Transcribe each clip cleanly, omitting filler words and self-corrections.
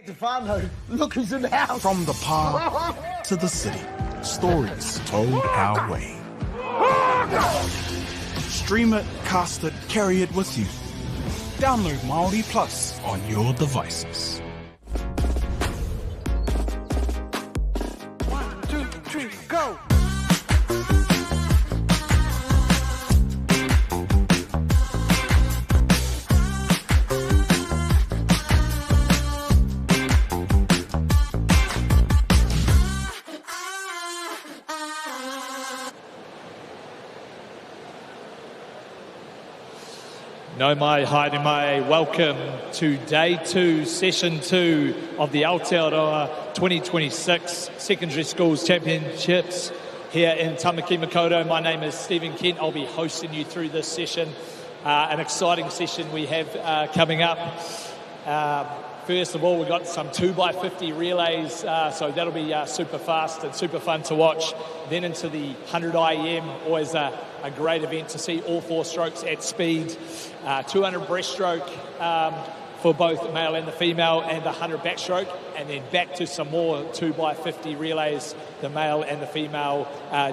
Stefano, look who's in the house. From the park to the city, stories told our way. Stream it, cast it, carry it with you. Download MΑORI Plus on your devices. 1, 2, 3, go! No mai, haere mai. Welcome to Day 2, Session 2 of the Aotearoa 2026 Secondary Schools Championships here in Tamaki Makaurau. My name is Stephen Kent. I'll be hosting you through this session. An exciting session we have coming up. First of all, we've got some 2x50 relays, so that'll be super fast and super fun to watch. Then into the 100 IM, always a great event to see all four strokes at speed. 200 breaststroke for both male and the female, and the 100 backstroke, and then back to some more 2x50 relays, the male and the female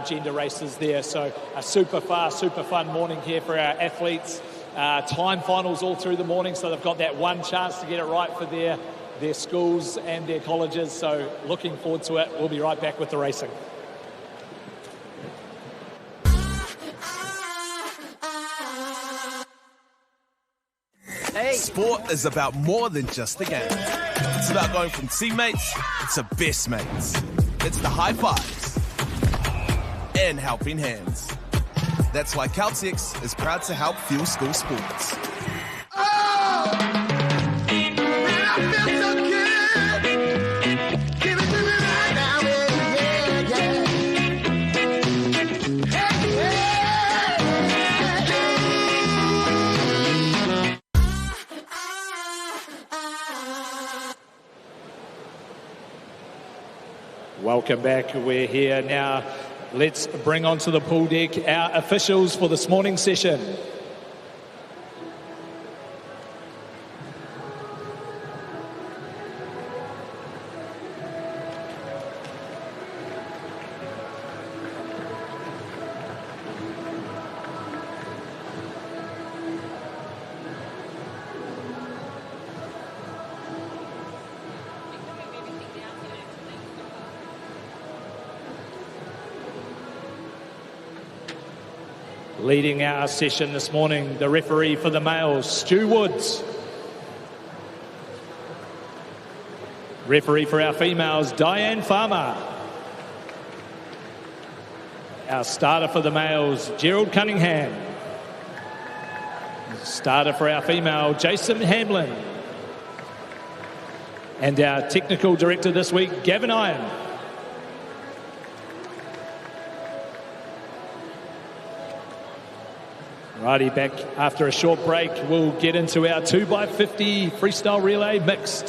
gender races there. So a super fast, super fun morning here for our athletes. Time finals all through the morning, so they've got that one chance to get it right for their schools and their colleges. So looking forward to it. We'll be right back with the racing. Hey. Sport is about more than just a game. It's about going from teammates to best mates. It's the high fives and helping hands. That's why Caltex is proud to help fuel school sports. Oh! Man, I feel so good. Give it to me right now, yeah, yeah. Welcome back. We're here now. Let's bring onto the pool deck our officials for this morning's session. Leading our session this morning, the referee for the males, Stu Woods. Referee for our females, Diane Farmer. Our starter for the males, Gerald Cunningham. Starter for our female, Jason Hamlin. And our technical director this week, Gavin Iron. Righty, back after a short break. We'll get into our 2x50 freestyle relay mixed.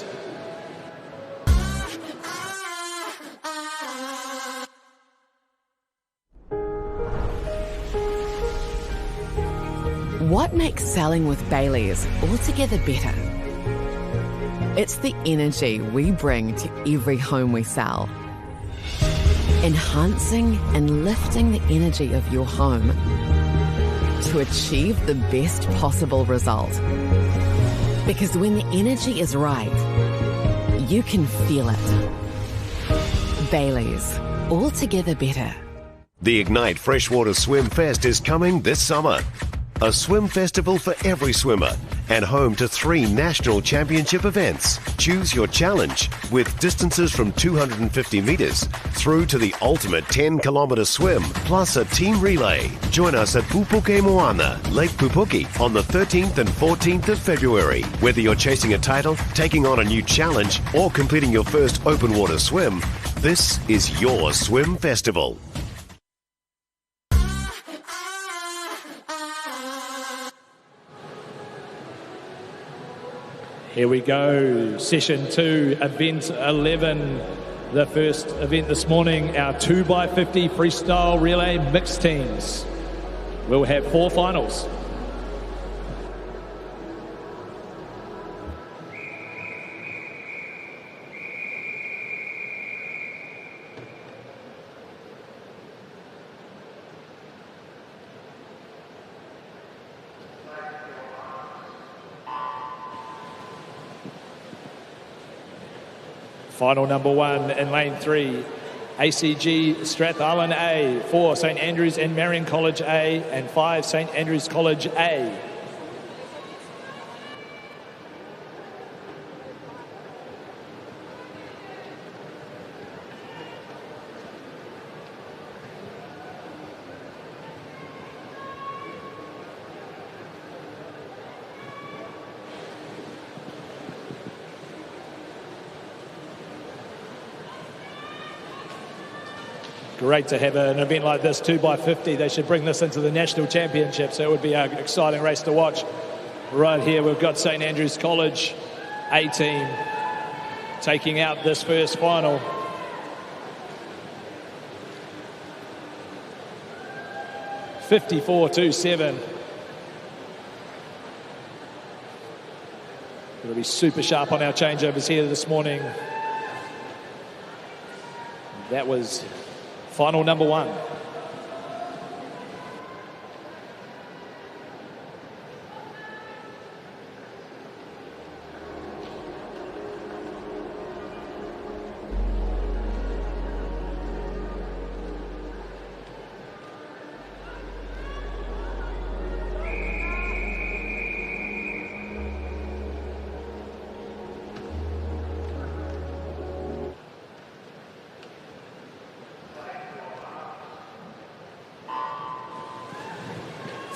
What makes selling with Baileys altogether better? It's the energy we bring to every home we sell. Enhancing and lifting the energy of your home to achieve the best possible result. Because when the energy is right, you can feel it. Baileys, altogether better. The Ignite Freshwater Swim Fest is coming this summer. A swim festival for every swimmer and home to 3 national championship events. Choose your challenge with distances from 250 metres through to the ultimate 10-kilometre swim, plus a team relay. Join us at Pupuke Moana, Lake Pupuki, on the 13th and 14th of February. Whether you're chasing a title, taking on a new challenge, or completing your first open water swim, this is your swim festival. Here we go, Session 2, Event 11. The first event this morning, our 2x50 freestyle relay mixed teams. We'll have 4 finals. Final number 1 in lane 3. ACG Strathallan A, 4 St Andrews and Marion College A, and 5 St Andrews College A. Great to have an event like this, 2x50. They should bring this into the national championship, so it would be an exciting race to watch. Right here, we've got St Andrews College A team taking out this first final. (54.27). We'll be super sharp on our changeovers here this morning. That was final number 1.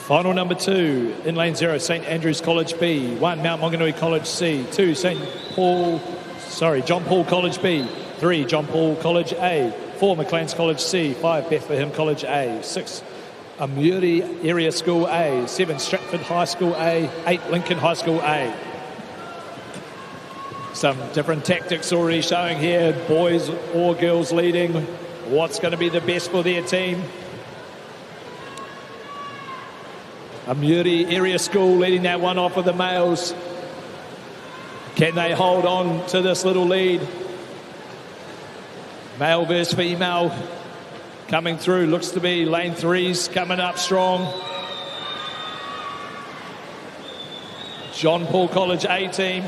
Final number 2, in lane 0, St Andrews College B, 1 Mount Maunganui College C, 2 John Paul College B, 3 John Paul College A, 4 McLean's College C, 5 Bethlehem College A, 6 MΑORI Area School A, 7 Stratford High School A, 8 Lincoln High School A. Some different tactics already showing here, boys or girls leading. What's going to be the best for their team? MΑORI Area School leading that one off with the males. Can they hold on to this little lead? Male versus female coming through. Looks to be lane 3's coming up strong. John Paul College A team.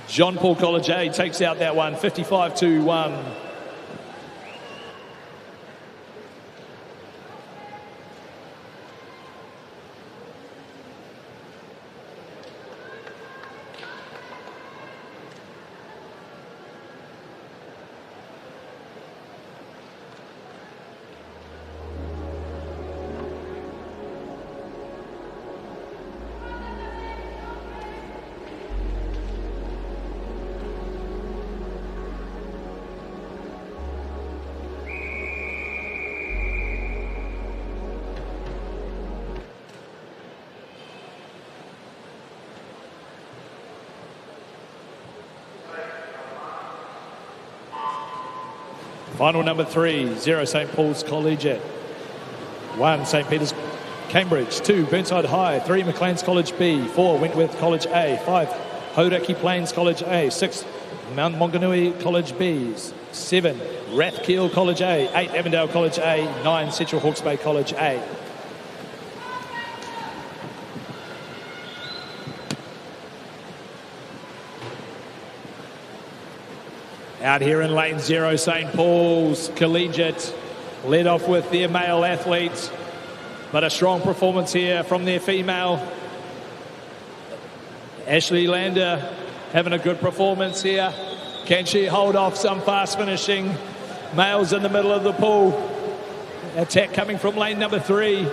John Paul College A takes out that one, 55-1. Final number 3, 0 St Paul's Collegiate, 1 St Peter's Cambridge, 2 Burnside High, 3 McLean's College B, 4 Wentworth College A, 5 Hauraki Plains College A, 6 Mount Maunganui College B, 7 Rathkeel College A, 8 Avondale College A, 9 Central Hawke's Bay College A. Out here in lane 0, St Paul's Collegiate led off with their male athletes, but a strong performance here from their female. Ashley Lander having a good performance here. Can she hold off some fast finishing males in the middle of the pool? Attack coming from lane number 3,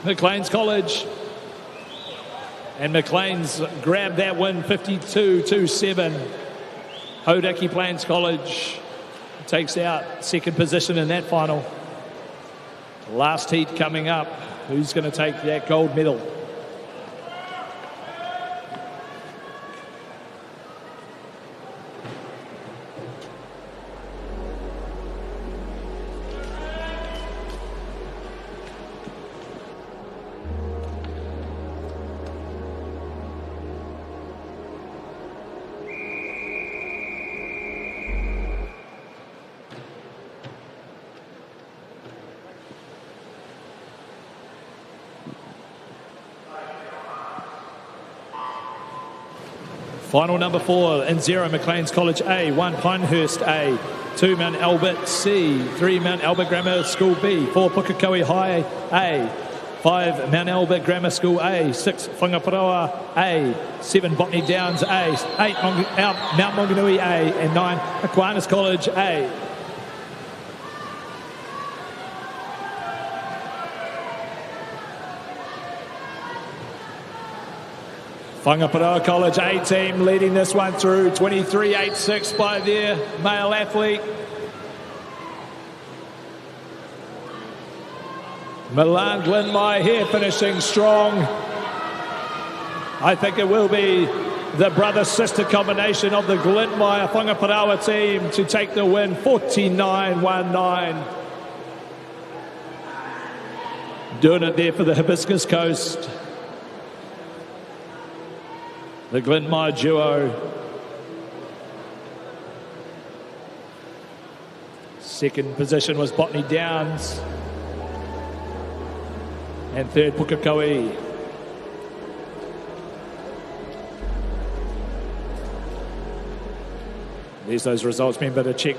McLean's College. And McLean's grabbed that win, 52-7. Hauraki Plains College takes out second position in that final. Last heat coming up. Who's going to take that gold medal? Final number 4 in 0, Maclean's College A, 1, Pinehurst A, 2, Mount Albert C, 3, Mount Albert Grammar School B, 4, Pukekohe High A, 5, Mount Albert Grammar School A, 6, Whangaparoa A, 7, Botany Downs A, 8, Mount Maunganui A, and 9, Aquinas College A. Whangaparoa College A team leading this one through 23.86 by their male athlete. Milan Glenmire here finishing strong. I think it will be the brother-sister combination of the Glenmire Whangaparoa team to take the win, 49.19. Doing it there for the Hibiscus Coast. The Glenmire duo. Second position was Botany Downs. And third, Pukekohe. There's those results. Remember to check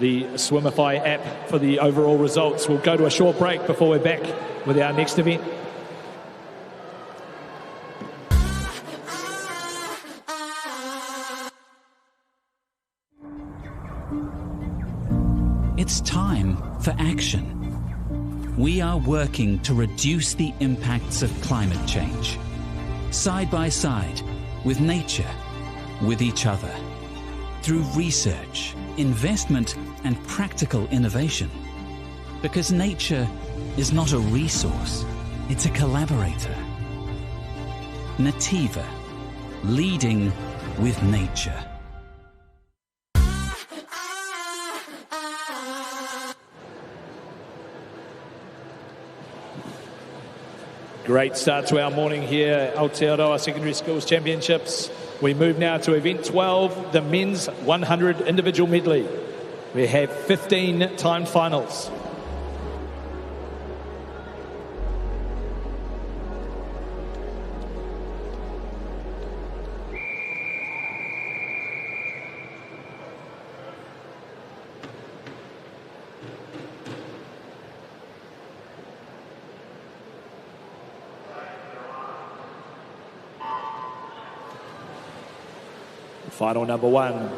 the Swimify app for the overall results. We'll go to a short break before we're back with our next event. It's time for action. We are working to reduce the impacts of climate change, side by side, with nature, with each other, through research, investment, and practical innovation. Because nature is not a resource, it's a collaborator. Nativa, leading with nature. Great start to our morning here, Aotearoa Secondary Schools Championships. We move now to event 12, the men's 100 individual medley. We have 15 timed finals. Final number 1,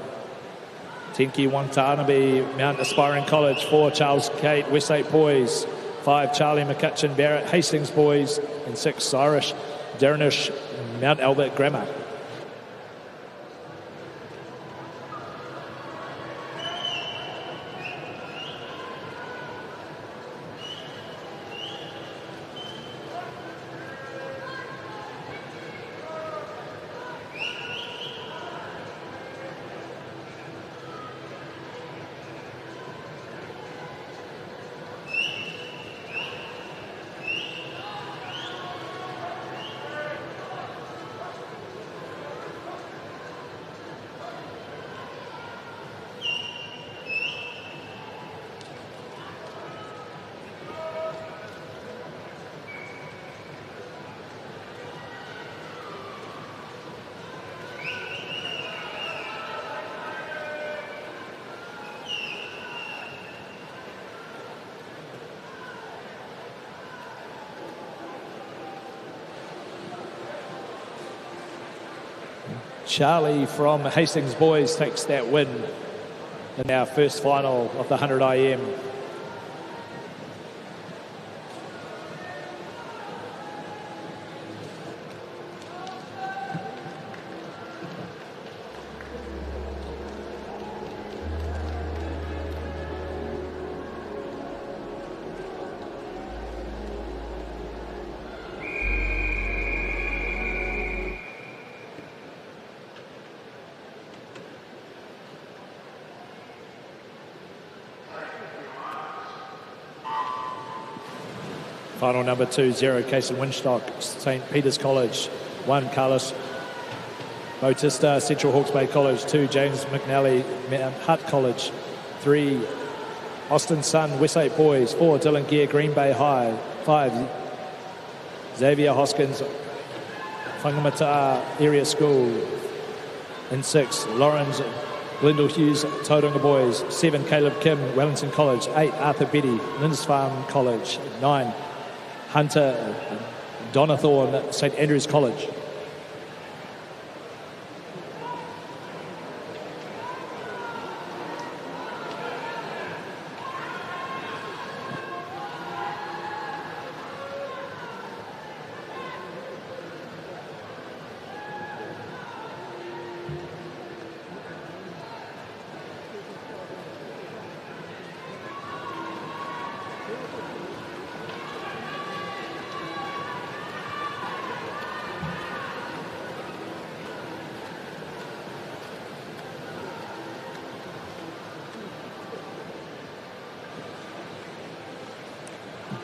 Tenki Watanabe, Mount Aspiring College. 4, Charles Kate, Westlake Boys. 5, Charlie McCutcheon Barrett, Hastings Boys. And 6, Cyrus Dernish, Mount Albert Grammar. Charlie from Hastings Boys takes that win in our first final of the 100 IM. Final number 2, 0, Cason Winstock, St. Peter's College. 1, Carlos Bautista, Central Hawke's Bay College. 2, James McNally, Mount Hutt College. 3, Austin Sun, Westlake Boys. 4, Dylan Gear, Green Bay High. 5, Xavier Hoskins, Whangamata Area School. In 6, Lawrence Glendale Hughes, Tauranga Boys. 7, Caleb Kim, Wellington College. 8, Arthur Betty, Lindisfarne College. 9, Hunter Donathorn, St Andrews College.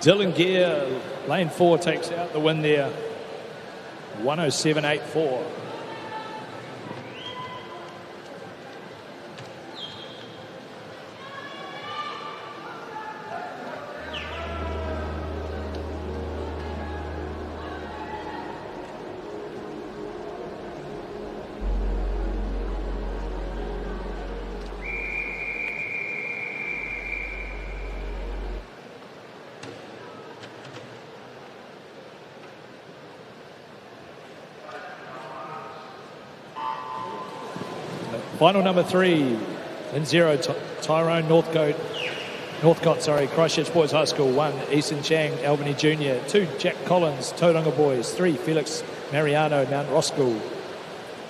Dylan Gear, lane 4, takes out the win there. 107.84. Final number 3, in 0, Tyrone Northcote, Christchurch Boys High School. 1, Easton Chang, Albany Junior. 2, Jack Collins, Tauranga Boys. 3, Felix Mariano, Mount Roskill.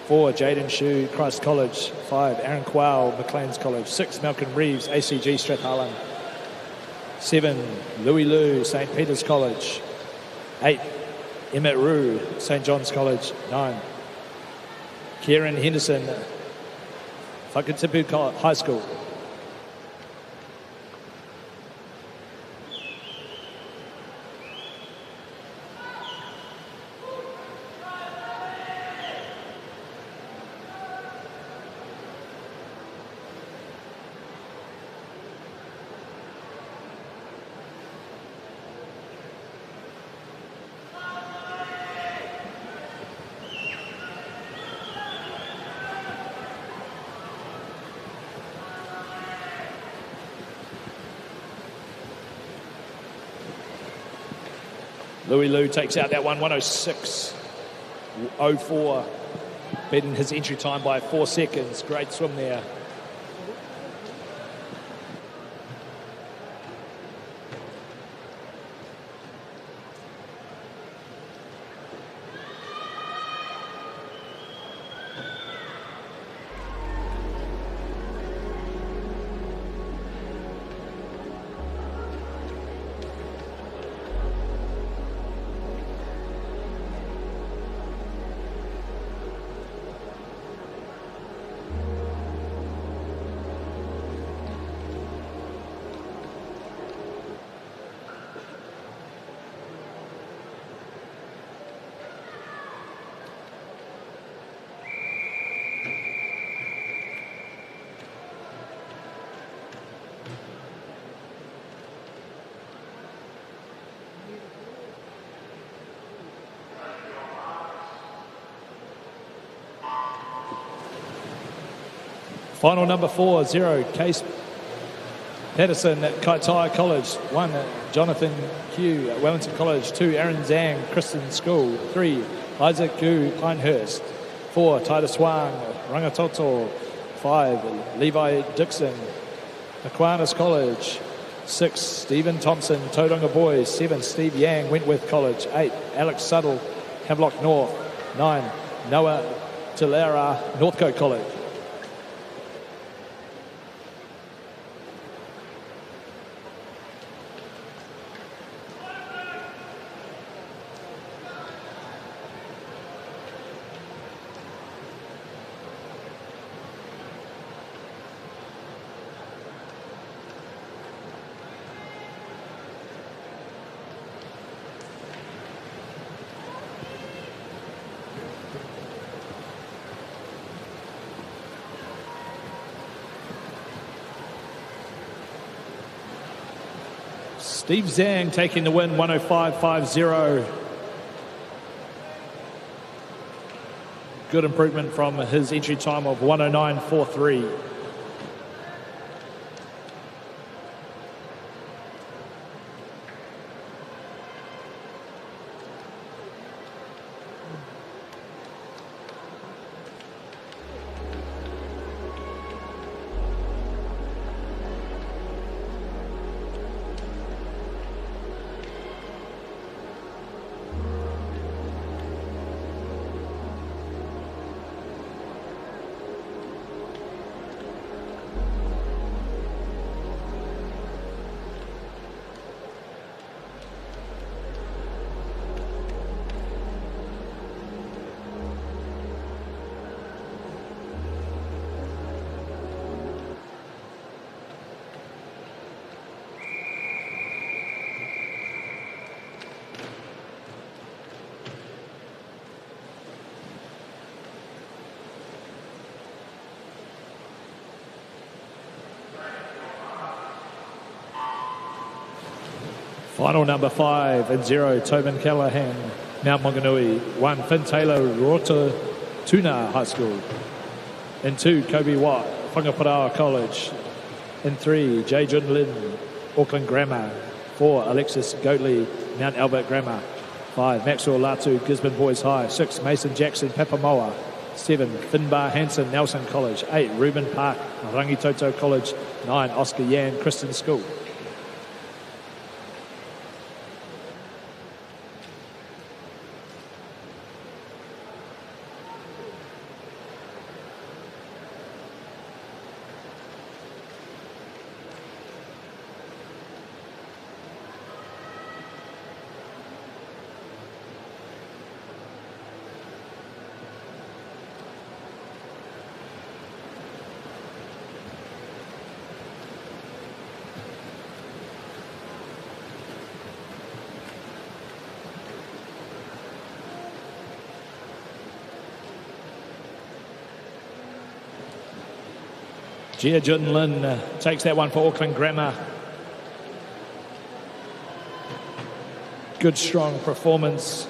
4, Jaden Shue, Christ College. 5, Aaron Quao, Maclean's College. 6, Malcolm Reeves, ACG Strathallan. 7, Louis Liu, St Peter's College. 8, Emmett Rue, St John's College. 9, Kieran Henderson, Whakatipu High School. Louis Liu takes out that one, 106.04, beating his entry time by 4 seconds. Great swim there. Final number 4, 0, Case Patterson at Kaitaia College. 1, Jonathan Hugh at Wellington College. 2, Aaron Zhang, Kristen School. 3, Isaac Gu, Pinehurst. 4, Titus Wang, Rangitoto. 5, Levi Dixon, Aquinas College. 6, Stephen Thompson, Tauranga Boys. 7, Steve Yang, Wentworth College. 8, Alex Suddle, Havelock North. 9, Noah Tillera, Northcote College. Steve Zhang taking the win, 105.50. Good improvement from his entry time of 109.43. Final number 5 and 0, Tobin Callahan, Mount Maunganui. 1, Finn Taylor, Rota Tuna High School. In 2, Kobe Watt, Whangaparaoa College. In 3, Jay Jun Lin, Auckland Grammar. 4, Alexis Goatley, Mount Albert Grammar. 5, Maxwell Latu, Gisborne Boys High. 6, Mason Jackson, Papamoa. 7, Finbar Hansen, Nelson College. 8, Reuben Park, Rangitoto College. 9, Oscar Yan, Kristen School. Jia Jun Lin takes that one for Auckland Grammar. Good, strong performance.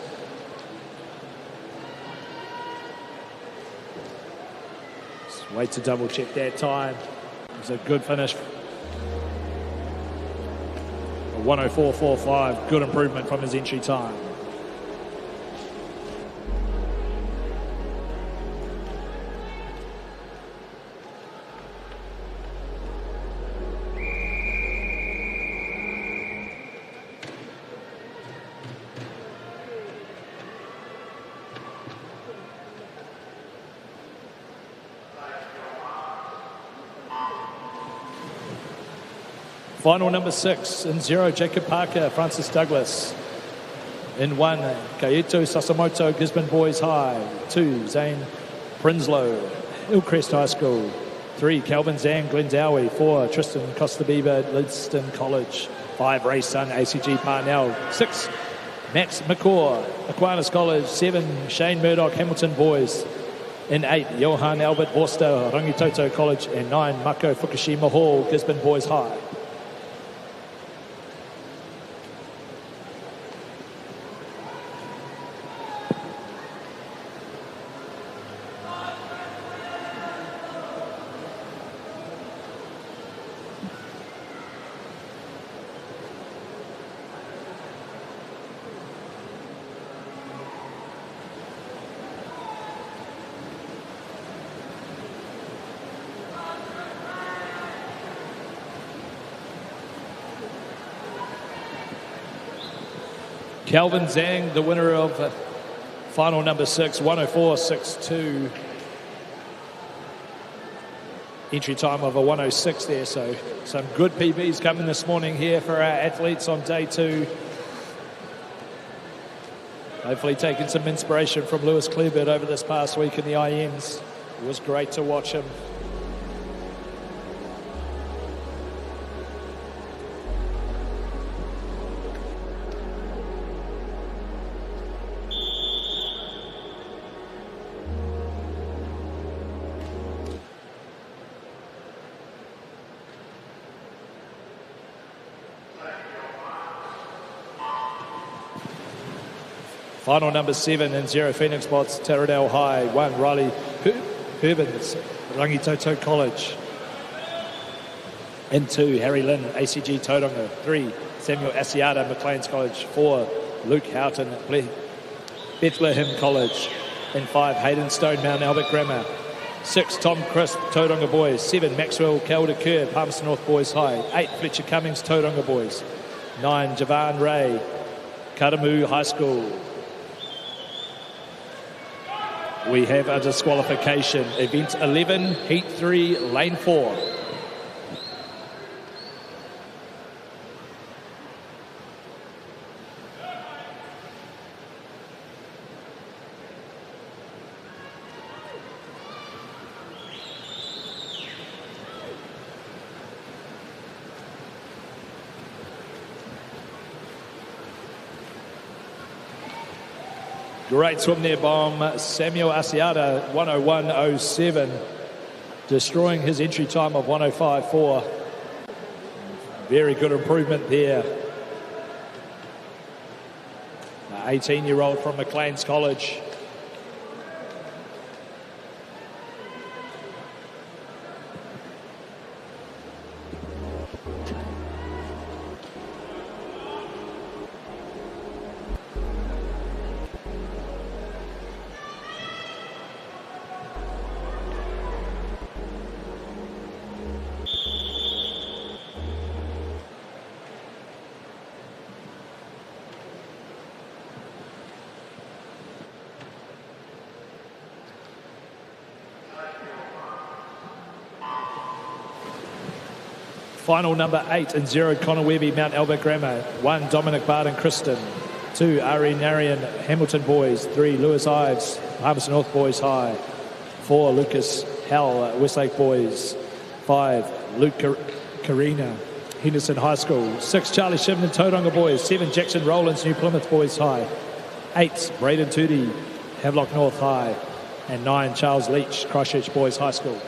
Just wait to double check that time. It was a good finish. 104.45, good improvement from his entry time. Final number 6 in 0, Jacob Parker, Francis Douglas. In 1, Kaito Sasamoto, Gisborne Boys High. 2, Zane Prinslow, Hillcrest High School. 3, Calvin Zhang, Glendowie. 4, Tristan Costa Bieber, Lidston College. 5, Ray Sun, ACG Parnell. 6, Max McCaw, Aquinas College. 7, Shane Murdoch, Hamilton Boys. In 8, Johan Albert Vorster, Rangitoto College. And 9, Mako Fukushima Hall, Gisborne Boys High. Calvin Zhang, the winner of final number 6, 104.62. Entry time of a 106 there, so some good PBs coming this morning here for our athletes on day 2. Hopefully taking some inspiration from Lewis Kleibert over this past week in the IMs. It was great to watch him. Final number 7 in 0 Phoenix spots, Taradale High. 1 Riley Herbins, Rangitoto College. In 2 Harry Lynn, ACG Tauranga. 3 Samuel Asiata, Maclean's College. 4 Luke Houghton, Bethlehem College. In 5 Hayden Stone, Mount Albert Grammar. 6 Tom Crisp, Tauranga Boys. 7 Maxwell Calder Kerr, Palmerston North Boys High. 8 Fletcher Cummings, Tauranga Boys. 9 Javan Ray, Karamu High School. We have a disqualification. Event 11, Heat 3, Lane 4. Great swim there by Samuel Asiata, 101.07, destroying his entry time of 105.4. Very good improvement there. An 18-year-old from Maclean's College. Final number 8 in 0 Connor Webby, Mount Albert Grammar. 1 Dominic Barden Kristen. 2 Ari Narian, Hamilton Boys. 3 Lewis Ives, Palmerston North Boys High. 4 Lucas Hell, Westlake Boys. 5 Luke Karina, Henderson High School. 6 Charlie Shimden, Tauranga Boys. 7 Jackson Rowlands, New Plymouth Boys High. 8 Braden Tootie, Havelock North High. And 9 Charles Leach, Christchurch Boys High School.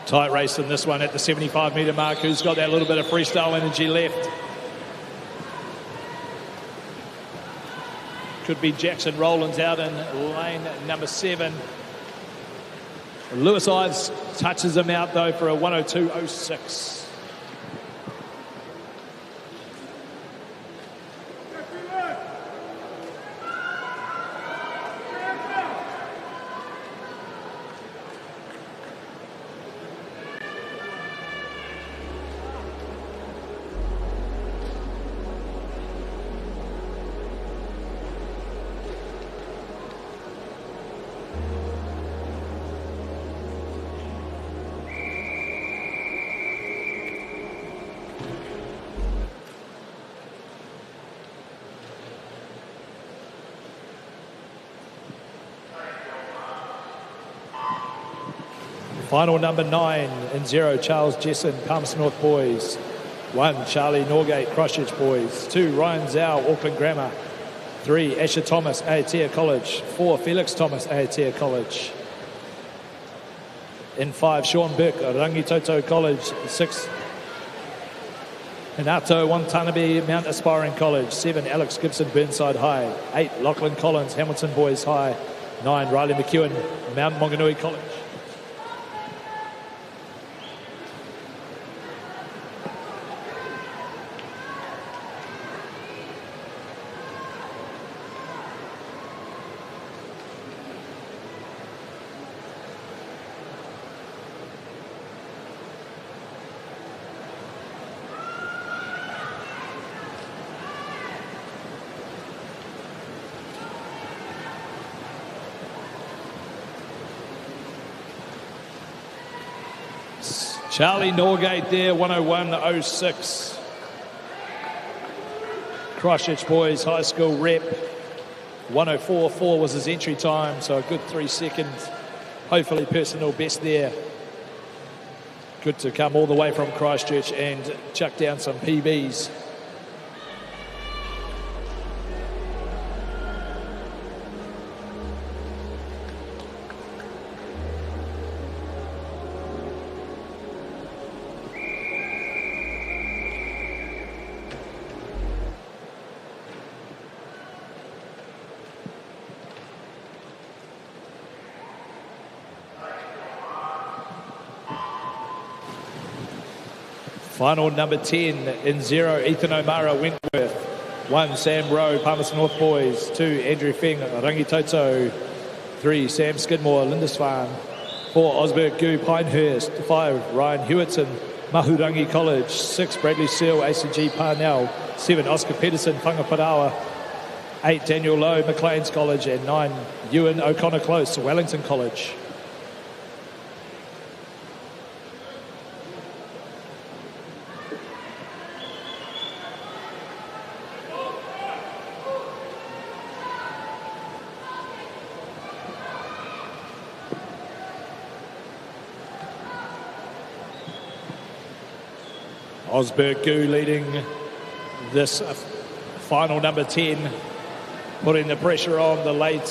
Tight race in this one at the 75-metre mark. Who's got that little bit of freestyle energy left? Could be Jackson Rowlands out in lane number 7. Lewis Ives touches him out, though, for a 102.06. Final number 9 in 0, Charles Jesson, Palmerston North Boys. 1, Charlie Norgate, Christchurch Boys. 2, Ryan Zhao, Auckland Grammar. 3, Asher Thomas, Aotea College. 4, Felix Thomas, Aotea College. In 5, Sean Burke, Rangitoto College. 6, Hinato Watanabe, Mount Aspiring College. 7, Alex Gibson, Burnside High. 8, Lachlan Collins, Hamilton Boys High. 9, Riley McEwen, Mount Maunganui College. Charlie Norgate there, 101.06. Christchurch Boys High School rep. 104.4 was his entry time, so a good 3 seconds. Hopefully personal best there. Good to come all the way from Christchurch and chuck down some PBs. Final number 10 in 0, Ethan O'Mara, Wentworth. 1, Sam Rowe, Palmerston North Boys. 2, Andrew Feng, Rangitoto. 3, Sam Skidmore, Lindisfarne. 4, Osberg Gu, Pinehurst. 5, Ryan Hewitton, Mahurangi College. 6, Bradley Seal, ACG Parnell. 7, Oscar Peterson, Whangaparaoa. 8, Daniel Lowe, Maclean's College. And 9, Ewan O'Connor Close, Wellington College. Osberg Gu leading this final number 10, putting the pressure on the late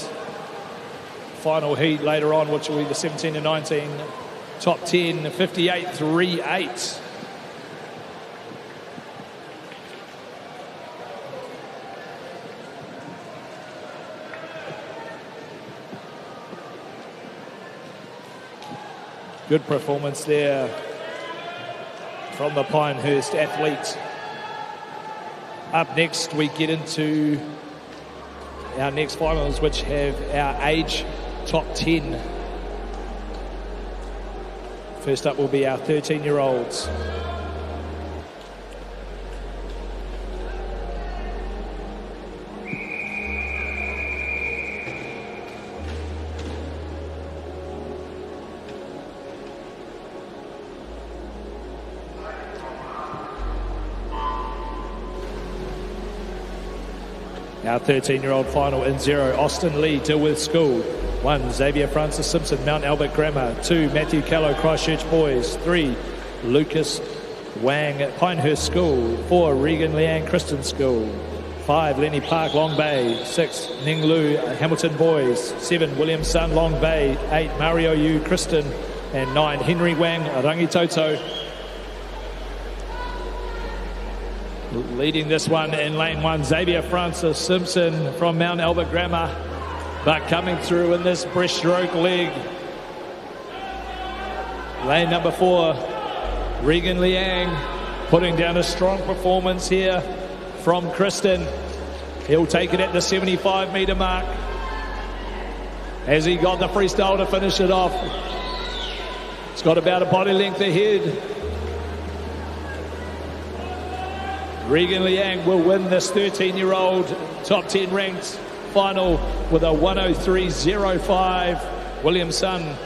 final heat later on, which will be the 17 and 19. Top 10, 58.38. Good performance there from the Pinehurst athlete. Up next, we get into our next finals, which have our age top 10. First up will be our 13-year-olds. Our 13-year-old final in 0, Austin Lee, Dilworth School. 1, Xavier Francis Simpson, Mount Albert Grammar. 2, Matthew Callow, Christchurch Boys. 3, Lucas Wang, Pinehurst School. 4, Regan Liang, Kristen School. 5, Lenny Park, Long Bay. 6, Ning Lu, Hamilton Boys. 7, William Sun, Long Bay. 8, Mario Yu, Kristen. And 9, Henry Wang, Rangitoto. Leading this one in lane 1, Xavier Francis Simpson from Mount Albert Grammar, but coming through in this breaststroke leg. Lane number 4, Regan Liang, putting down a strong performance here from Kristen. He'll take it at the 75-metre mark. Has he got the freestyle to finish it off? It's got about a body length ahead. Regan Liang will win this 13-year-old top 10 ranked final with a 103.05. William Sun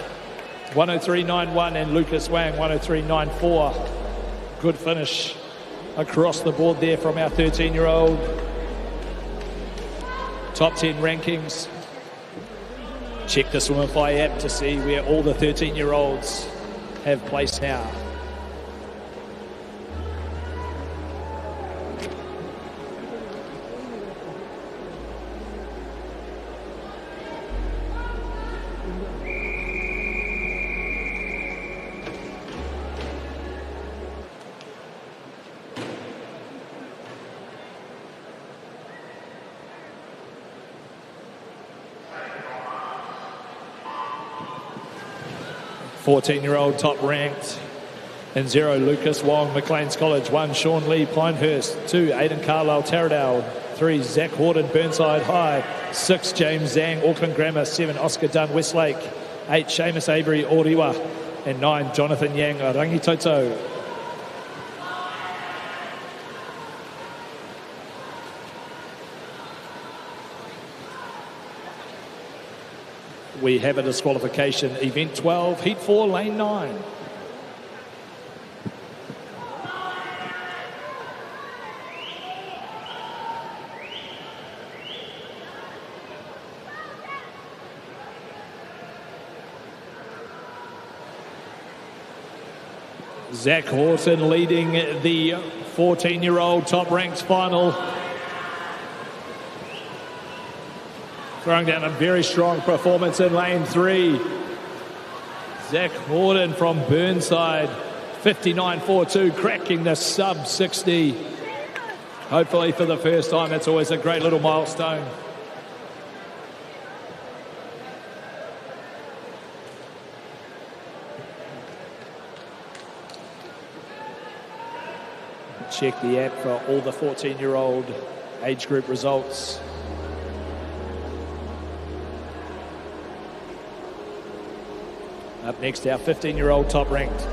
103.91 and Lucas Wang 103.94. Good finish across the board there from our 13-year-old. Top 10 rankings. Check the Swimify app to see where all the 13-year-olds have placed now. Fourteen-year-old top ranked in 0, Lucas Wong, Maclean's College. 1, Sean Lee, Pinehurst. 2, Aidan Carlisle, Taradale. 3, Zach Horton, Burnside High. 6, James Zhang, Auckland Grammar. 7, Oscar Dunn, Westlake. 8, Seamus Avery, Oriwa. And 9, Jonathan Yang, Rangitoto. We have a disqualification. Event 12, Heat 4, Lane 9. Zach Horton leading the 14-year-old top-ranked final. Throwing down a very strong performance in lane 3. Zach Horton from Burnside, 59.42, cracking the sub-60. Hopefully for the first time. That's always a great little milestone. Check the app for all the 14-year-old age group results. Up next, our 15-year-old top ranked.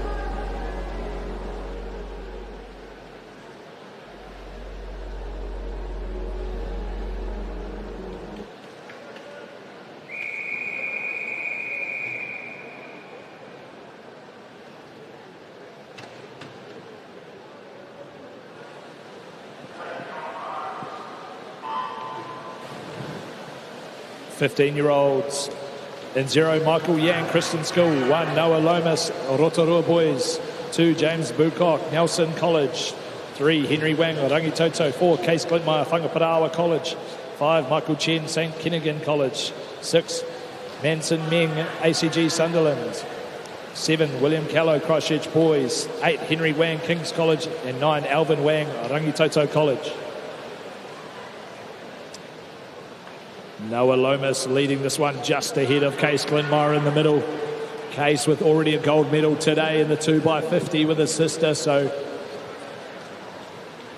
Fifteen-year-olds. In 0, Michael Yang, Kristen School. 1, Noah Lomas, Rotorua Boys. 2, James Bucock, Nelson College. 3, Henry Wang, Rangitoto. 4, Case Glintmeyer, Whangaparaoa College. 5, Michael Chen, St Kennigan College. 6, Manson Meng, ACG Sunderland. 7, William Callow, Christchurch Boys. 8, Henry Wang, King's College. And 9, Alvin Wang, Rangitoto College. Noah Lomas leading this one just ahead of Case Glintmeyer in the middle. Case with already a gold medal today in the 2x50 with his sister, so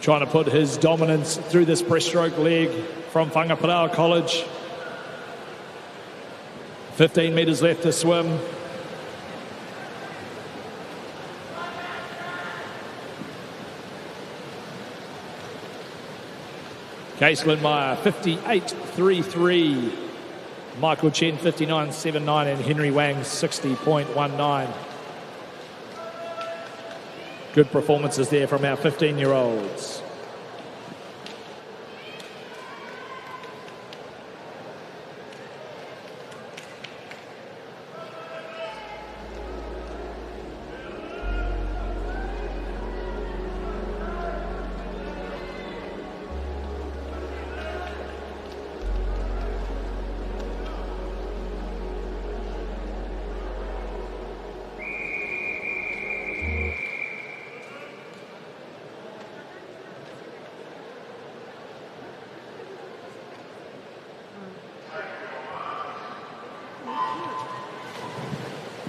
trying to put his dominance through this breaststroke leg from Whangaparaoa College. 15 metres left to swim. Case Glintmeyer, 58.33. Michael Chen, 59.79. And Henry Wang, 60.19. Good performances there from our 15-year-olds.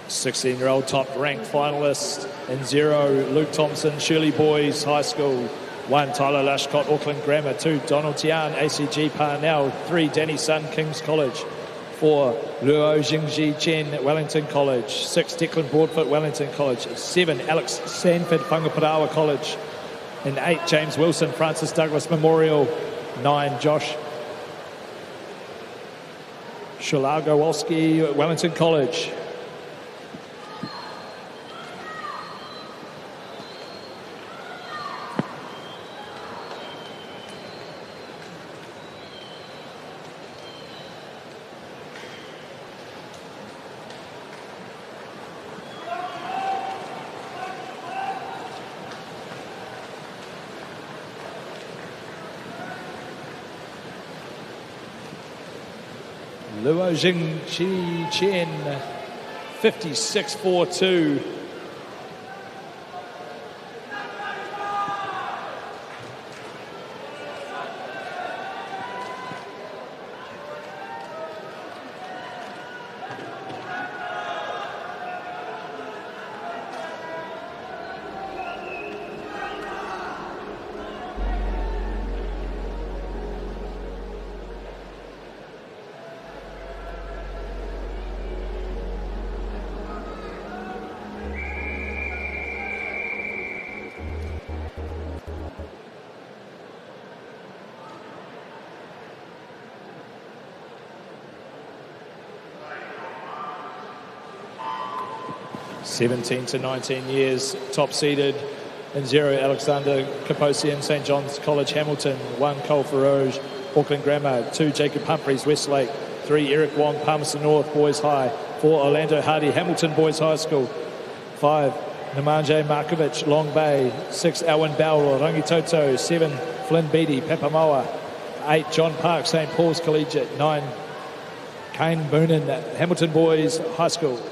Sixteen-year-old top-ranked finalist in 0, Luke Thompson, Shirley Boys High School. 1, Tyler Lashcott, Auckland Grammar. 2, Donald Tian, ACG Parnell. 3, Danny Sun, King's College. 4, Luo Jingji Chen, Wellington College. 6, Declan Broadfoot, Wellington College. 7, Alex Sanford, Whangaparaoa College. And 8, James Wilson, Francis Douglas Memorial. 9, Josh Shulagowski, Wellington College. Luo Jingji Chen, 56.42. (17 to 19 years, top seeded in 0, Alexander Kaposian, St John's College, Hamilton. 1, Cole Farage, Auckland Grammar. 2, Jacob Humphreys, Westlake. 3, Eric Wong, Palmerston North Boys High. 4, Orlando Hardy, Hamilton Boys High School. 5, Nemanje Markovic, Long Bay. 6, Owen Bell, Rangitoto. 7, Flynn Beattie, Papamoa. 8, John Park, St. Paul's Collegiate. 9, Kane Boonen, Hamilton Boys High School.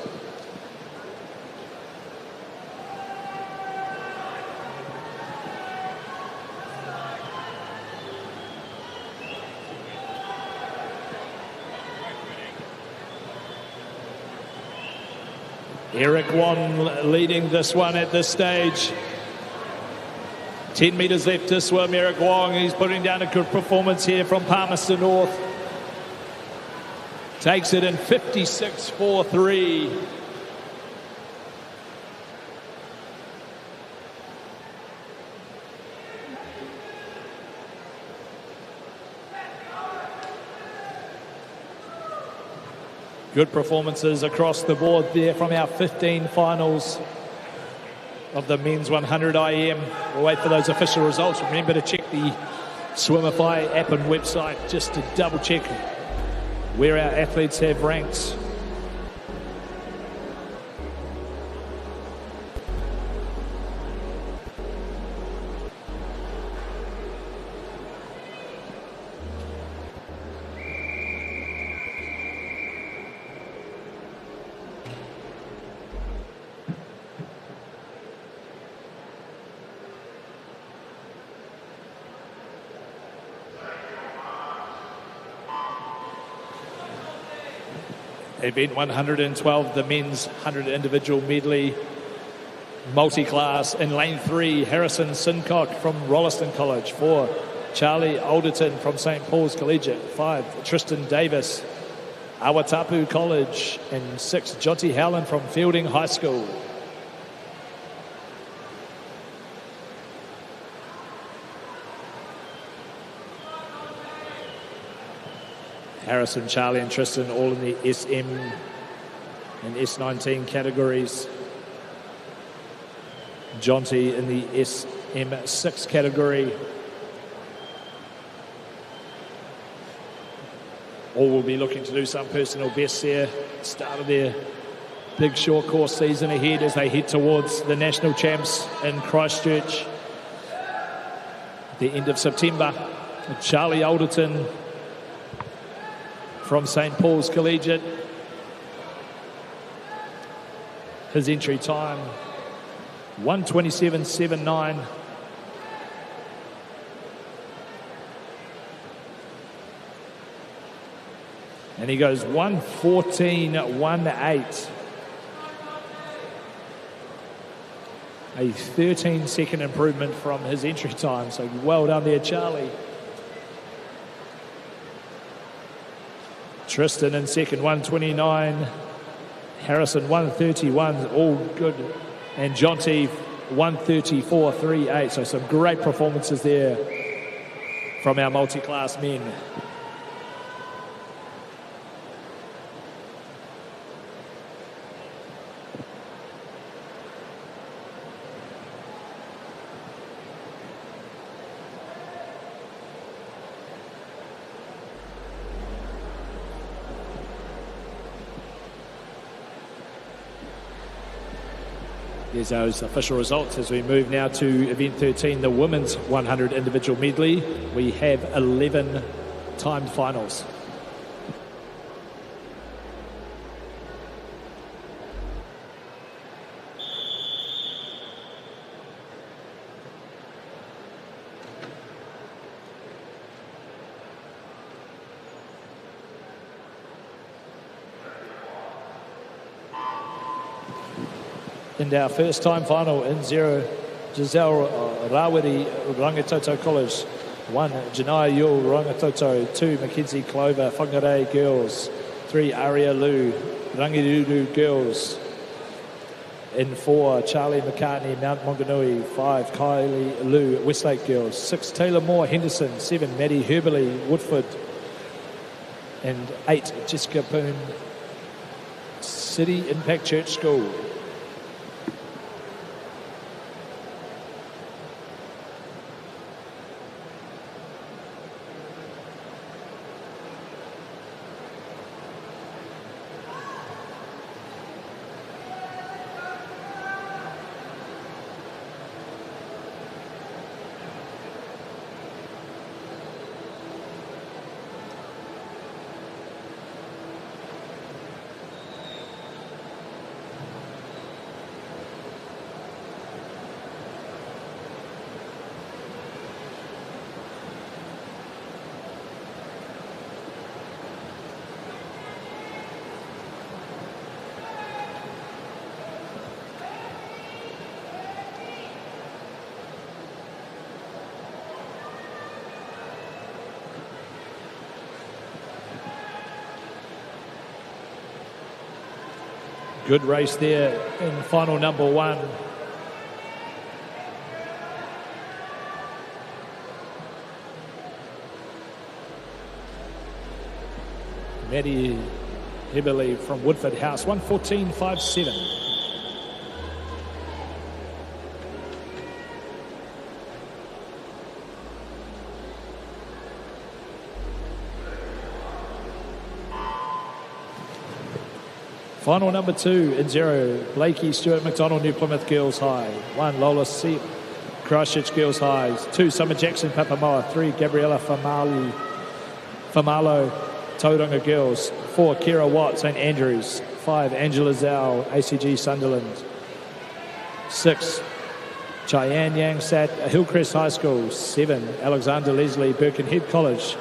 Eric Wong leading this one at this stage. 10 metres left to swim. Eric Wong, he's putting down a good performance here from Palmerston North. Takes it in 56.43. Good performances across the board there from our 15 finals of the men's 100 IM. We'll wait for those official results. Remember to check the Swimify app and website just to double check where our athletes have ranked. Event 112, the men's 100 individual medley multi-class. In lane 3, Harrison Sincock from Rolleston College. 4, Charlie Alderton from St. Paul's Collegiate. 5, Tristan Davis, Awatapu College. And 6, Jonty Howland from Fielding High School. Harrison, Charlie and Tristan all in the SM and S19 categories. Jonty in the SM6 category. All will be looking to do some personal bests there. Start of their big short course season ahead as they head towards the national champs in Christchurch at the end of September. Charlie Alderton from St. Paul's Collegiate. His entry time, 1:27.79. And he goes 1:14.18. A 13-second improvement from his entry time. So well done there, Charlie. Tristan in second, 1:29. Harrison, 1:31, all good. And Jonty, 1:34.38. So some great performances there from our multi-class men. There's those official results as we move now to event 13, the women's 100 individual medley. We have 11 timed finals. In our first time final in 0, Giselle Rawiri, Rangitoto College. 1, Janai Yule, Rangitoto. 2, Mackenzie Clover, Whangarei Girls. 3, Aria Lu, Rangiruru Girls. In 4, Charlie McCartney, Mount Maunganui. 5, Kylie Lu, Westlake Girls. 6, Taylor Moore, Henderson. 7, Maddie Herberley, Woodford. And 8, Jessica Boone, City Impact Church School. Good race there in final number 1. Maddie Heberley from Woodford House, 1:14.57. Final number 2 in 0, Blakey Stewart McDonald, New Plymouth Girls High. 1, Lola Seep, Christchurch Girls High. 2, Summer Jackson, Papamoa. 3, Gabriella Famalo, Tauranga Girls. 4, Kira Watt, St Andrews. 5, Angela Zhao, ACG Sunderland. 6, Cheyenne Yang Sat, Hillcrest High School. 7, Alexander Leslie, Birkenhead College.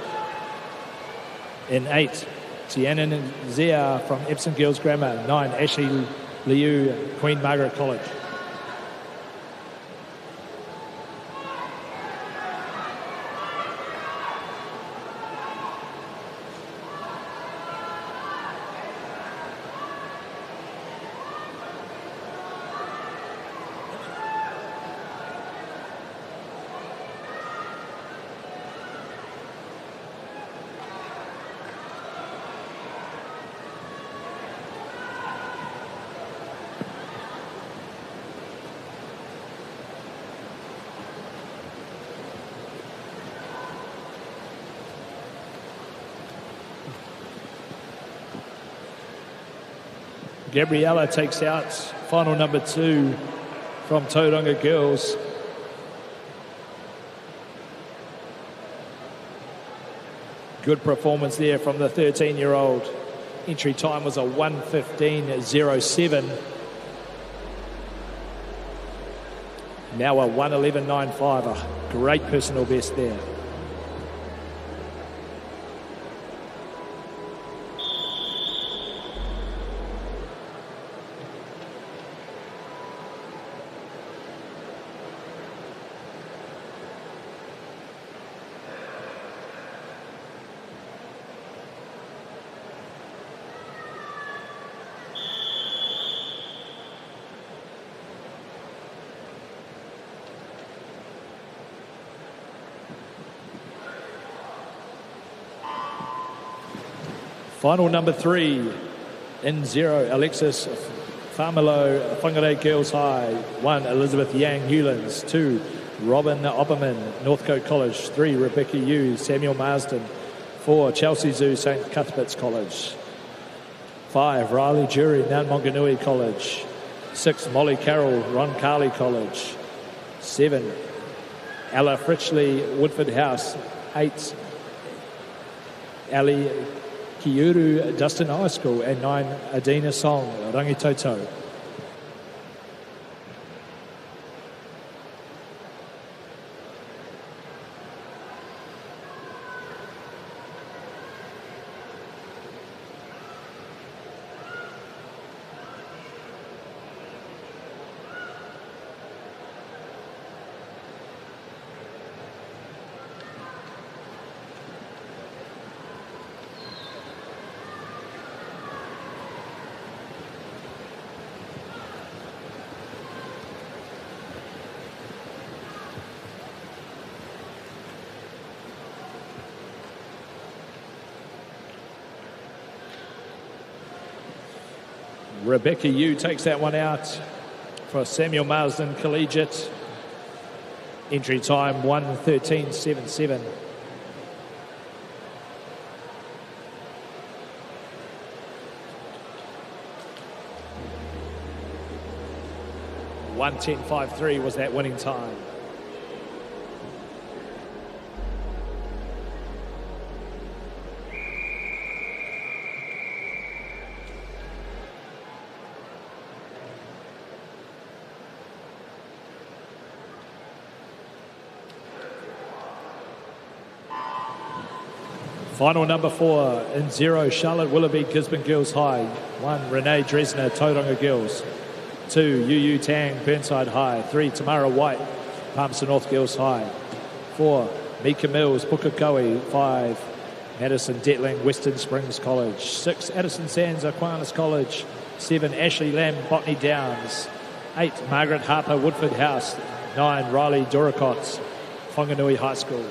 In 8, Tianan Zia from Epsom Girls Grammar. 9, Ashley Liu, Queen Margaret College. Gabriella takes out final number 2 from Tauranga Girls. Good performance there from the 13-year-old. Entry time was a 1:15.07. Now a 1:11.95, a great personal best there. Final number 3 in 0, Alexis Familo, Whangarei Girls High. 1, Elizabeth Yang, Newlands. 2, Robin Opperman, Northcote College. 3, Rebecca Yu, Samuel Marsden. 4, Chelsea Zoo, St Cuthbert's College. 5, Riley Jury, Mount Maunganui College. 6, Molly Carroll, Ron Carley College. 7, Ella Fritchley, Woodford House. 8, Ali Kiuru, Dustin High School. And 9, Adina Song, Rangitoto. Rebecca Yu takes that one out for Samuel Marsden Collegiate. Entry time 1:13.77. $1:10.53 was that winning time. Final number 4 in 0, Charlotte Willoughby, Gisborne Girls High. 1, Renee Dresner, Tauranga Girls. 2, Yu Tang, Burnside High. 3, Tamara White, Palmerston North Girls High. 4, Mika Mills, Pukekohe. 5, Madison Detling, Western Springs College. 6, Addison Sands, Aquinas College. 7, Ashley Lamb, Botany Downs. 8, Margaret Harper, Woodford House. 9, Riley Doricott, Whanganui High School.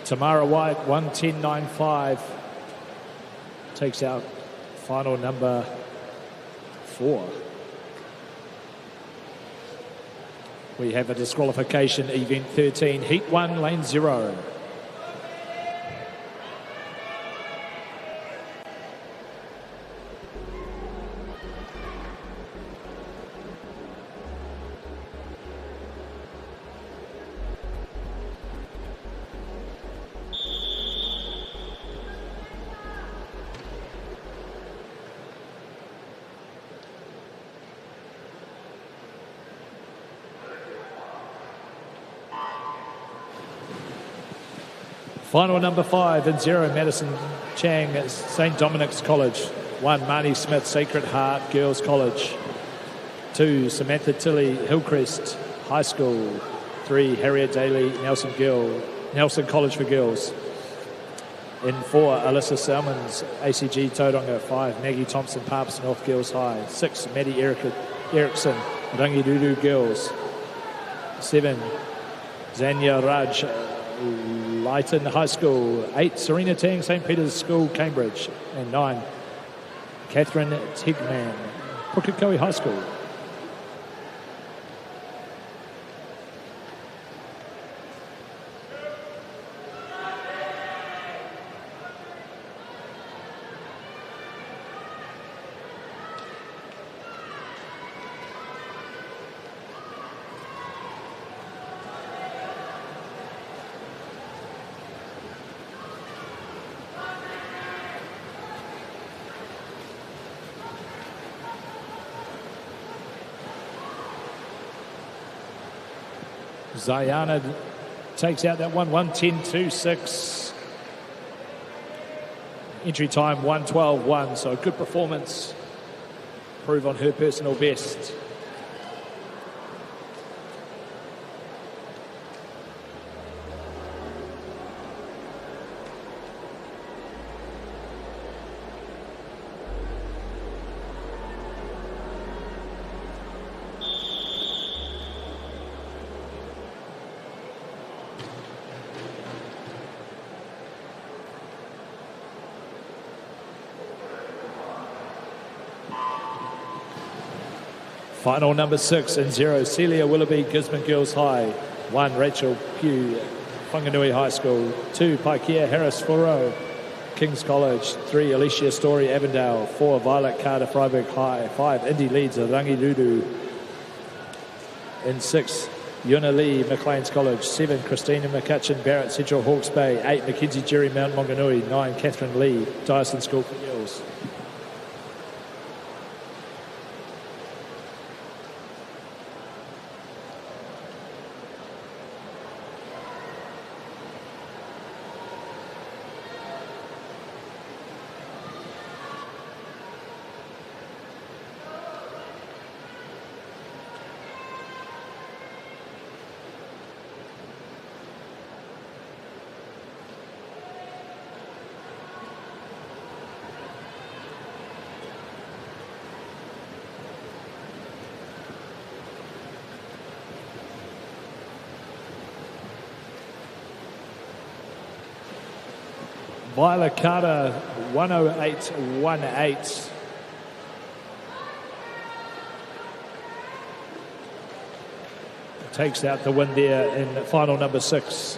Tamara White, 1:10.95, takes out final number 4. We have a disqualification, event 13, heat 1, lane 0. Final number 5 and 0, Madison Chang at St. Dominic's College. 1, Marnie Smith, Sacred Heart Girls College. 2, Samantha Tilley, Hillcrest High School. 3, Harriet Daly, Nelson College for Girls. In 4, Alyssa Salmons, ACG Tauranga. 5, Maggie Thompson, Parps North Girls High. 6, Maddie Erickson, Rangirudu Girls. 7, Zanya Raj, Lytton High School. 8, Serena Tang, St. Peter's School, Cambridge. And 9, Catherine Tigman, Pukekohe High School. Zayana takes out that one, 1:10.26. Entry time 1:12.1, so a good performance. Prove on her personal best. Final number 6 and 0, Celia Willoughby, Gisborne Girls High. 1, Rachel Pugh, Whanganui High School. 2, Paikea Harris Foro, King's College. 3, Alicia Story, Avondale. 4, Violet Carter, Freiburg High. 5, Indy Leeds, Rangirudu. In 6, Yuna Lee, McLean's College. 7, Christina McCutcheon, Barrett, Central Hawke's Bay. 8, Mackenzie Jerry, Mount Maunganui. 9, Catherine Lee, Dyson School for Girls. Violet Carter, 1:08.18. Takes out the win there in final number 6.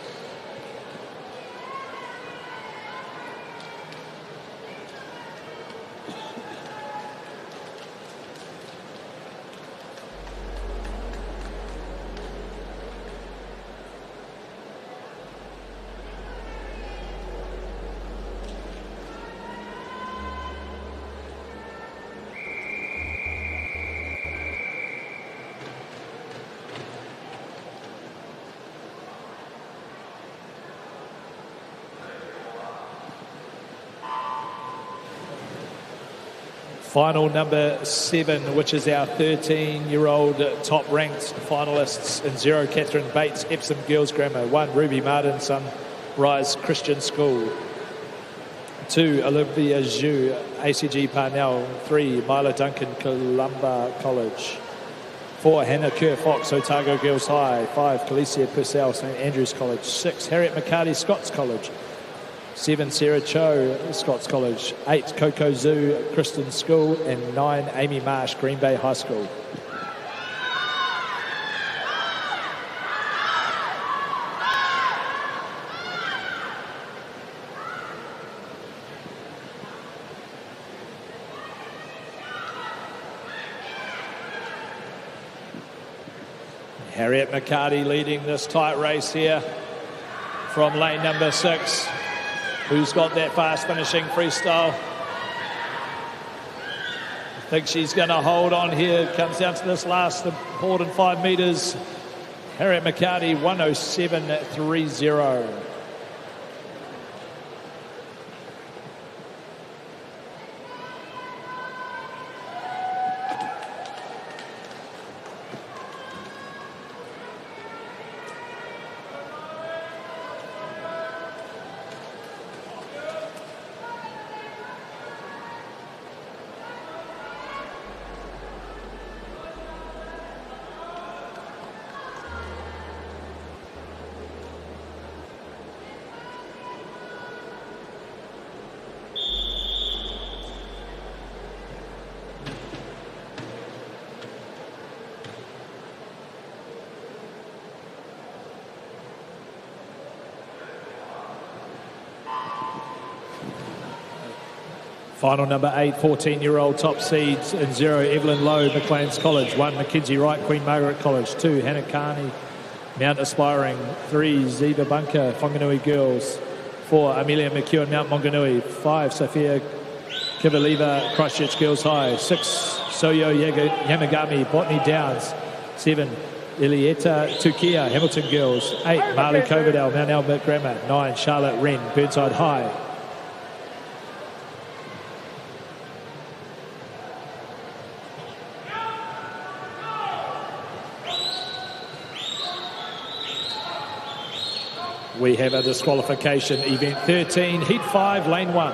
Final number 7, which is our 13-year-old top-ranked finalists in 0, Catherine Bates, Epsom Girls Grammar. 1, Ruby Martin, Sunrise Christian School. 2, Olivia Zhu, ACG Parnell. 3, Mila Duncan, Columba College. 4, Hannah Kerr Fox, Otago Girls High. 5, Calicia Purcell, St Andrews College. 6, Harriet McCarty, Scots College. 7, Sarah Cho, Scots College. 8, Coco Zhu, Kristen School. And 9, Amy Marsh, Green Bay High School. Harriet McCarty leading this tight race here from lane number 6. Who's got that fast finishing freestyle? I think she's going to hold on here. Comes down to this last important 5 metres. Harriet McCarty, 1:07.30. Final number 8, 14-year-old top seeds in 0, Evelyn Lowe, McLean's College. 1, Mackenzie Wright, Queen Margaret College. 2, Hannah Carney, Mount Aspiring. 3, Ziva Bunker, Whanganui Girls. 4, Amelia McEwen, Mount Maunganui. 5, Sophia Kivaleva, Christchurch Girls High. 6, Soyo Yamagami, Botany Downs. 7, Ilieta Tukia, Hamilton Girls. 8, Marley Coverdale, Mount Albert Grammar. 9, Charlotte Wren, Burnside High. We have a disqualification, event 13, heat 5, lane 1.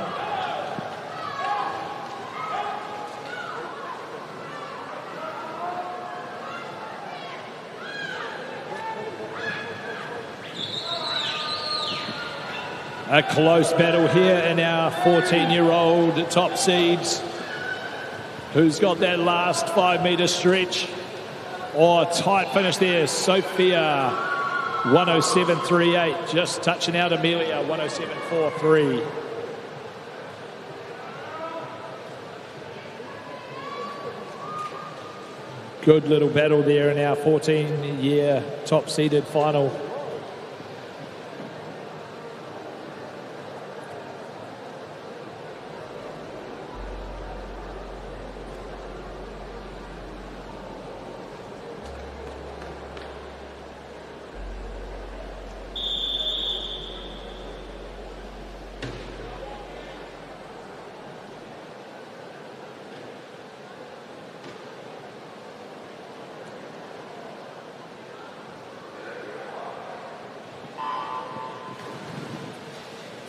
A close battle here in our 14-year-old top seeds. Who's got that last 5-metre stretch? Oh, tight finish there, Sophia. 1:07.38, just touching out Amelia, 1:07.43. Good little battle there in our 14-year top-seeded final.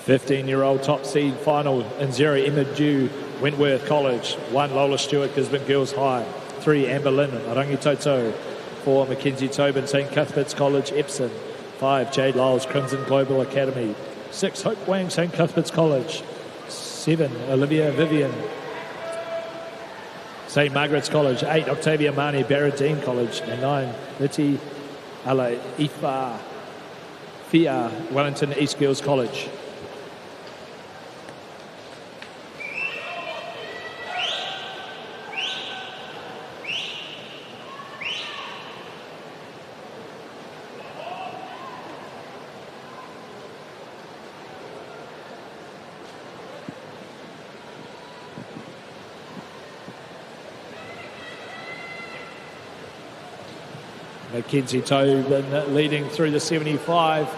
Fifteen-year-old top seed final in 0, Emma Dew, Wentworth College. 1, Lola Stewart, Gisborne Girls High. 3, Amber Lynn, Rangitoto. 4, Mackenzie Tobin, St Cuthbert's College, Epsom. 5, Jade Lyles, Crimson Global Academy. 6, Hope Wang, St Cuthbert's College. 7, Olivia Vivian, St Margaret's College. 8, Octavia Mani, Barradine College. And 9, Liti Ala Ifa Fia, Wellington East Girls College. Mackenzie Tobin leading through the 75.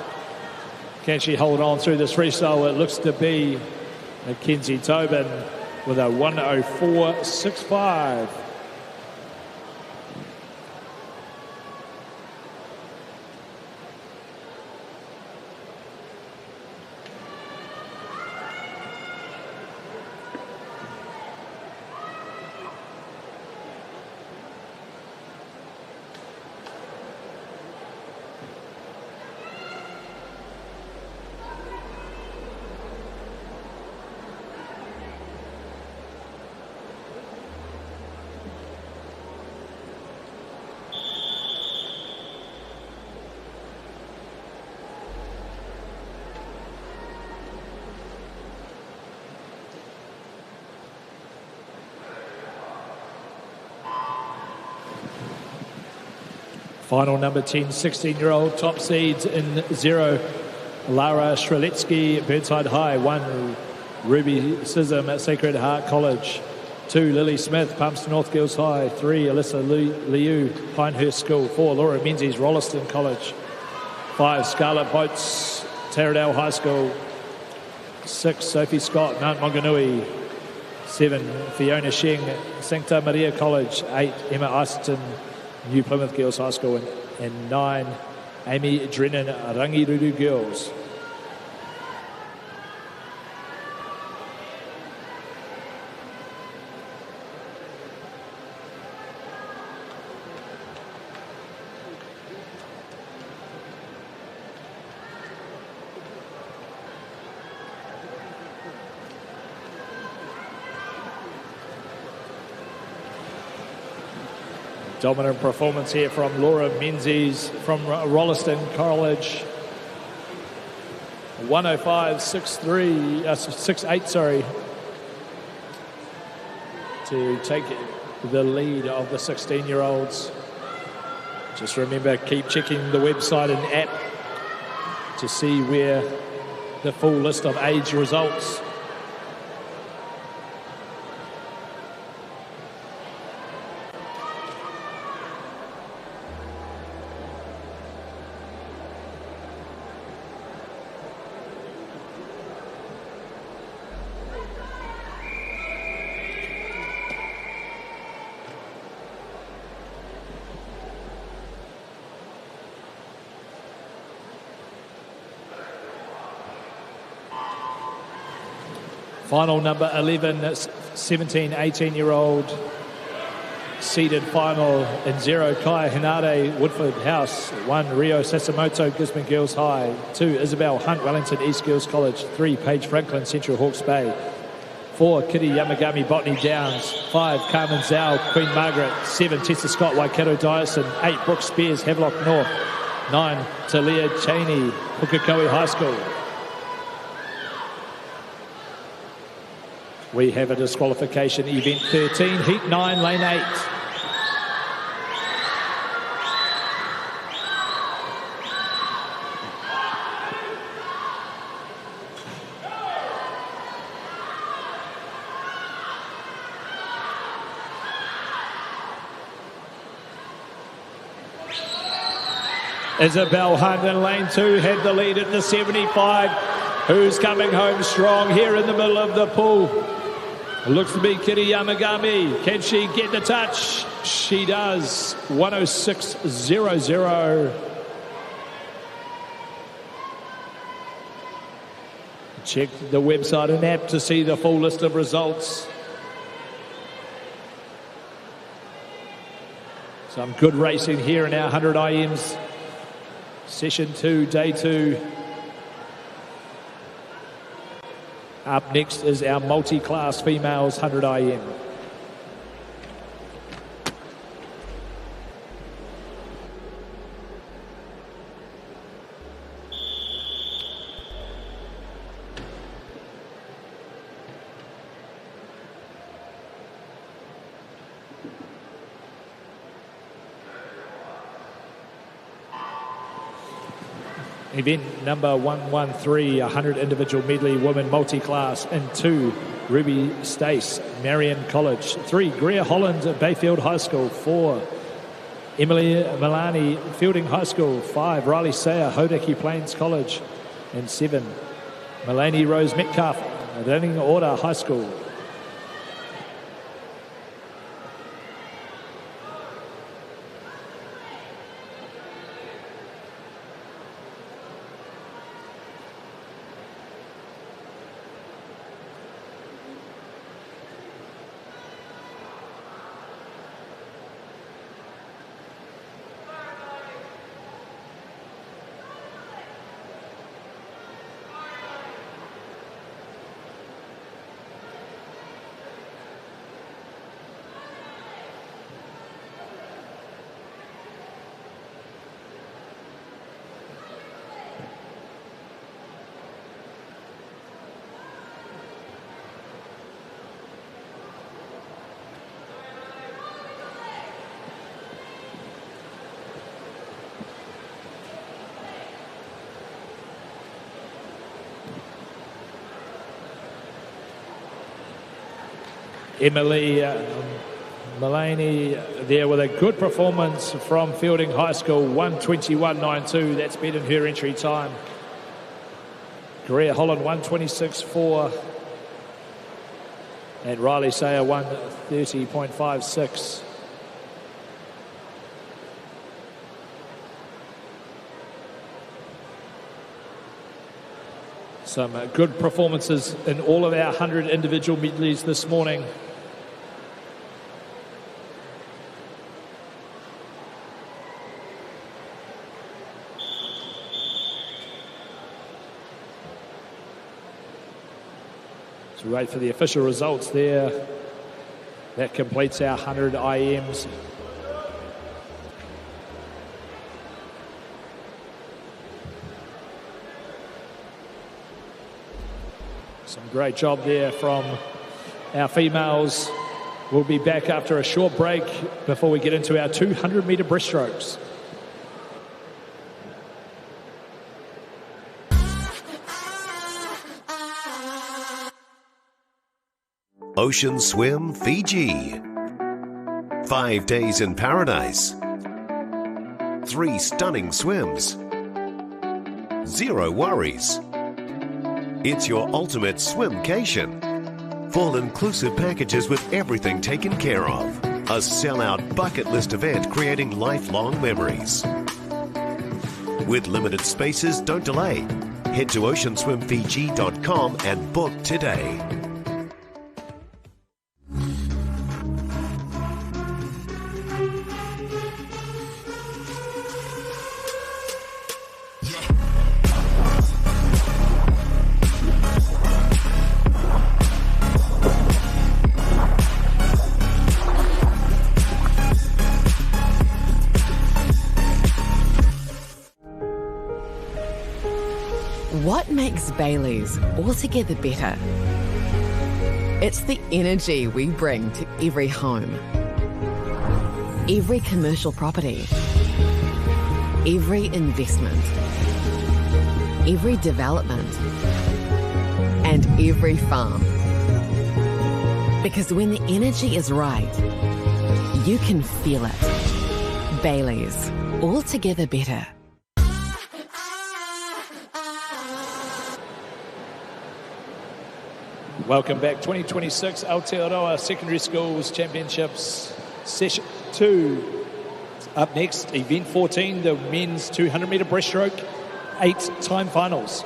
Can she hold on through this freestyle? It looks to be Mackenzie Tobin. with a 104.65. Final number 10, 16-year-old top seeds in 0. Lara Streletsky, Burnside High. 1, Ruby Sism at Sacred Heart College. 2, Lily Smith, Palmerston North Girls High. 3, Alyssa Liu, Pinehurst School. 4, Laura Menzies, Rolleston College. 5, Scarlett Boats, Taradale High School. 6, Sophie Scott, Mount Maunganui. 7, Fiona Sheng, Sancta Maria College. 8, Emma Isterton, New Plymouth Girls High School. And 9, Amy Drennan, Rangirudu Girls. Dominant performance here from Laura Menzies from Rolleston College. 105.68, sorry, to take the lead of the 16-year-olds. Just remember, keep checking the website and app to see where the full list of age results. Final number 11, 17, 18-year-old seeded final in 0, Kai Hinade, Woodford House. 1, Rio Sassamoto, Gisborne Girls High. 2, Isabel Hunt, Wellington East Girls College. 3, Paige Franklin, Central Hawke's Bay. 4, Kitty Yamagami, Botany Downs. 5, Carmen Zhao, Queen Margaret. 7, Tessa Scott, Waikato Dyson. 8, Brooke Spears, Havelock North. 9, Talia Cheney, Pukekohe High School. We have a disqualification, event 13, heat 9, lane 8. Isabel Hunt in lane 2 had the lead at the 75. Who's coming home strong here in the middle of the pool? It looks to be Kitty Yamagami. Can she get the touch? She does. 106.00. Check the website and app to see the full list of results. Some good racing here in our 100 IMs. Session 2, day 2. Up next is our multi-class females 100 IM. Event number 113, 100 individual medley women multi-class. In 2, Ruby Stace, Marion College. 3, Greer Holland at Bayfield High School. 4, Emily Milani, Fielding High School. 5, Riley Sayer, Hodaki Plains College. And 7, Melanie Rose Metcalf, Running Order High School. Emily Mullaney there with a good performance from Fielding High School, 1:21.92. That's better than her entry time. Greer Holland, 1:26.4. And Riley Sayer, 1:30.56. Some good performances in all of our 100 individual medleys this morning. So wait for the official results there. That completes our 100 IMs. Some great job there from our females. We'll be back after a short break before we get into our 200-metre breaststrokes. Ocean Swim Fiji. 5 days in paradise. 3 stunning swims. 0 worries. It's your ultimate swimcation. Full inclusive packages with everything taken care of. A sellout bucket list event creating lifelong memories. With limited spaces, don't delay. Head to oceanswimfiji.com and book today. What makes Bailey's altogether better? It's the energy we bring to every home, every commercial property, every investment, every development, and every farm. Because when the energy is right, you can feel it. Bailey's, altogether better. Welcome back. 2026 Aotearoa Secondary Schools Championships Session 2. Up next, Event 14, the men's 200-metre breaststroke, 8-time finals.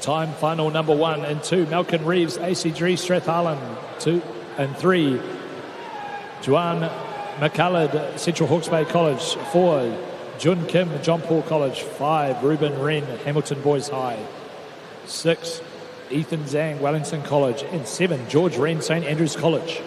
Time final number 1 and 2, Malcolm Reeves, ACG Strathallan, 2 and 3. Joanne McCullard, Central Hawke's Bay College, 4. Jun Kim, John Paul College, 5. Ruben Wren, Hamilton Boys High, 6. Ethan Zhang, Wellington College, and 7. George Wren, St Andrews College.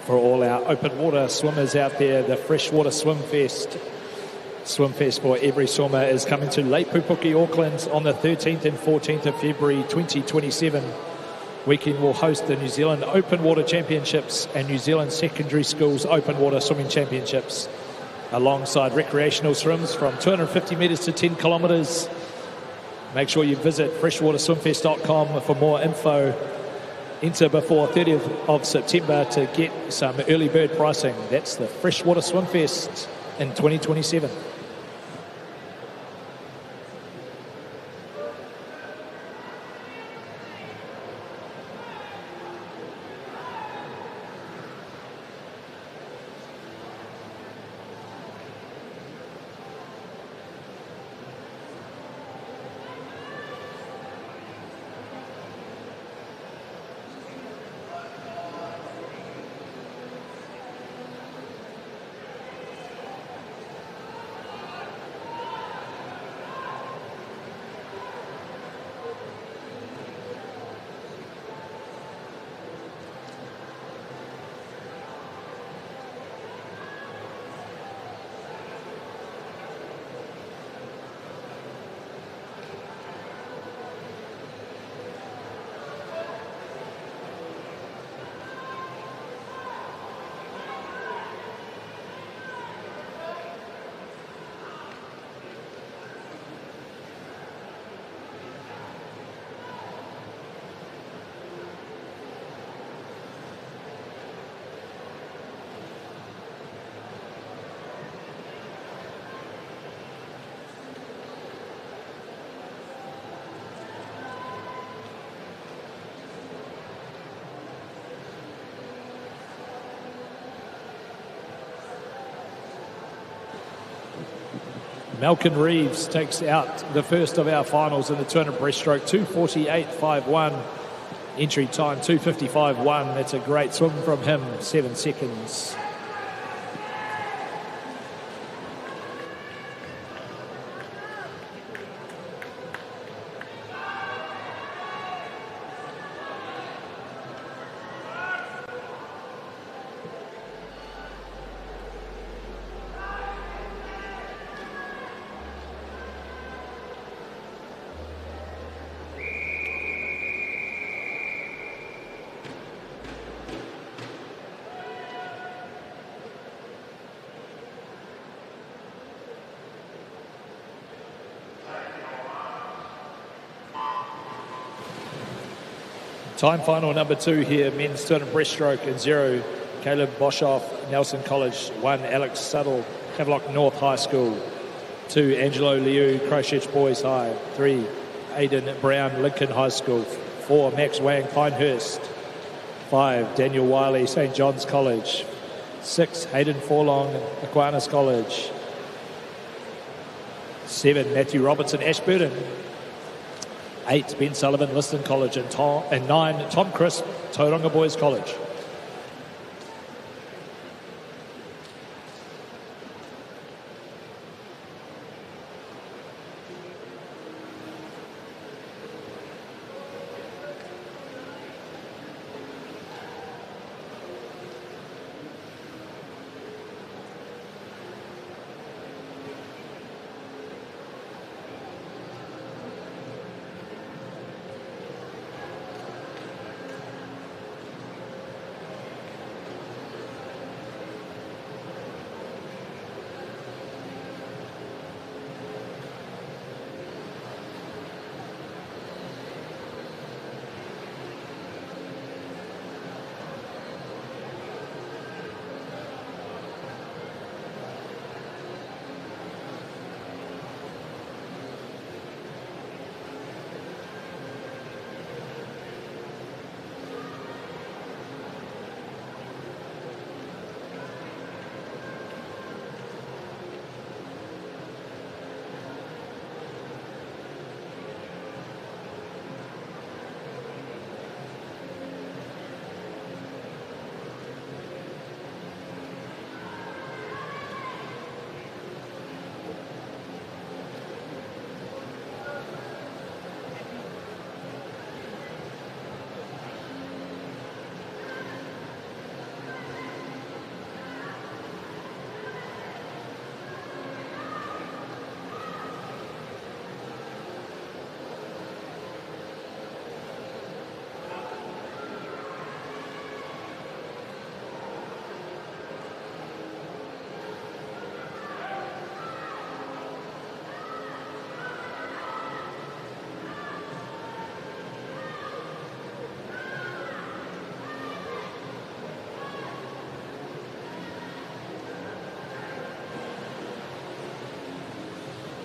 For all our open water swimmers out there, the Freshwater Swimfest for every swimmer is coming to Lake Pupuki, Auckland on the 13th and 14th of February 2027. Weekend will host the New Zealand Open Water Championships and New Zealand Secondary Schools Open Water Swimming Championships, alongside recreational swims from 250 metres to 10 kilometres. Make sure you visit freshwaterswimfest.com for more info. Enter before 30th of September to get some early bird pricing. That's the Freshwater Swimfest in 2027. Malcolm Reeves takes out the first of our finals in the 200 breaststroke, 2:48.51. Entry time, 2:55.1. That's a great swim from him, 7 seconds. Time final number 2 here, men's 200 breaststroke in 0. Caleb Boshoff, Nelson College. 1, Alex Suddle, Havelock North High School. 2, Angelo Liu, Christchurch Boys High. 3, Aidan Brown, Lincoln High School. 4, Max Wang, Pinehurst. 5, Daniel Wiley, St. John's College. 6, Hayden Forlong, Aquinas College. 7, Matthew Robertson, Ashburton. 8, Ben Sullivan, Liston College. And 9, Tom Crisp, Tauranga Boys College.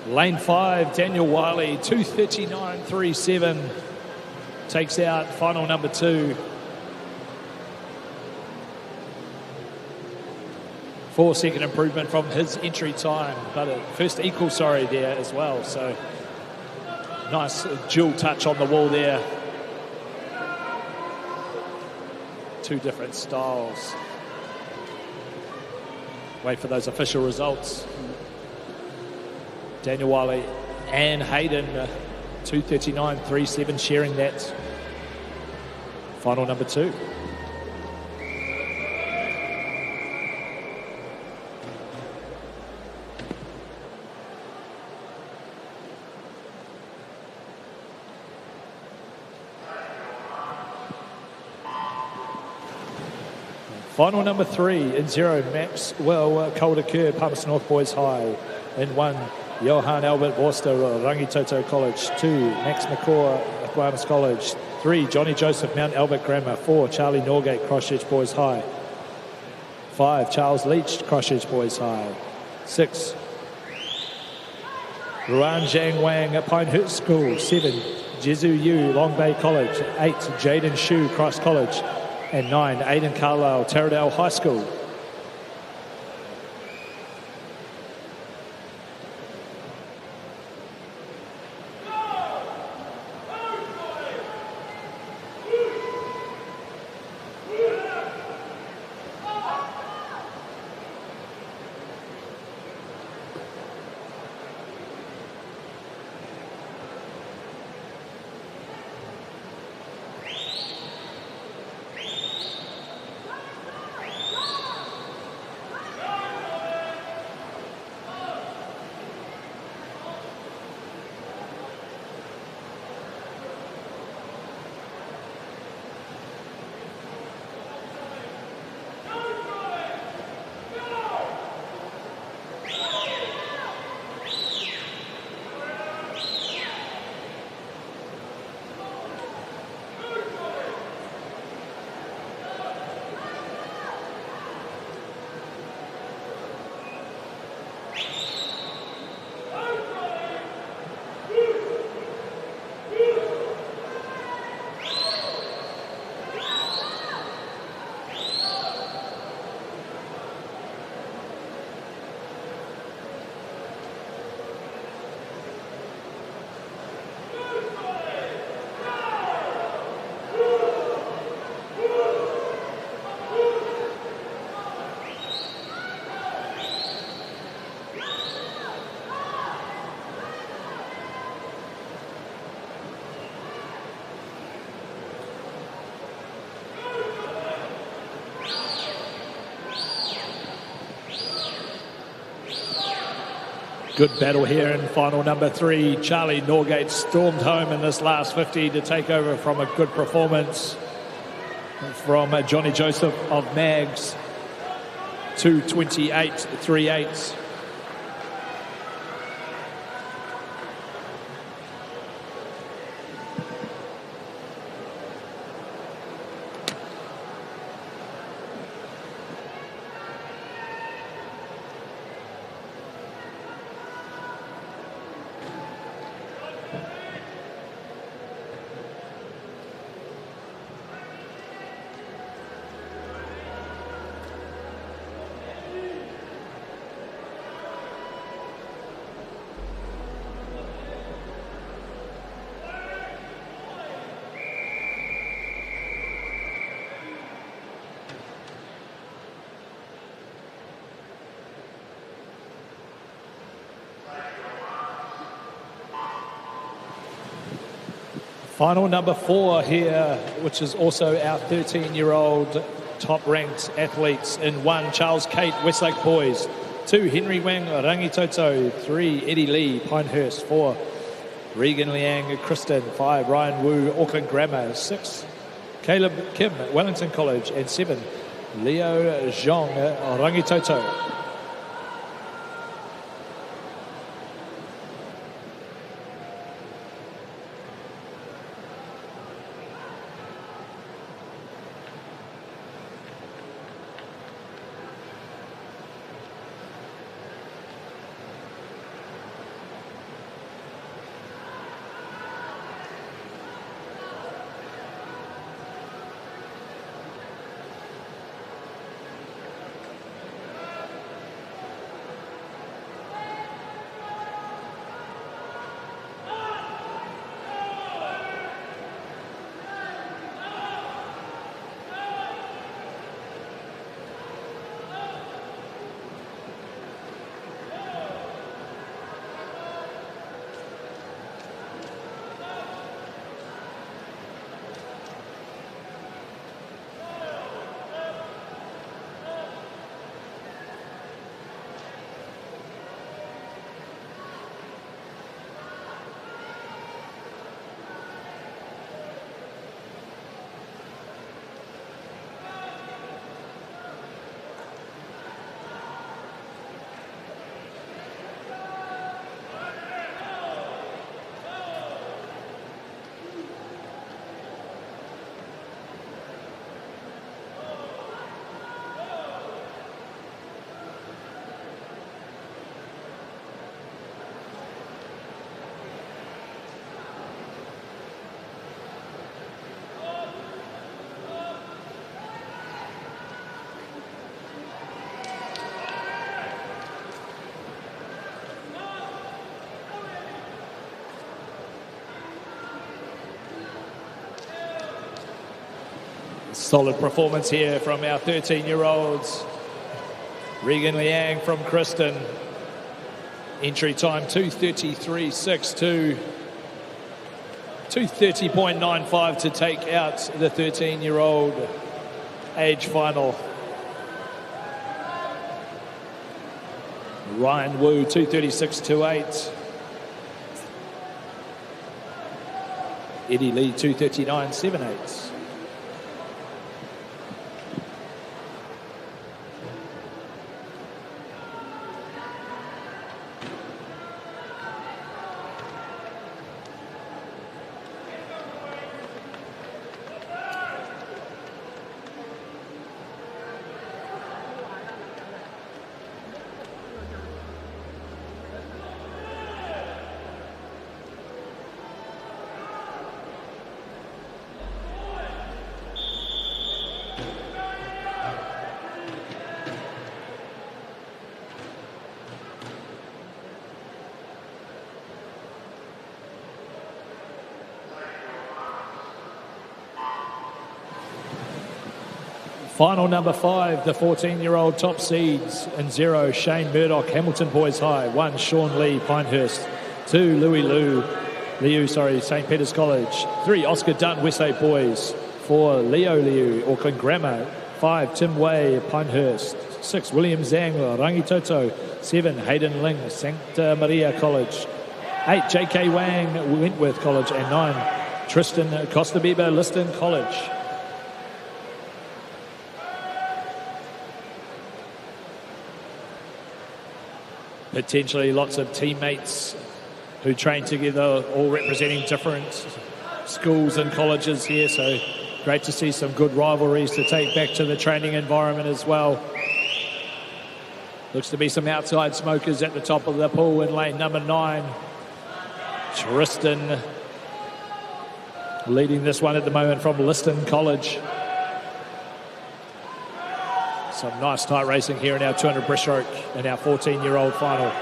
Lane 5, Daniel Wiley, 2:39.37. Takes out final number 2. 4-second improvement from his entry time, but a first equal, there as well. So nice dual touch on the wall there. 2 different styles. Wait for those official results. Daniel Wiley and Hayden, 2:39.37, sharing that final number 2. Final number 3 in 0, Maxwell Calder Kerr, Palmerston North Boys High. In 1, Johan Albert Worcester, Rangitoto College. 2, Max McCaw, Aquinas College. 3, Johnny Joseph, Mount Albert Grammar. 4, Charlie Norgate, Christchurch Boys High. 5, Charles Leach, Christchurch Boys High. 6, Ruan Zhang Wang at Pinehurst School. 7, Jesu Yu, Long Bay College. 8, Jaden Shu, Christ College. And 9, Aidan Carlisle, Taradale High School. Good battle here in final number 3. Charlie Norgate stormed home in this last 50 to take over from a good performance from Johnny Joseph of Mags. 2:28.38. Final number 4 here, which is also our 13-year-old top-ranked athletes in 1, Charles Kate, Westlake Boys. 2, Henry Wang, Rangitoto. 3, Eddie Lee, Pinehurst. 4, Regan Liang, Kristen. 5, Ryan Wu, Auckland Grammar. 6, Caleb Kim, Wellington College. And 7, Leo Zhong, Rangitoto. Solid performance here from our 13-year-olds. Regan Liang from Kristen. Entry time 2:33.62. 2:30.95 to take out the 13-year-old age final. Ryan Wu 2:36.28. Eddie Lee 2:39.78. Final number 5, the 14-year-old top seeds in 0, Shane Murdoch, Hamilton Boys High. 1, Sean Lee, Pinehurst. 2, Liu, St. Peter's College. 3, Oscar Dunn, Westlake Boys. 4, Liu, Auckland Grammar. 5, Tim Way, Pinehurst. 6, William Zhang, Rangitoto. 7, Hayden Ling, Santa Maria College. 8, J.K. Wang, Wentworth College. And 9, Tristan Costa-Bieber, Liston College. Potentially lots of teammates who train together, all representing different schools and colleges here. So great to see some good rivalries to take back to the training environment as well. Looks to be some outside smokers at the top of the pool in lane number 9. Tristan leading this one at the moment from Liston College. Some nice tight racing here in our 200 breaststroke in our 14-year-old final.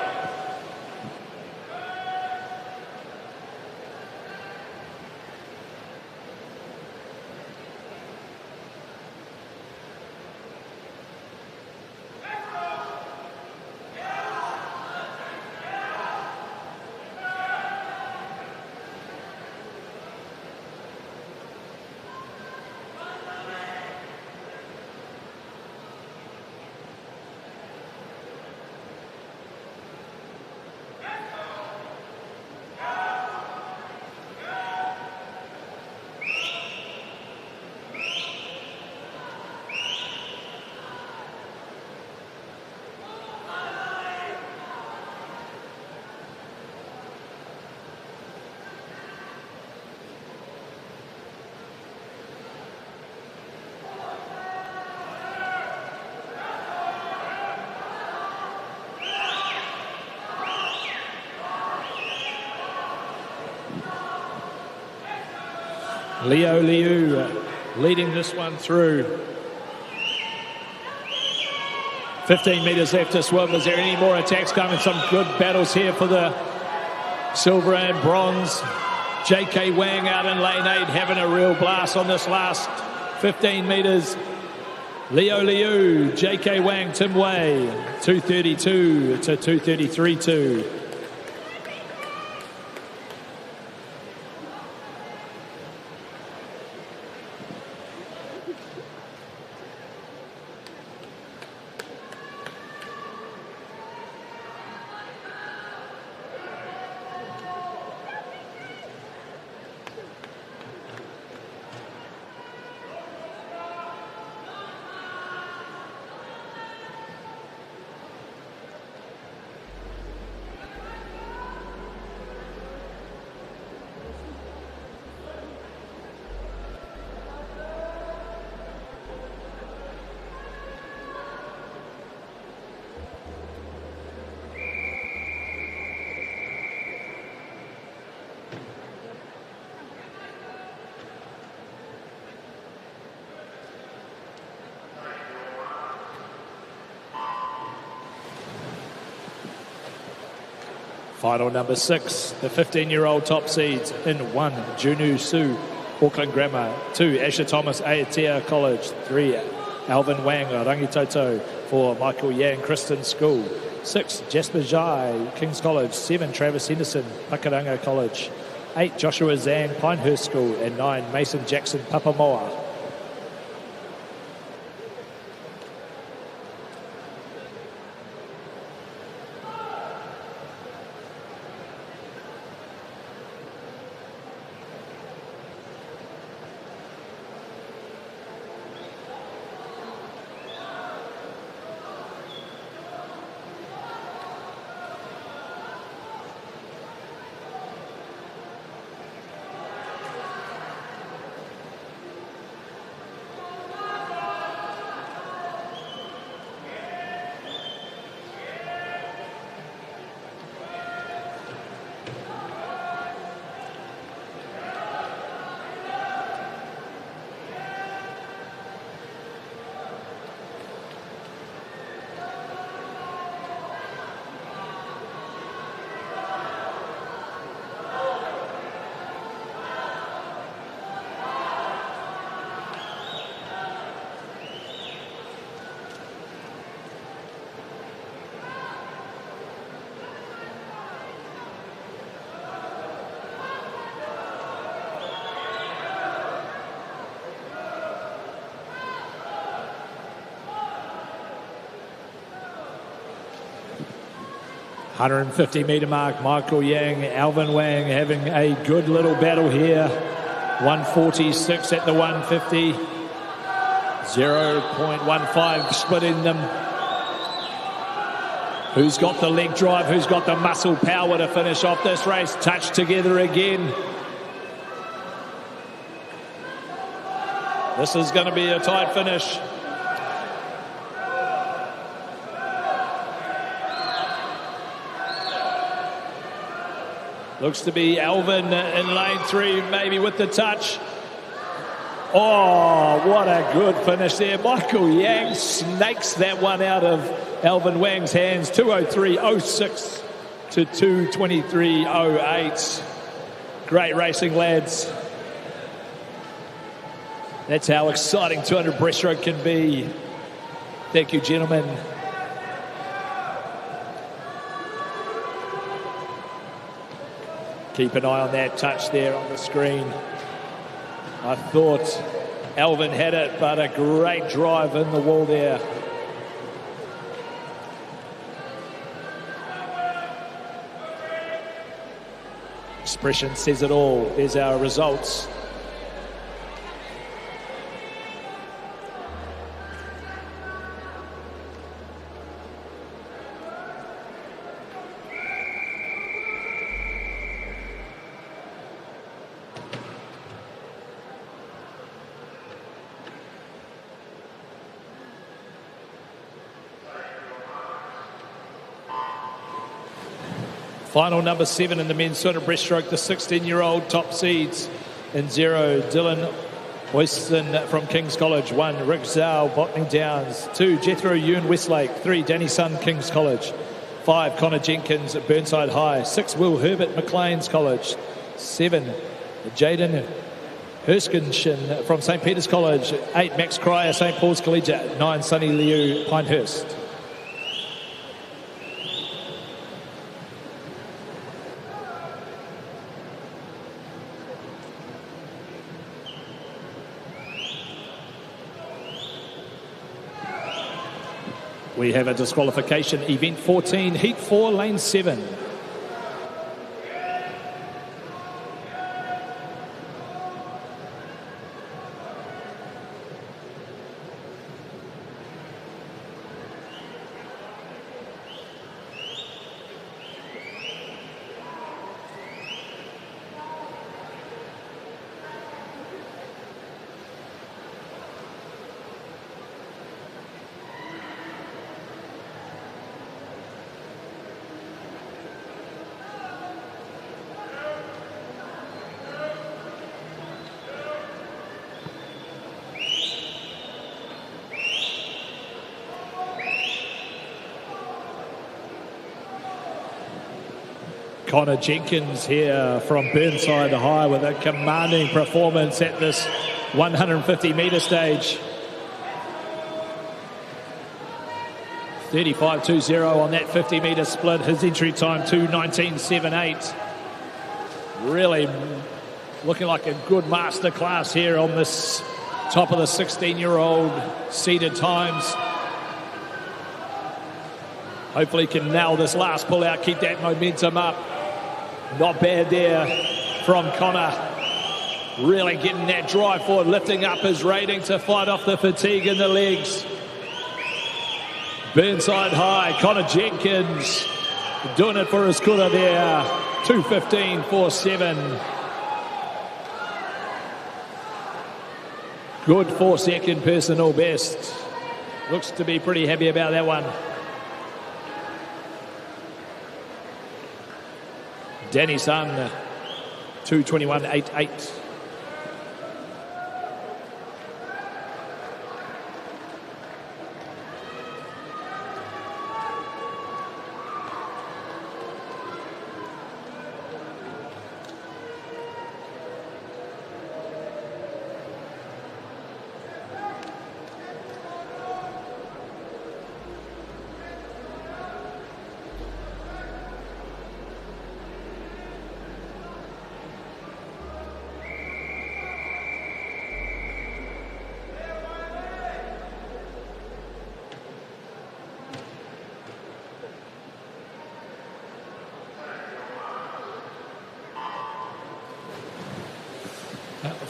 Leo Liu leading this one through. 15 metres left to swim. Is there any more attacks coming? Some good battles here for the silver and bronze. J.K. Wang out in lane 8, having a real blast on this last 15 metres. Leo Liu, J.K. Wang, Tim Wei, 2:32 to 2:33.2. Final number 6, the 15-year-old top seeds in 1, Junu Su, Auckland Grammar. 2, Asher Thomas, Aotea College. 3, Alvin Wang, Rangitoto for Michael Yang, Kristen School. 6, Jasper Jai, King's College. 7, Travis Henderson, Pakuranga College. 8, Joshua Zhang, Pinehurst School. And 9, Mason Jackson, Papamoa. 150 metre mark, Michael Yang, Alvin Wang having a good little battle here. 146 at the 150. 0.15 splitting them. Who's got the leg drive? Who's got the muscle power to finish off this race? Touch together again. This is going to be a tight finish. Looks to be Alvin in lane 3, maybe with the touch. Oh, what a good finish there. Michael Yang snakes that one out of Alvin Wang's hands. 2:03.06 to 2:23.08. Great racing, lads. That's how exciting 200 breaststroke can be. Thank you, gentlemen. Keep an eye on that touch there on the screen. I thought Alvin had it, but a great drive in the wall there. Expression says it all. There's our results. Final number 7 in the men's 200 breaststroke, the 16-year-old top seeds in 0, Dylan Oyston from King's College. 1, Rick Zhao, Botany Downs. 2, Jethro Ewan Westlake. 3, Danny Sun, King's College. 5, Connor Jenkins at Burnside High. 6, Will Herbert, McLean's College. 7, Jaden Herskinshin from St. Peter's College. 8, Max Cryer, St. Paul's Collegiate. 9, Sonny Liu, Pinehurst. We have a disqualification, event 14, heat 4, lane 7. Connor Jenkins here from Burnside High with a commanding performance at this 150 metre stage. 35.20 on that 50 metre split. His entry time 2:19.78. Really looking like a good masterclass here on this top of the 16-year-old seeded times. Hopefully can nail this last pull out, keep that momentum up. Not bad there from Connor. Really getting that drive forward, lifting up his rating to fight off the fatigue in the legs. Burnside High, Connor Jenkins doing it for his kura there. 2:15.47. Good 4-second personal best. Looks to be pretty happy about that one. Danny Sun, 2:21.88.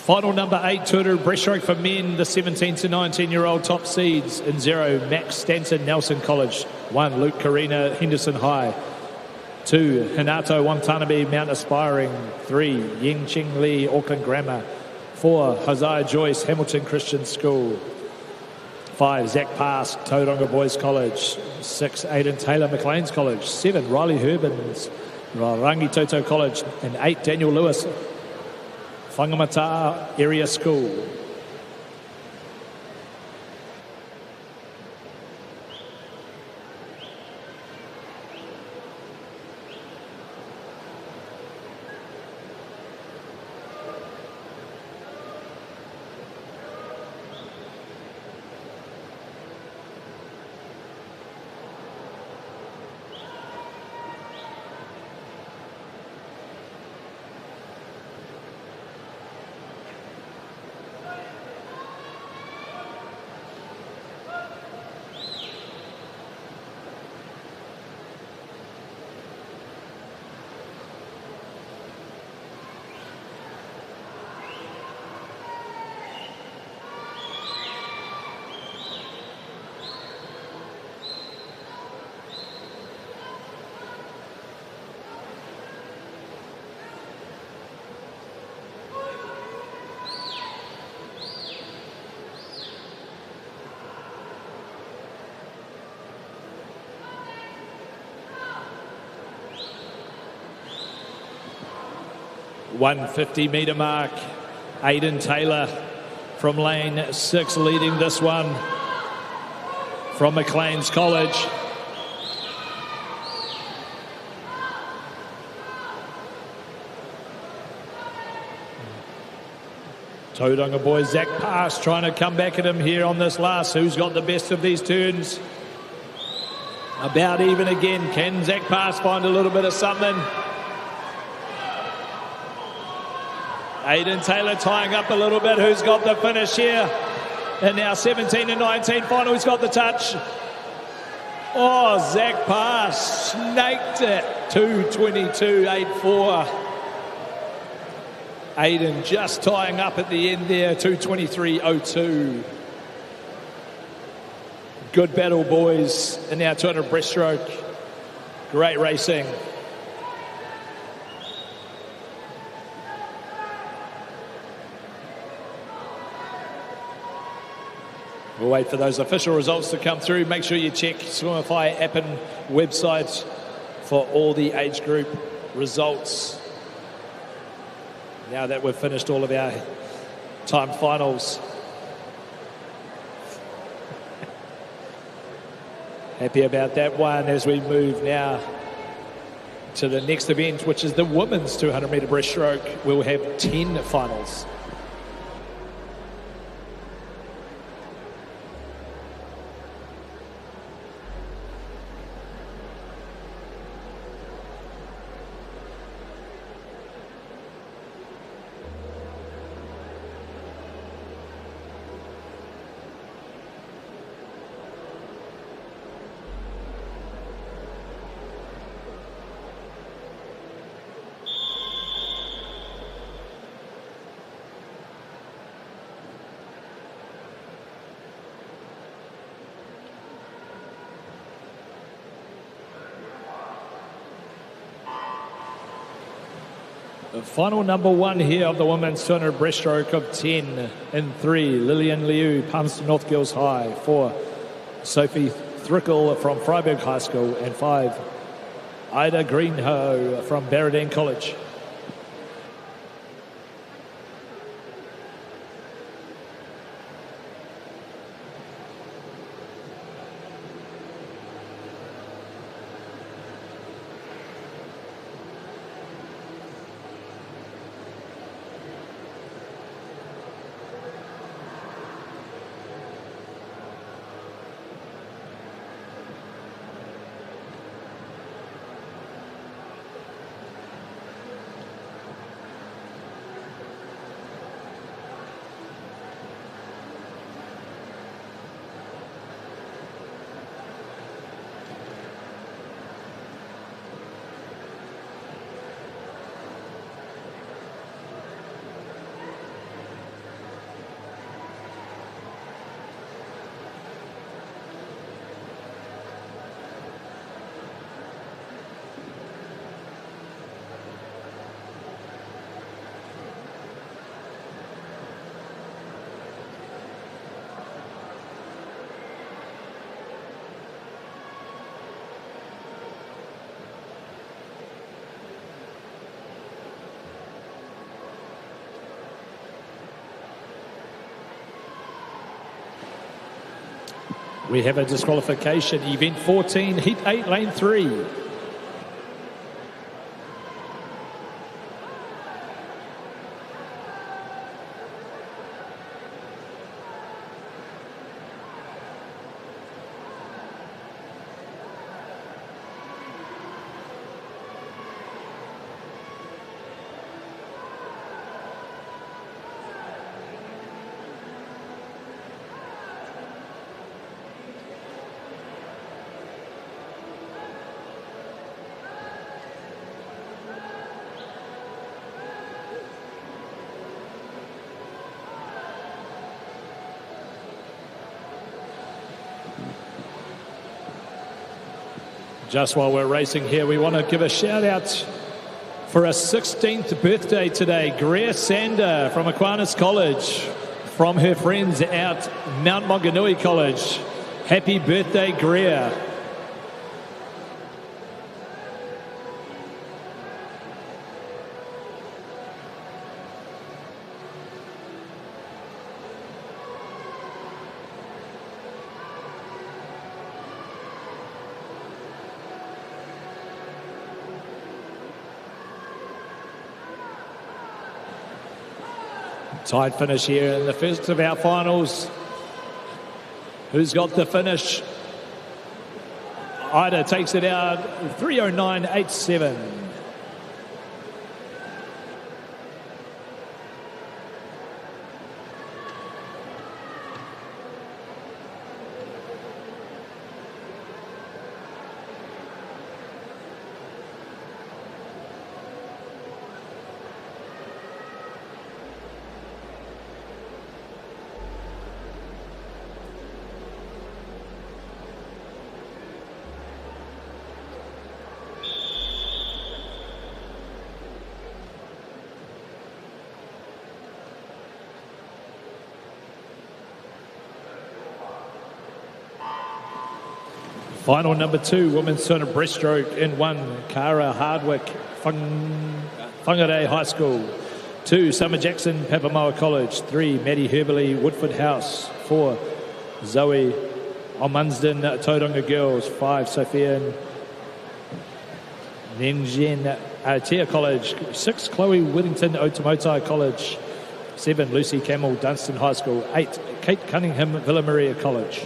Final number 8, 200 breaststroke for men, the 17 to 19-year-old top seeds. In 0, Max Stanton, Nelson College. 1, Luke Karina, Henderson High. 2, Hinato Watanabe, Mount Aspiring. 3, Ying Ching Lee, Auckland Grammar. 4, Hosea Joyce, Hamilton Christian School. 5, Zach Pass, Tauranga Boys College. 6, Aidan Taylor, McLean's College. 7, Riley Herbins, Rangitoto College. And 8, Daniel Lewis, Whangamata Area School. .150-metre mark. Aidan Taylor from lane 6 leading this one from McLean's College. Tauranga boy Zach Pass trying to come back at him here on this last. Who's got the best of these turns? About even again. Can Zach Pass find a little bit of something? Aidan Taylor tying up a little bit. Who's got the finish here? And now 17 to 19 final. Who's got the touch? Oh, Zach Pass snaked it. 2:22.84. Aidan just tying up at the end there. 2:23.02. Good battle, boys. And now 200 breaststroke. Great racing. We'll wait for those official results to come through. Make sure you check Swimify app and website for all the age group results. Now that we've finished all of our time finals. Happy about that one as we move now to the next event, which is the women's 200-metre breaststroke. We'll have 10 finals. Final number 1 here of the women's 200 breaststroke of 10 in 3, Lillian Liu, Palmerston North Girls High. 4, Sophie Thrickle from Freiburg High School. And 5, Ida Greenhoe from Barradine College. We have a disqualification. Event 14, Heat 8, Lane 3. Just while we're racing here, we want to give a shout out for a 16th birthday today. Greer Sander from Aquinas College, from her friends at Mount Maunganui College. Happy birthday, Greer. Tight finish here in the first of our finals. Who's got the finish? Ida takes it out, 3:09.87. Final number 2, women's 200 breaststroke in 1, Cara Hardwick, Whangarei High School. 2, Summer Jackson, Papamoa College. 3, Maddie Herberley, Woodford House. 4, Zoe Omansden, Tauranga Girls. 5, Sophia Nenjen, Aotea College. 6, Chloe Whittington, Otamotai College. 7, Lucy Camel, Dunstan High School. 8, Kate Cunningham, Villa Maria College.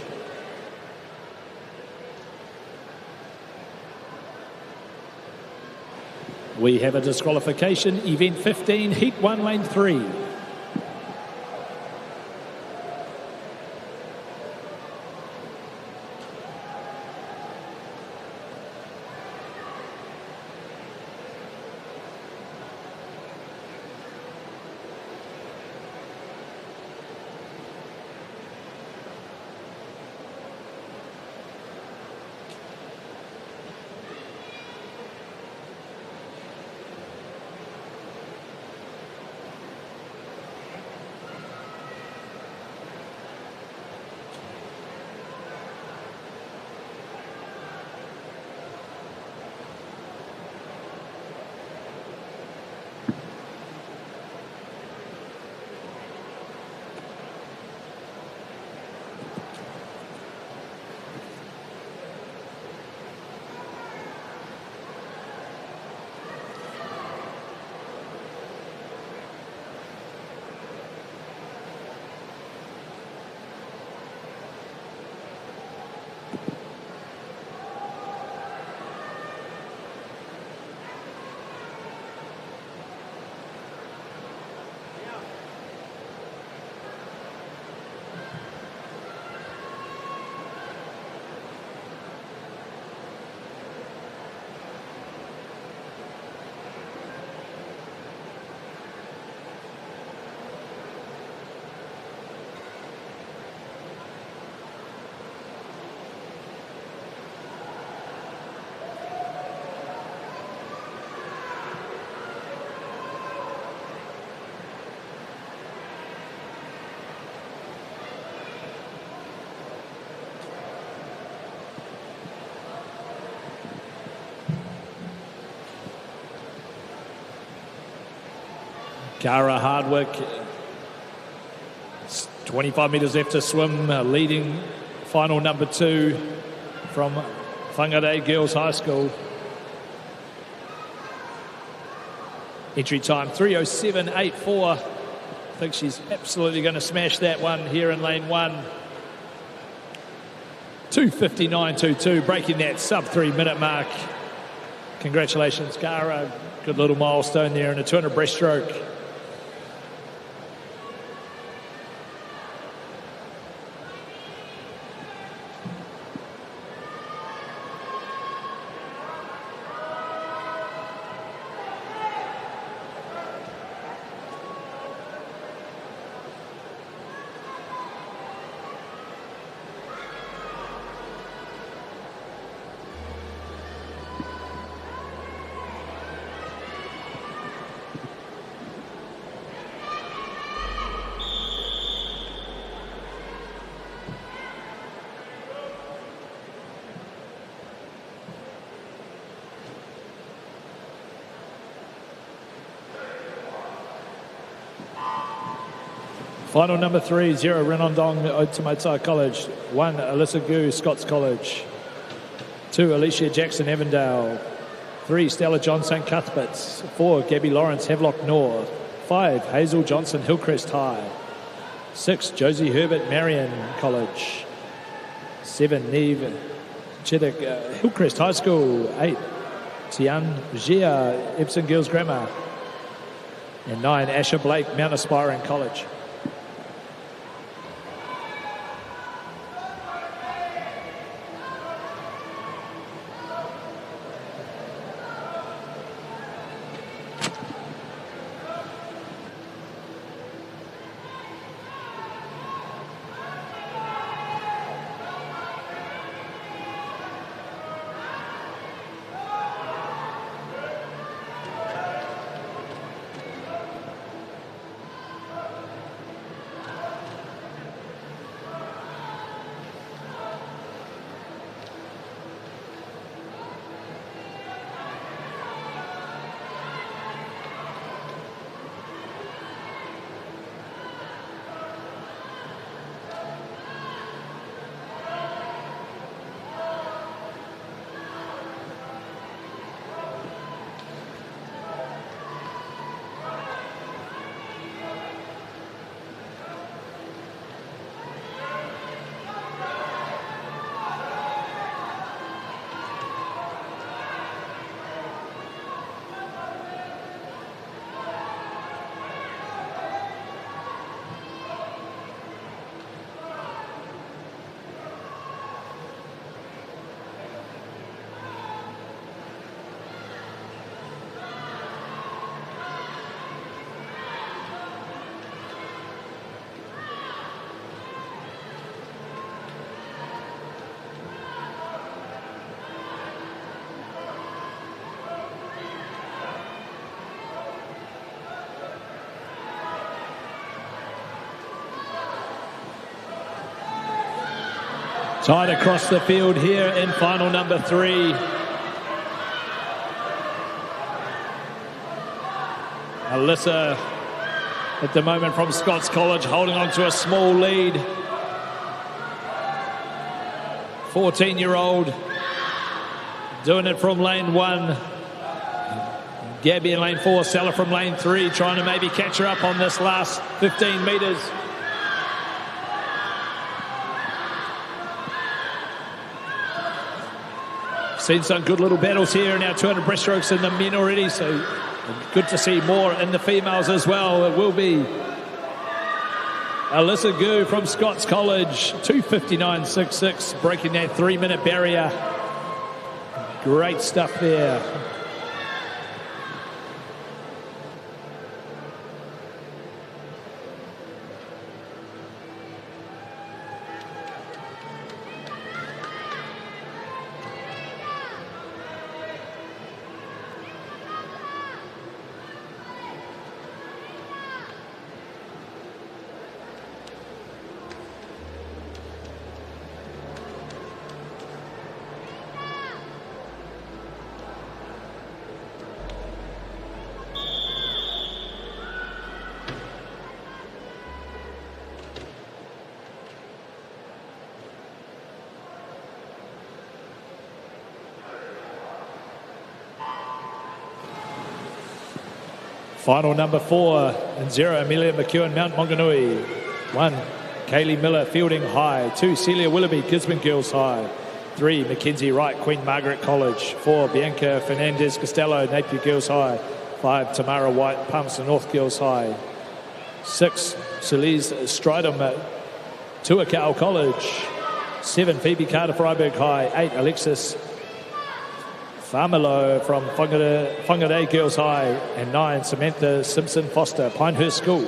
We have a disqualification. Event 15, Heat 1, Lane 3. Cara Hardwick, 25 metres left to swim, leading Final number 2 from Whangarei Girls High School. Entry time 3:07.84. I think she's absolutely going to smash that one here in lane 1. 2:59.22, breaking that sub 3 minute mark. Congratulations, Gara. Good little milestone there in a 200 breaststroke. Final number 3, 0 Renondong Otomatai College. 1 Alyssa Gu, Scots College. 2 Alicia Jackson Avondale. 3 Stella Johnson Cuthberts. 4 Gabby Lawrence Havelock North. 5 Hazel Johnson Hillcrest High. 6 Josie Herbert Marion College. 7 Neve Chittick Hillcrest High School. 8 Tian Gia Epsom Girls Grammar. And 9 Asher Blake Mount Aspiring College. Tied across the field here in final number 3. Alyssa at the moment from Scots College holding on to a small lead. 14-year-old doing it from lane 1. Gabby in lane 4, Stella from lane 3 trying to maybe catch her up on this last 15 metres. Seen some good little battles here in our 200 breaststrokes in the men already, so good to see more in the females as well. It will be Alyssa Gu from Scots College, 2:59.66, breaking that 3-minute barrier. Great stuff there. Final number 4 in 0, Amelia McEwen, Mount Maunganui. 1, Kaylee Miller, Fielding High. 2, Celia Willoughby, Gisborne Girls High. 3, Mackenzie Wright, Queen Margaret College. 4, Bianca Fernandez Costello, Napier Girls High. 5, Tamara White, Palmerston North Girls High. 6, Celise Stridham, Tuakau College. 7, Phoebe Carter, Freiburg High. 8, Alexis Familo from Whangarei Girls High. And 9, Samantha Simpson Foster, Pinehurst School.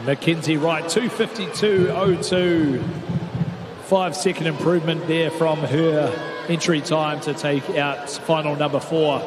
Mackenzie Wright, 2:52.02. 5-second improvement there from her entry time to take out final number 4.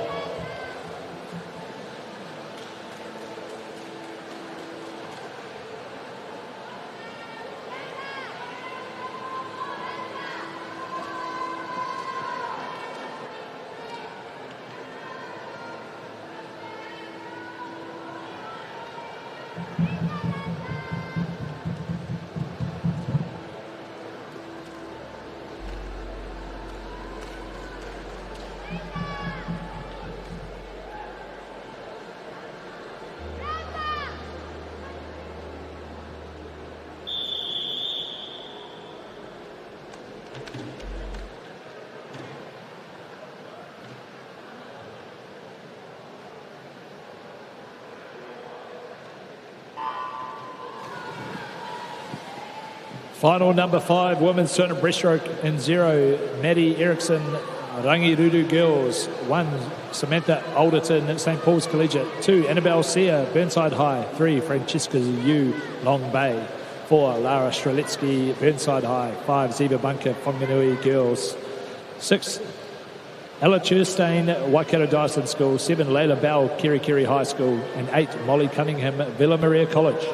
Final number 5, women's 200 breaststroke in 0, Maddie Erickson, Rangirudu Girls. 1, Samantha Alderton, St. Paul's Collegiate. 2, Annabelle Sear, Burnside High. 3, Francesca Yu, Long Bay. 4, Lara Strelitsky, Burnside High. 5, Ziva Bunker, Whanganui Girls. 6, Ella Churstein, Waikato Dyson School. 7, Layla Bell, Kerikeri High School. And 8, Molly Cunningham, Villa Maria College.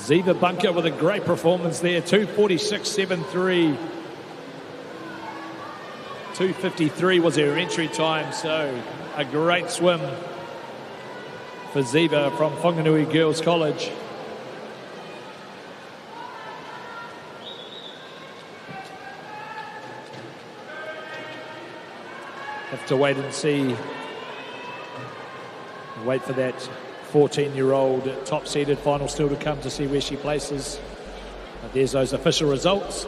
Ziva Bunker with a great performance there, 2:46.73. 2:53 was her entry time, so a great swim for Ziva from Whanganui Girls College. Have to wait and see. Wait for that 14-year-old top-seeded final still to come to see where she places. But there's those official results.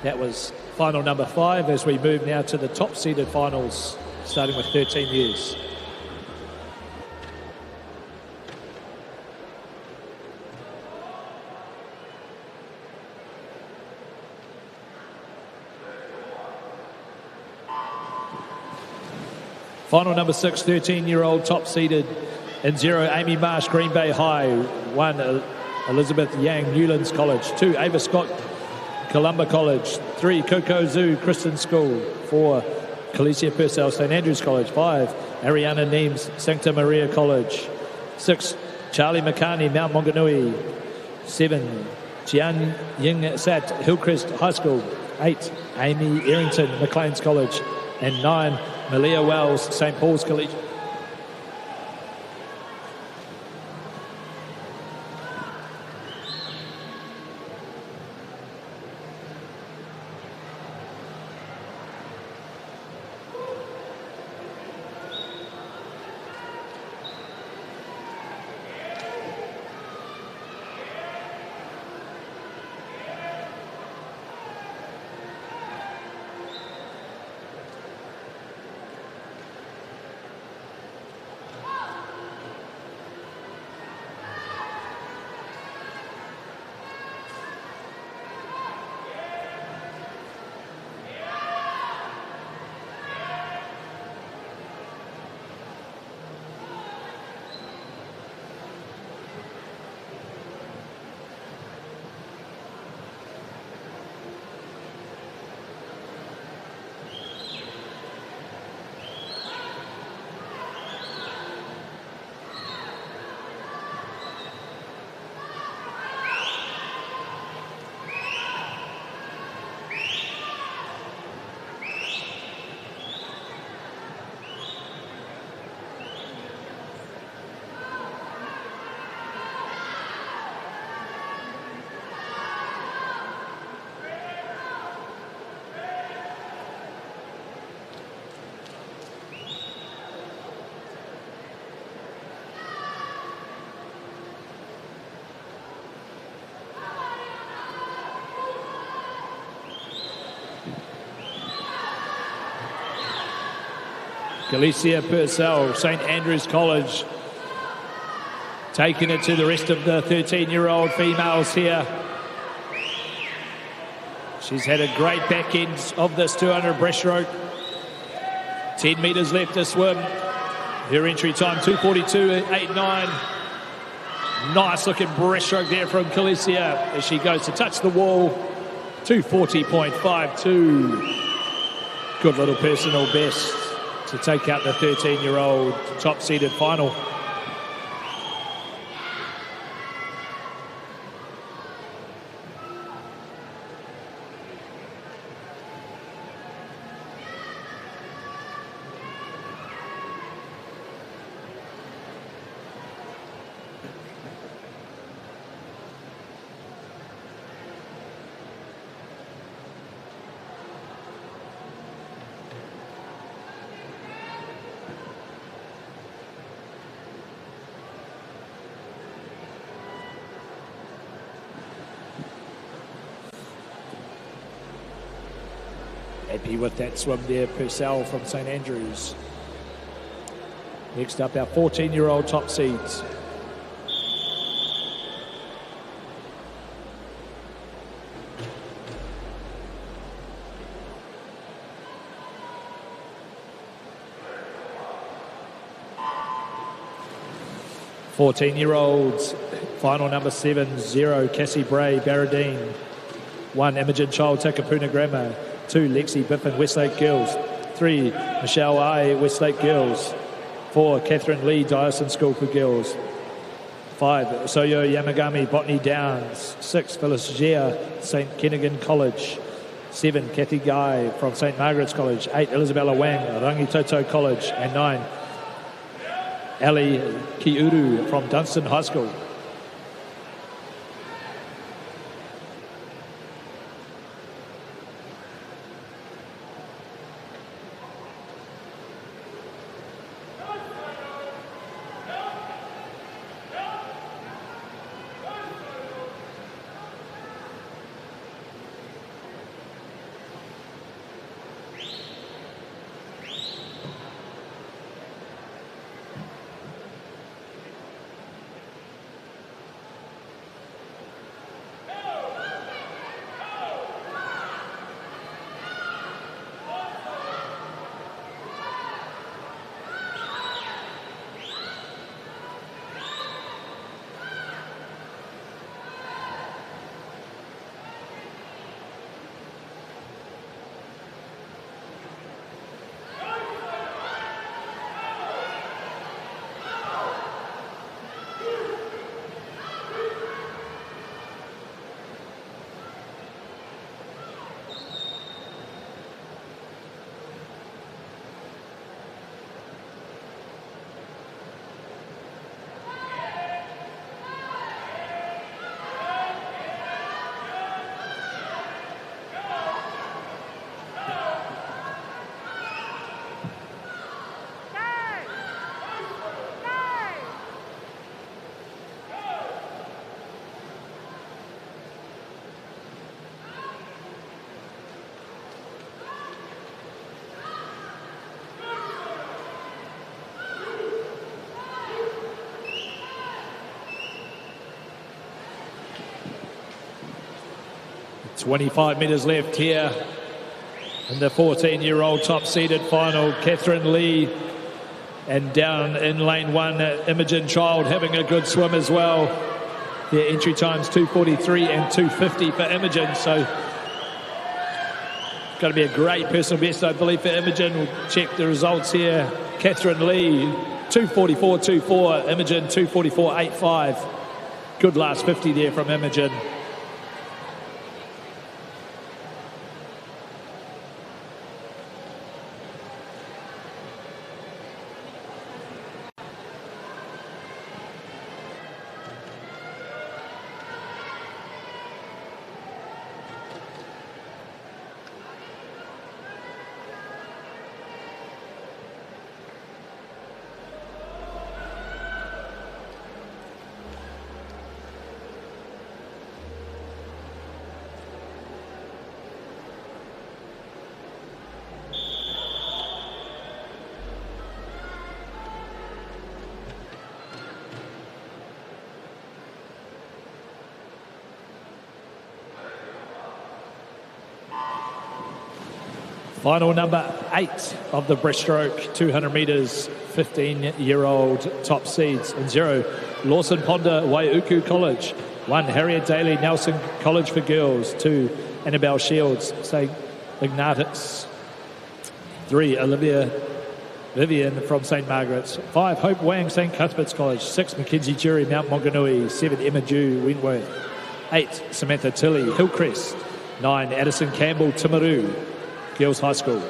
That was final number 5 as we move now to the top-seeded finals, starting with 13 years. Final number 6, 13-year-old top-seeded in 0, Amy Marsh, Green Bay High. 1, Elizabeth Yang, Newlands College. 2, Ava Scott, Columba College. 3, Coco Zoo, Kristen School. 4, Calicia Purcell, St Andrews College. 5, Ariana Neems, Sancta Maria College. 6, Charlie McCartney, Mount Maunganui. 7, Jian Ying Sat, Hillcrest High School. 8, Amy Errington, Maclean's College. And 9, Malia Wells, St Paul's College. Calicia Purcell, St Andrews College, taking it to the rest of the 13-year-old females here. She's had a great back end of this 200 breaststroke. 10 metres left to swim. Her entry time, 2:42.89. Nice looking breaststroke there from Calicia as she goes to touch the wall. 2:40.52. Good little personal best to take out the 13-year-old top-seeded final. Happy with that swim there, Purcell from St Andrews. Next up, our 14-year-old top seeds. Fourteen-year-olds, final number 7, 0, Cassie Bray, Barradine. 1, Imogen Child, Takapuna Grammar. 2, Lexi Biffin, Westlake Girls. 3, Michelle I, Westlake Girls. 4, Catherine Lee, Dyson School for Girls. 5, Soyo Yamagami, Botany Downs. 6, Phyllis Gea, St. Kennigan College. 7, Kathy Guy from St. Margaret's College. 8, Isabella Wang, Rangitoto College. And 9, Ali Kiuru from Dunstan High School. .25 metres left here in the 14-year-old top-seeded final. Catherine Lee, and down in lane 1, Imogen Child having a good swim as well. Their entry times 2:43 and 2:50 for Imogen, so it's going to be a great personal best, I believe, for Imogen. We'll check the results here. Catherine Lee, 2:44.24. Imogen, 2:44.85. Good last 50 there from Imogen. Final number 8 of the breaststroke, 200 metres, 15-year-old top seeds. And 0, Lawson Ponda, Waiuku College. 1, Harriet Daly, Nelson College for Girls. 2, Annabelle Shields, St. Ignatius. 3, Olivia Vivian from St. Margaret's. 5, Hope Wang, St. Cuthbert's College. 6, Mackenzie Jury, Mount Maunganui. 7, Emma Dew, Wentworth. 8, Samantha Tilley, Hillcrest. 9, Addison Campbell, Timaru, Girls High School.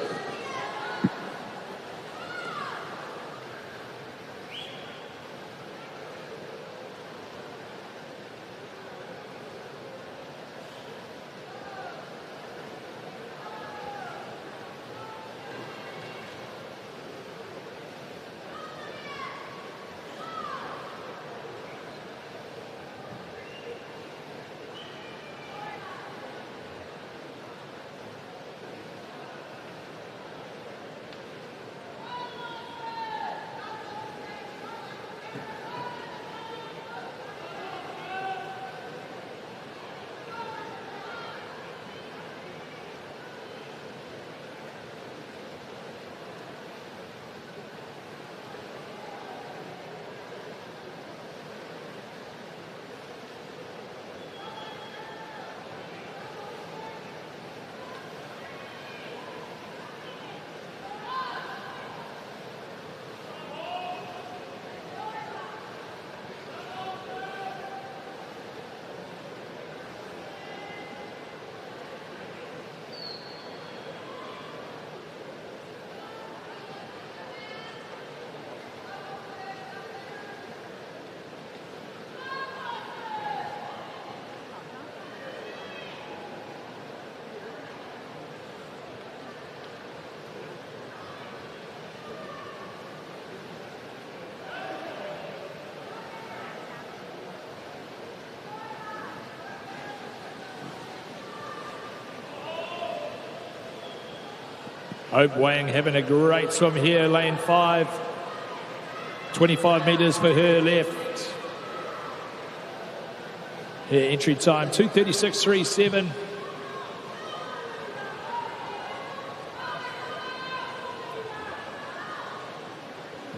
Hope Wang having a great swim here, lane 5. 25 metres for her left. Her entry time, 2:36.37.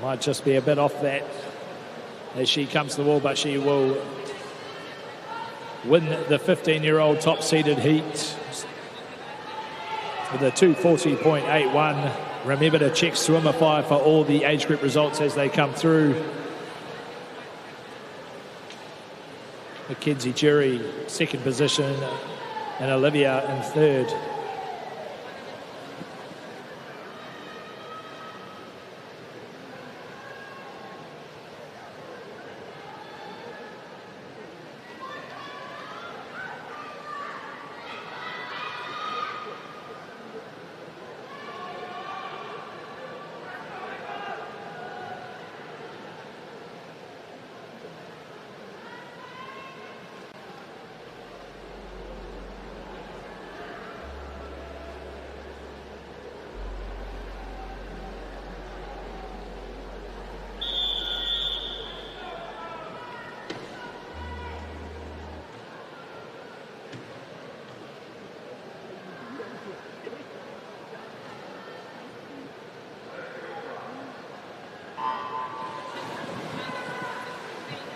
Might just be a bit off that as she comes to the wall, but she will win the 15-year-old top-seeded heat with a 2:40.81. Remember to check Swimify for all the age group results as they come through. Mackenzie Jury, second position, and Olivia in third.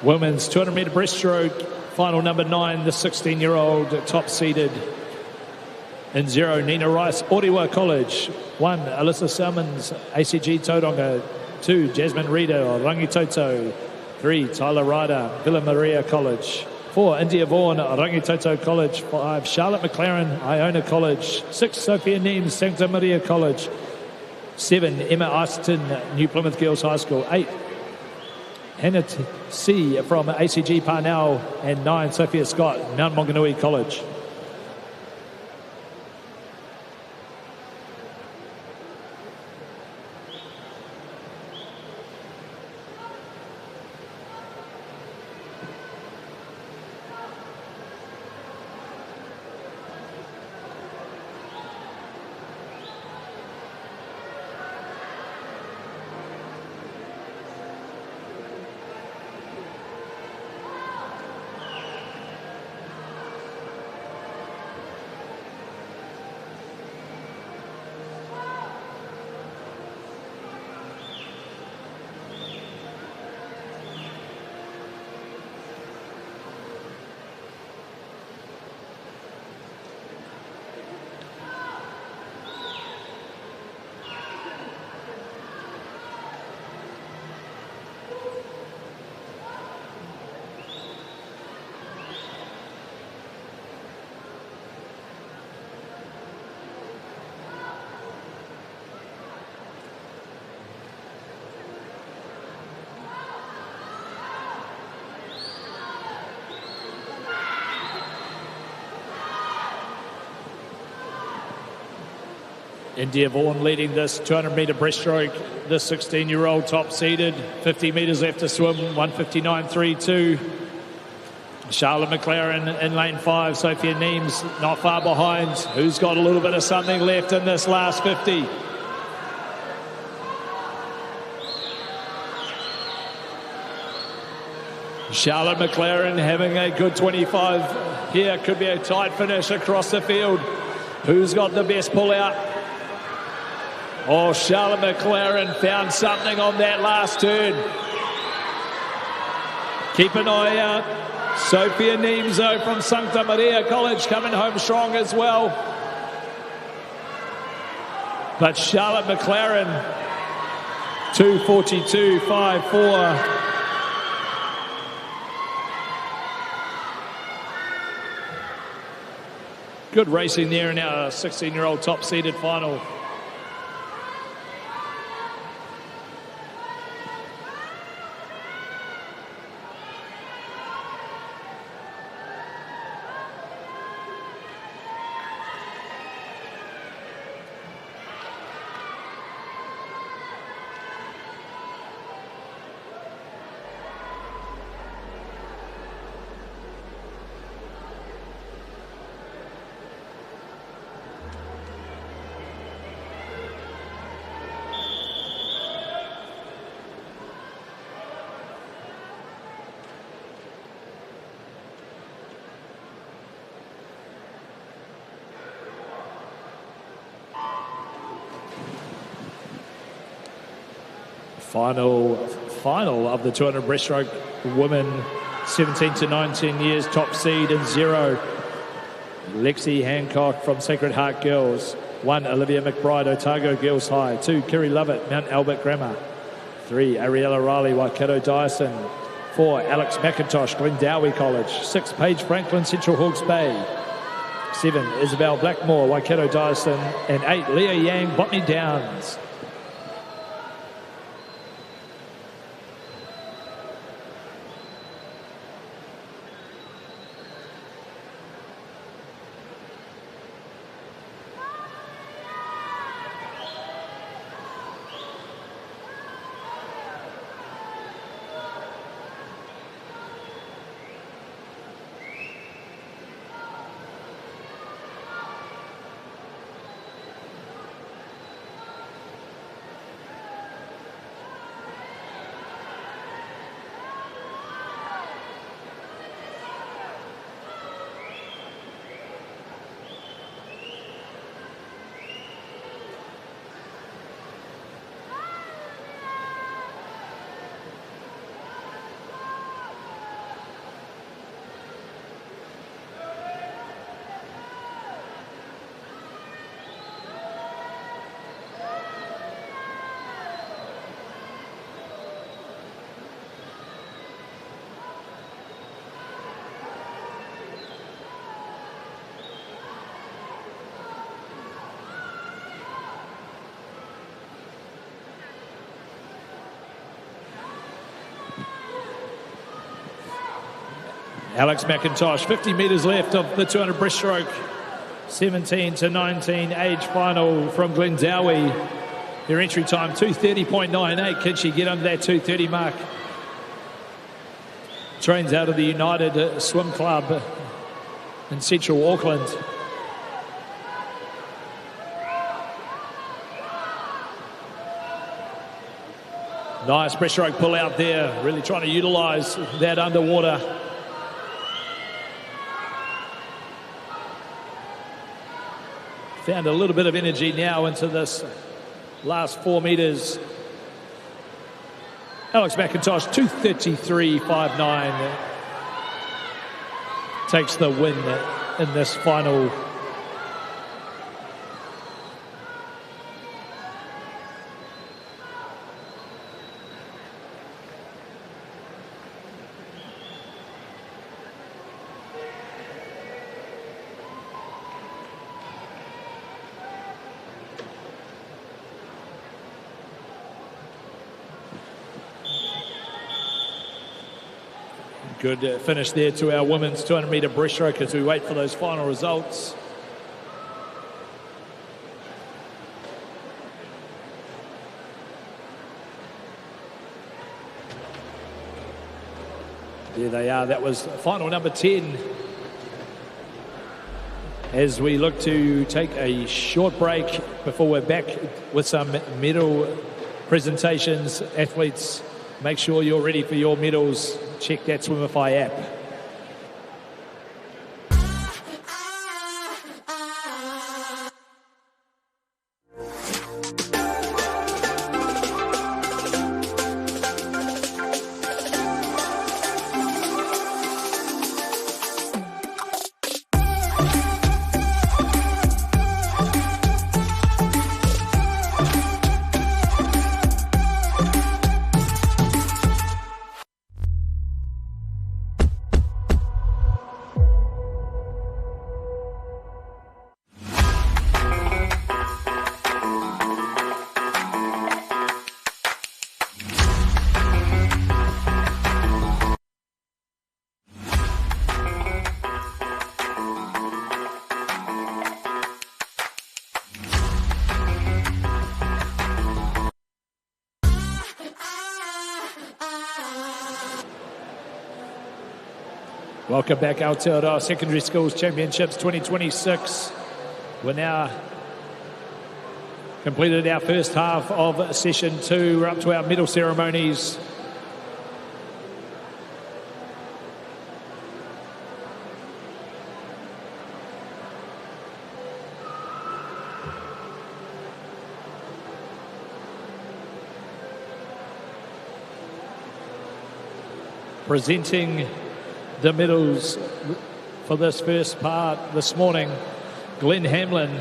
Women's 200-metre breaststroke, final number 9, the 16-year-old top-seeded in 0, Nina Rice, Orewa College. 1, Alyssa Salmons, ACG Tauranga. 2, Jasmine Reader, Rangitoto. 3, Tyler Ryder, Villa Maria College. 4, India Vaughan, Rangitoto College. 5, Charlotte McLaren, Iona College. 6, Sophia Neems, Santa Maria College. 7, Emma Austin, New Plymouth Girls High School. 8, Hannah C. from ACG Parnell, and 9, Sophia Scott, Mount Maunganui College. India Vaughan leading this 200-metre breaststroke, the 16-year-old top-seeded. 50 metres left to swim, 1:59.32. Charlotte McLaren in lane 5, Sophia Neems not far behind. Who's got a little bit of something left in this last 50? Charlotte McLaren having a good 25 here. Could be a tight finish across the field. Who's got the best pull out? Oh, Charlotte McLaren found something on that last turn. Keep an eye out. Sophia Neems, though, from Santa Maria College coming home strong as well. But Charlotte McLaren, 2:42.54. Good racing there in our 16-year-old top-seeded final. Final of the 200 breaststroke women, 17 to 19 years, top seed in 0. Lexi Hancock from Sacred Heart Girls. 1, Olivia McBride, Otago Girls High. 2, Kerry Lovett, Mount Albert Grammar. 3, Ariella Riley, Waikato Dyson. 4, Alex McIntosh, Glendowie College. 6, Paige Franklin, Central Hawke's Bay. 7, Isabel Blackmore, Waikato Dyson. And 8, Leah Yang, Botany Downs. Alex McIntosh, 50 metres left of the 200 breaststroke. 17 to 19 age final from Glendowie. Their entry time 2:30.98. Can she get under that 2:30 mark? Trains out of the United Swim Club in central Auckland. Nice breaststroke pull out there, really trying to utilise that underwater. Found a little bit of energy now into this last 4 metres. Alex McIntosh, 2:33.59, takes the win in this final. Good finish there to our women's 200 metre breaststroke as we wait for those final results. There they are. That was final number 10. As we look to take a short break before we're back with some medal presentations. Athletes, make sure you're ready for your medals. Check that Swimify app. Welcome back, Aotearoa Secondary Schools Championships 2026. We're now completed our first half of session 2. We're up to our medal ceremonies. Presenting the medals for this first part this morning, Glenn Hamlin.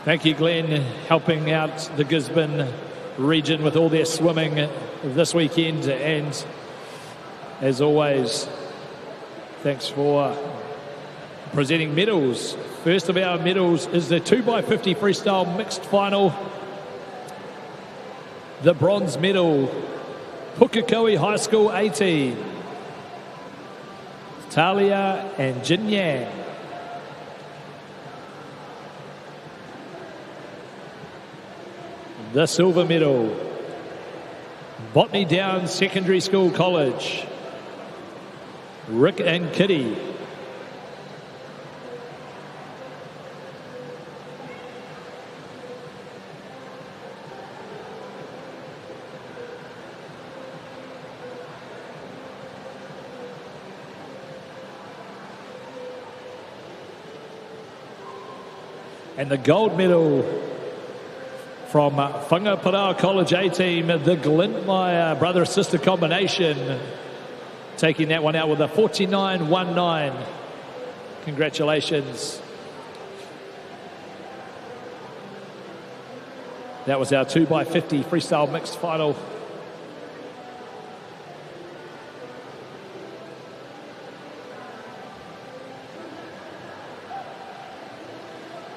Thank you, Glenn, helping out the Gisborne region with all their swimming this weekend. And as always, thanks for presenting medals. First of our medals is the 2x50 freestyle mixed final. The bronze medal, Pukekohe High School 18, Talia and Jin Yang. The silver medal, Botany Downs Secondary School College, Rick and Kitty. And the gold medal from Whangaparāoa College A team, the Glintmeyer brother-sister combination, taking that one out with a 49.19. Congratulations. That was our 2x50 freestyle mixed final.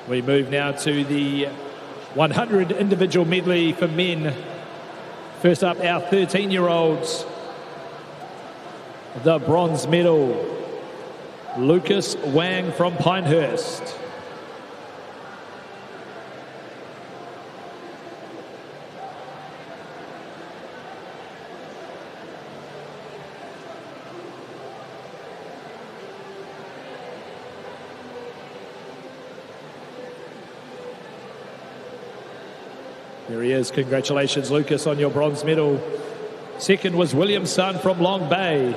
We move now to the 100 individual medley for men. First up, our 13-year-olds. The bronze medal, Lucas Wang from Pinehurst. There he is. Congratulations, Lucas, on your bronze medal. Second was William Sun from Long Bay.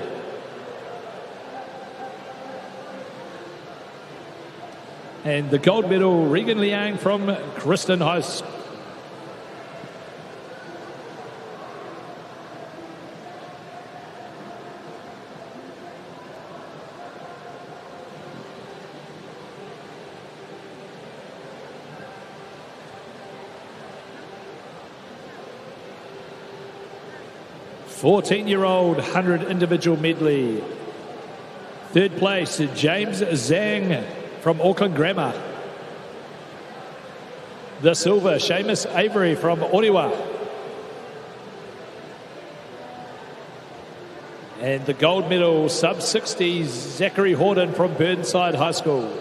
And the gold medal, Regan Liang from Kristen High School. Fourteen-year-old 100 individual medley. Third place, James Zhang from Auckland Grammar. The silver, Seamus Avery from Oriwa. And the gold medal, sub-60s, Zachary Horden from Burnside High School.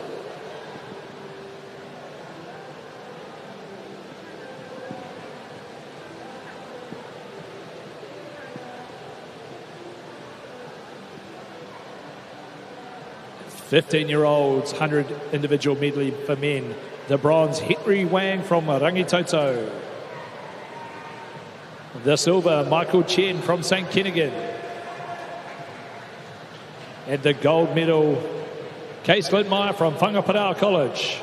Fifteen-year-olds, 100 individual medley for men. The bronze, Henry Wang from Rangitoto. The silver, Michael Chen from St. Kennigan. And the gold medal, Case Glintmeyer from Whangaparāoa College.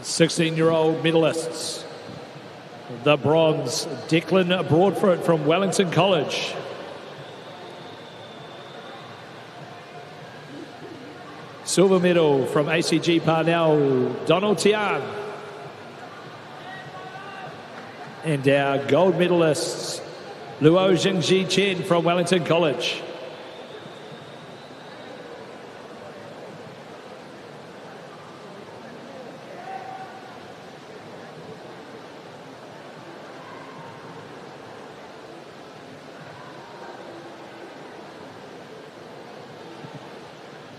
Sixteen-year-old medalists. The bronze, Declan Broadfoot from Wellington College. Silver medal from ACG Parnell, Donald Tian. And our gold medalists, Luo Jingji Chen from Wellington College.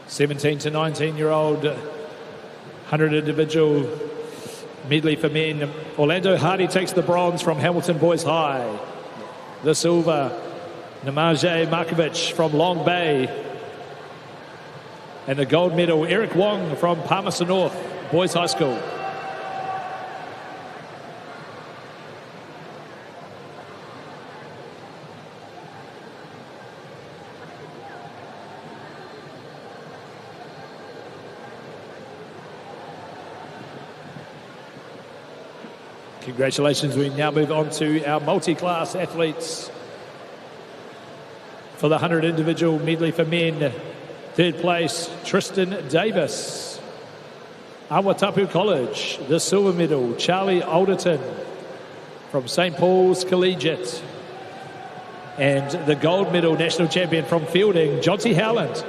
'17 to 19-year-old 100 individual medley for men. Orlando Hardy takes the bronze from Hamilton Boys High. The silver, Namaje Markovic from Long Bay. And the gold medal, Eric Wong from Palmerston North Boys High School. Congratulations. We now move on to our multi-class athletes. For the 100 individual medley for men, third place, Tristan Davis. Awatapu College, the silver medal, Charlie Alderton from St. Paul's Collegiate. And the gold medal, national champion from fielding, Jonty Howland.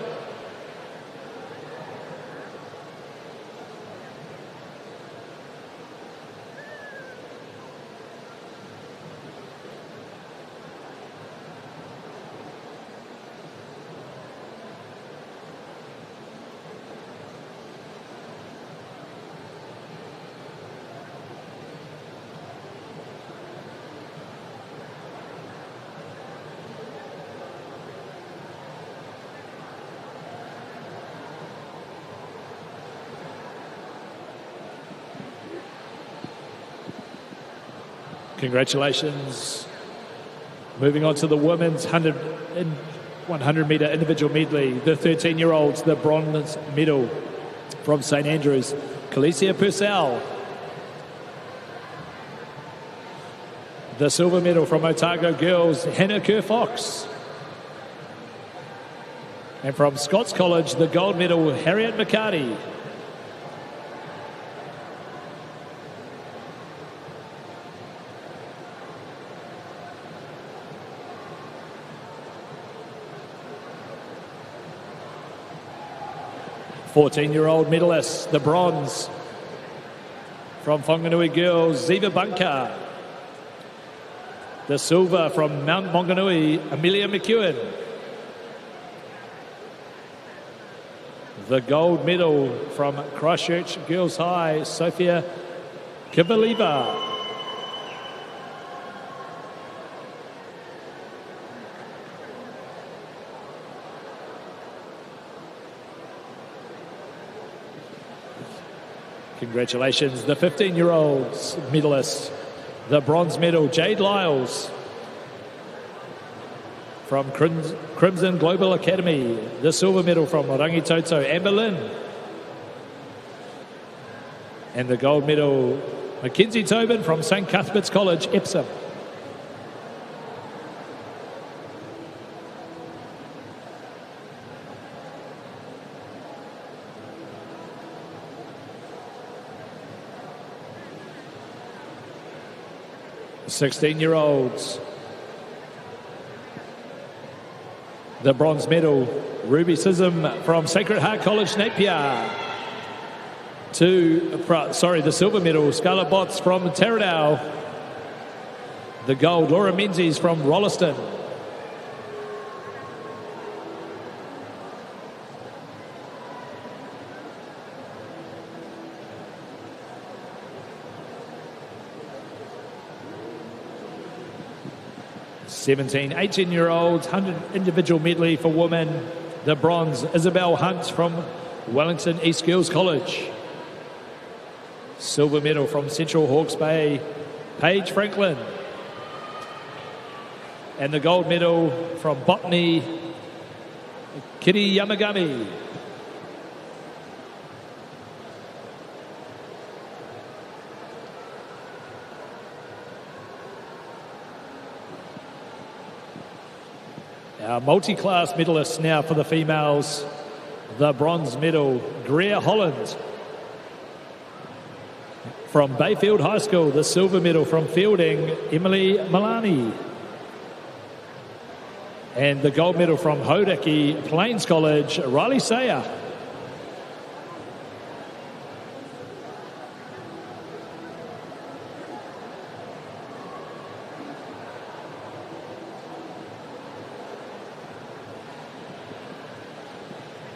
Congratulations. Moving on to the women's 100 metre individual medley. The 13-year-olds, the bronze medal from St Andrews, Khalesia Purcell. The silver medal from Otago girls, Hannah Kerr-Fox. And from Scots College, the gold medal, Harriet McCarty. Fourteen-year-old medalists, the bronze from Whanganui girls, Ziva Bunker. The silver from Mount Maunganui, Amelia McEwen. The gold medal from Christchurch Girls High, Sophia Kivaliva. Congratulations, the 15-year-olds medalists. The bronze medal, Jade Lyles from Crimson Global Academy. The silver medal from Rangitoto, Amber Lynn. And the gold medal, Mackenzie Tobin from St Cuthbert's College, Epsom. The 16-year-olds. The bronze medal, Ruby Sism from Sacred Heart College, Napier. The silver medal, Scarlett Botts from Taradale. The gold, Laura Menzies from Rolleston. Seventeen, 18-year-olds, 100 individual medley for women. The bronze, Isabel Hunt from Wellington East Girls College. Silver medal from Central Hawke's Bay, Paige Franklin. And the gold medal from Botany, Kitty Yamagami. Our multi-class medalists now for the females. The bronze medal, Greer Holland from Bayfield High School. The silver medal from fielding, Emily Milani. And the gold medal from Hodaki Plains College, Riley Sayer.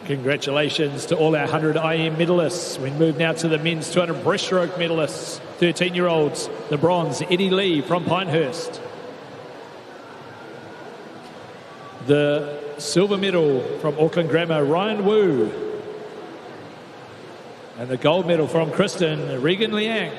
Congratulations to all our 100 IM medalists. We move now to the men's 200 breaststroke medalists. 13-year-olds, the bronze, Eddie Lee from Pinehurst. The silver medal from Auckland Grammar, Ryan Wu. And the gold medal from Kristen, Regan Liang.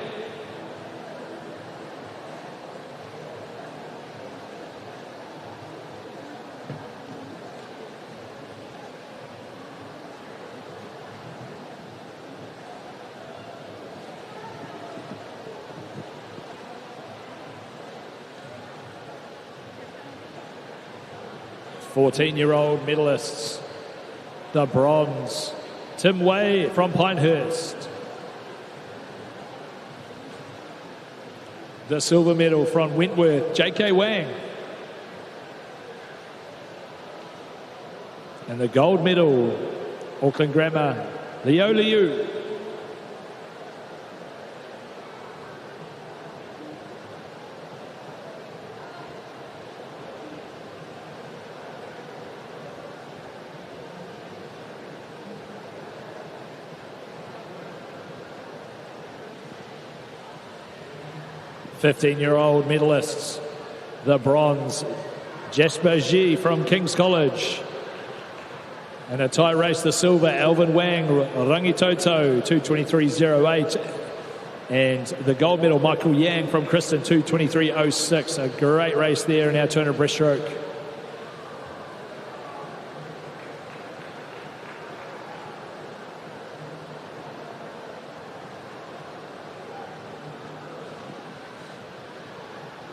Fourteen-year-old medalists, the bronze, Tim Way from Pinehurst. The silver medal from Wentworth, J.K. Wang. And the gold medal, Auckland Grammar, Leo Liu. Fifteen-year-old medalists, the bronze, Jasper G from King's College. And a tie race, the silver, Alvin Wang, Rangitoto, 2:23.08. And the gold medal, Michael Yang from Kristen, 2:23.06. A great race there in our turn of breaststroke.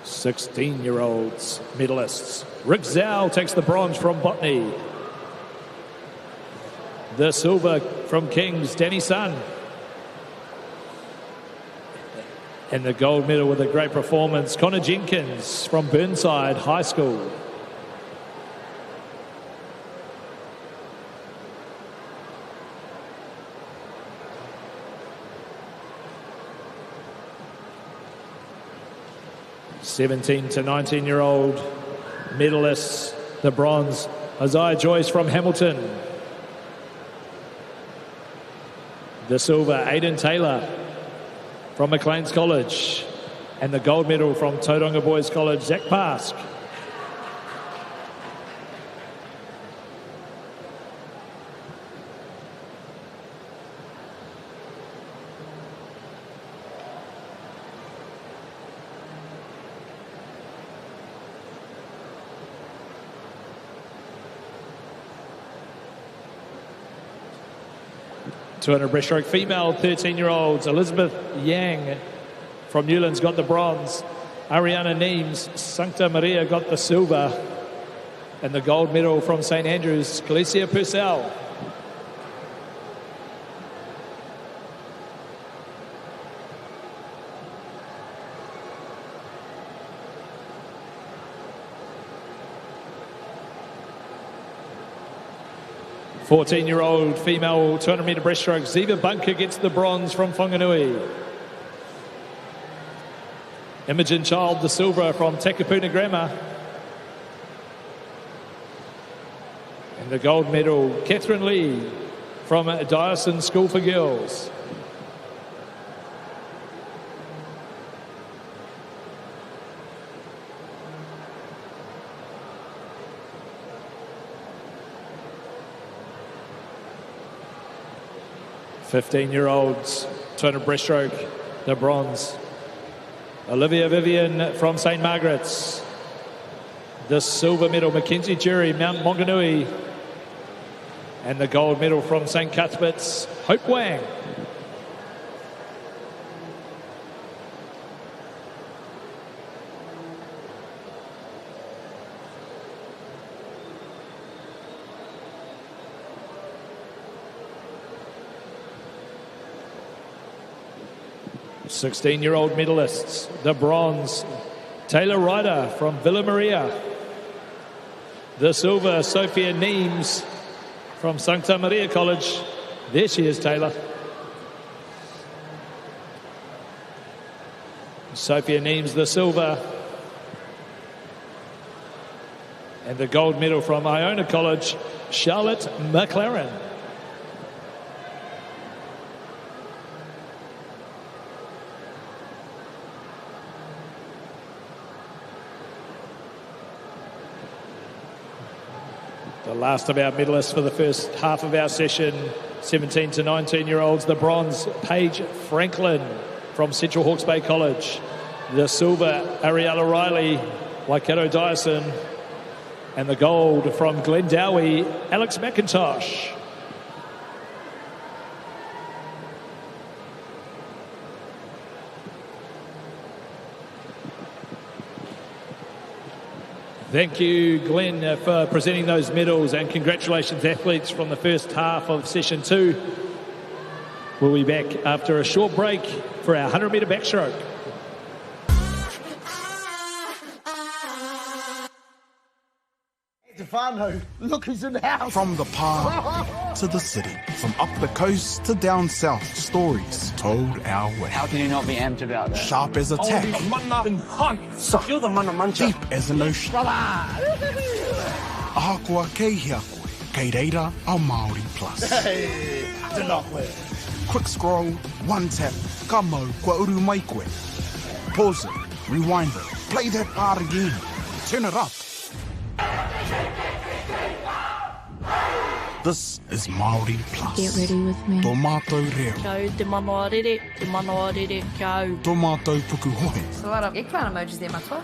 Sixteen-year-olds medalists. Rick Zhao takes the bronze from Botany. The silver from Kings, Danny Sun. And the gold medal with a great performance, Connor Jenkins from Burnside High School. Seventeen to 19-year-old medalists, the bronze, Isaiah Joyce from Hamilton. The silver, Aidan Taylor from Maclean's College. And the gold medal from Tauranga Boys College, Zach Pask. (200) breaststroke female, 13-year-olds, Elizabeth Yang from Newlands got the bronze. Ariana Neems, Sancta Maria got the silver. And the gold medal from St. Andrews, Galicia Purcell. (14-year-old female 200-metre breaststroke, Ziva Bunker gets the bronze from Whanganui. Imogen Child, the silver from Takapuna Grammar. And the gold medal, Catherine Lee from Diocesan School for Girls. (15-year-olds, 200 breaststroke, the bronze, Olivia Vivian from St. Margaret's. The silver medal, Mackenzie Jury, Mount Maunganui. And the gold medal from St. Cuthbert's, Hope Wang. (16-year-old medalists, the bronze, Taylor Ryder from Villa Maria. The silver, Sophia Neems from Sancta Maria College. There she is, Taylor. Sophia Neems, the silver. And the gold medal from Iona College, Charlotte McLaren. The last of our medalists for the first half of our session, 17 to 19-year-olds. The bronze, Paige Franklin from Central Hawke's Bay College. The silver, Ariella Riley, Waikato Dyson. And the gold from Glendowie, Alex McIntosh. Thank you, Glenn, for presenting those medals, and congratulations, athletes, from the first half of session 2. We'll be back after a short break for our 100-metre backstroke. Stefano, look who's in the house. From the park to the city, from up the coast to down south, stories told our way. How can you not be amped about that? Sharp as a tack, You're the mana mancha. deep as an ocean. Ahakoa kei hea koe, kei reira au Māori Plus. Hey, Quick scroll, one tap, ka mau kua uru mai koe. Pause it, rewind it, play that part again, turn it up. This is Māori Plus. Get ready with me. Tō mātou reo, Go te manoarere, kau. tō mātou puku hohe, There's a lot of eggplant emojis there, matua.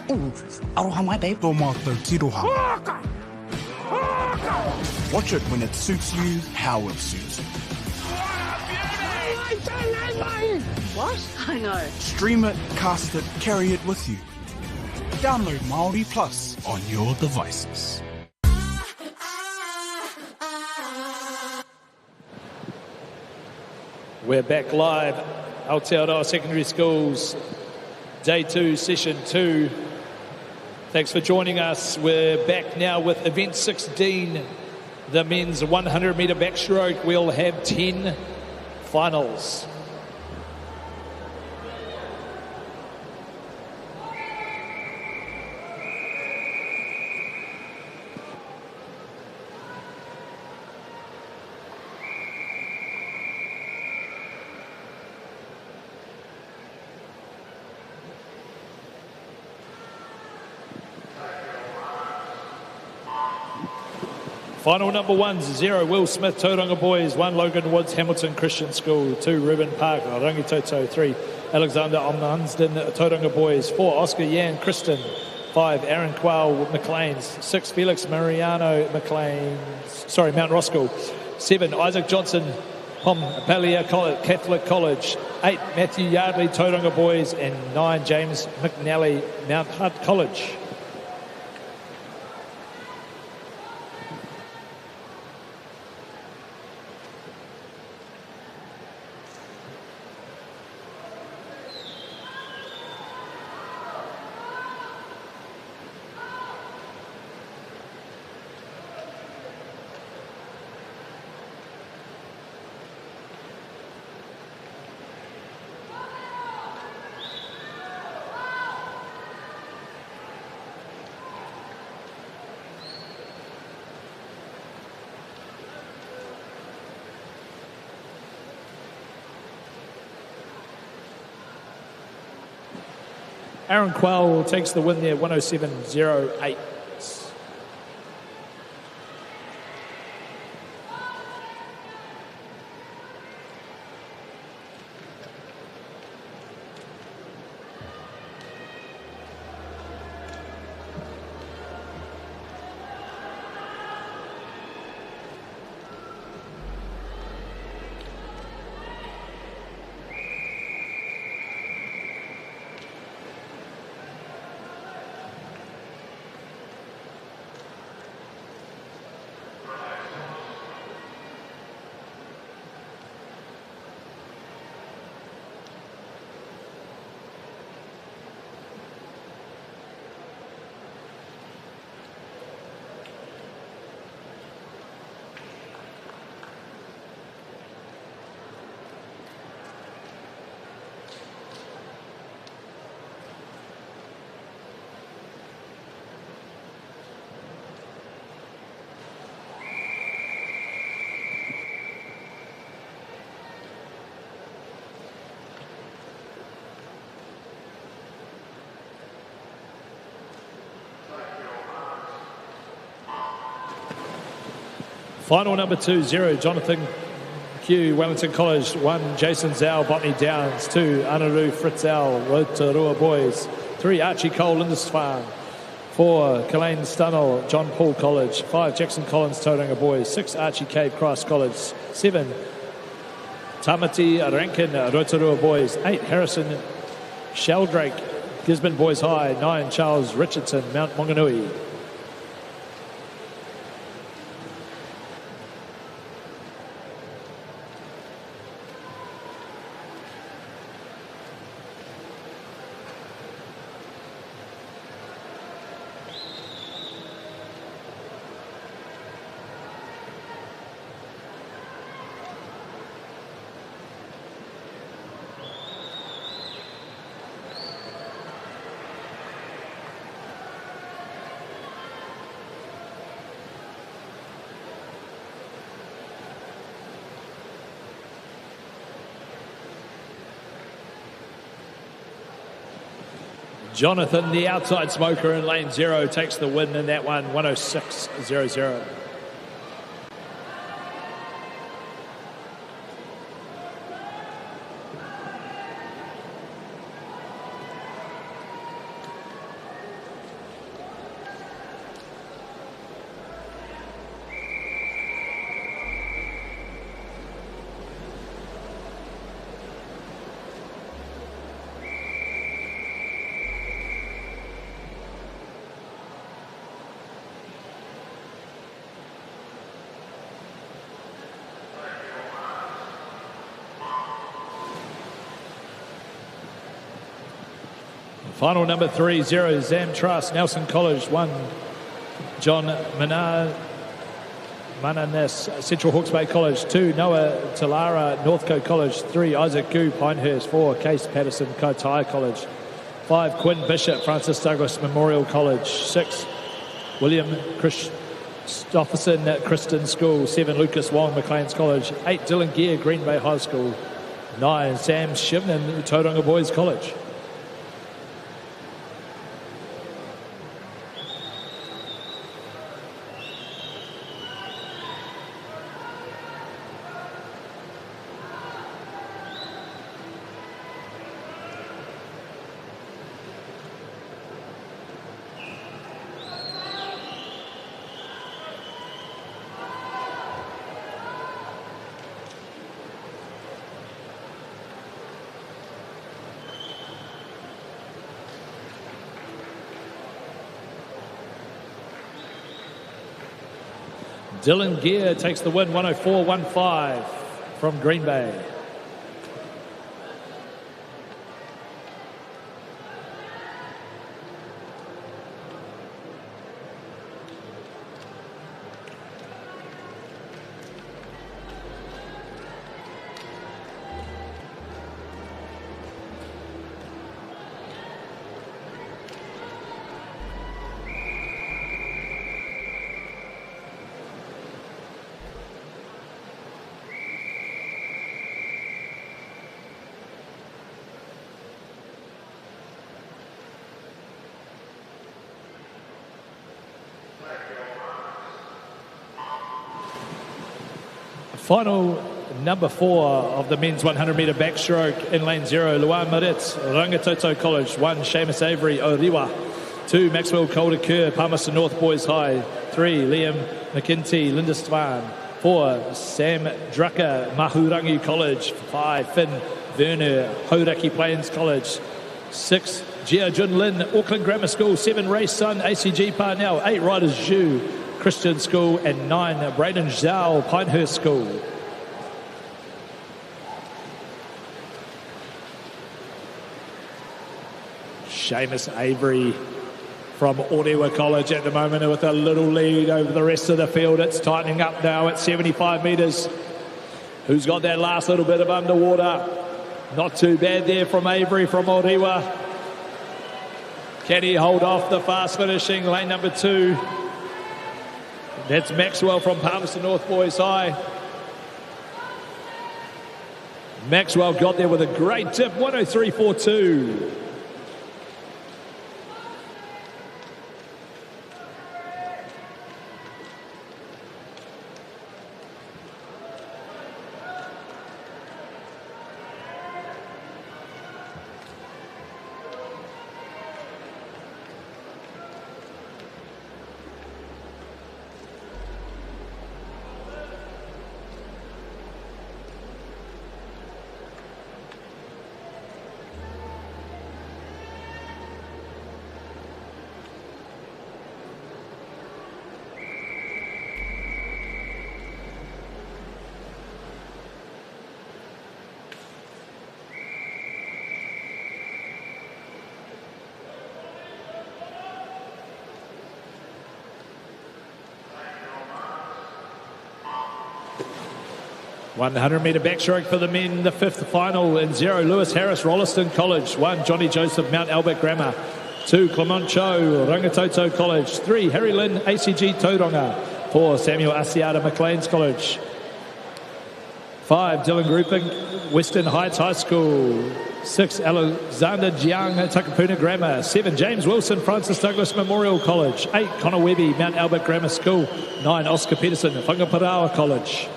aroha mai, babe. tō mātou tiroha. Watch it when it suits you, how it suits you. What? I know. Stream it, cast it, carry it with you. Download Māori Plus on your devices. We're back live, Aotearoa Secondary Schools, Day 2, Session 2. Thanks for joining us. We're back now with Event 16, the men's 100-metre backstroke. We'll have 10 finals. Final number 1, 0, Will Smith, Tauranga Boys. 1, Logan Woods, Hamilton Christian School. 2, Ruben Park, Rangitoto. 3, Alexander Omnansden, Tauranga Boys. 4, Oscar Yan, Kristen. 5, Aaron Quayle, McLean's. 6, Felix Mariano, Mount Roskill. 7, Isaac Johnson, Pompelia Catholic College. 8, Matthew Yardley, Tauranga Boys. And 9, James McNally, Mount Hutt College. Aaron Quayle takes the win there, 107.08. Final number 2-0, Jonathan Q, Wellington College. 1, Jason Zhao, Botany Downs. 2, Anaru Fritzell, Rotorua Boys. 3, Archie Cole, Lindisfarne. 4, Kalaine Stunnell, John Paul College. 5, Jackson Collins, Tauranga Boys. 6, Archie Cave, Christ College. 7, Tamati Rankin, Rotorua Boys. 8, Harrison Sheldrake, Gisborne Boys High. 9, Charles Richardson, Mount Maunganui. Jonathan, the outside smoker in lane 0, takes the win in that one, 106.00. Final number 3-0, Zam Trust, Nelson College. 1, John Mananes, Central Hawke's Bay College. 2, Noah Talara, Northcote College. 3, Isaac Gu, Pinehurst. 4, Case Patterson, Kautai College. 5, Quinn Bishop, Francis Douglas Memorial College. 6, William Christopherson, Kristen School. 7, Lucas Wong, McLean's College. 8, Dylan Gear, Green Bay High School. 9, Sam Shivnan, Tauranga Boys College. Dylan Gear takes the win, 104.15 from Green Bay. Final number 4 of the men's 100-metre backstroke in lane 0, Luan Maritz, Rangitoto College. 1, Seamus Avery, Oriwa. 2, Maxwell Calder Kerr, Palmerston North Boys High. 3, Liam McKinty, Lindisfarne. 4, Sam Drucker, Mahurangi College. 5, Finn Werner, Hauraki Plains College. 6, Jia Jun Lin, Auckland Grammar School. 7, Ray Sun, ACG Parnell. 8, Riders Zhu, Christian School. And 9, Braden Zhao, Pinehurst School. Seamus Avery from Orewa College at the moment with a little lead over the rest of the field. It's tightening up now at 75 metres. Who's got that last little bit of underwater? Not too bad there from Avery from Orewa. Can he hold off the fast finishing lane number 2? That's Maxwell from Palmerston North Boys High. Maxwell got there with a great tip, 103.42. 100-metre backstroke for the men, the fifth final in 0, Lewis Harris, Rolleston College. 1, Johnny Joseph, Mount Albert Grammar. 2, Clement Cho, Rangitoto College. 3, Harry Lynn, ACG Tauranga. 4, Samuel Asiata, Maclean's College. 5, Dylan Grouping, Western Heights High School. 6, Alexander Jiang, Takapuna Grammar. 7, James Wilson, Francis Douglas Memorial College. 8, Connor Webby, Mount Albert Grammar School. 9, Oscar Peterson, Whangaparaoa College.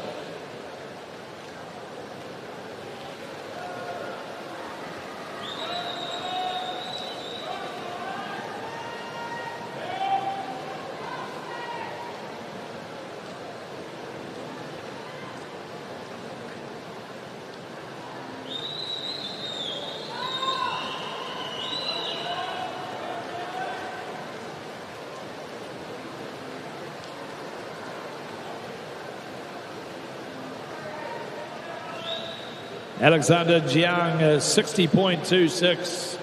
Alexander Jiang, 60.26.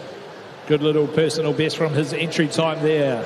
Good little personal best from his entry time there.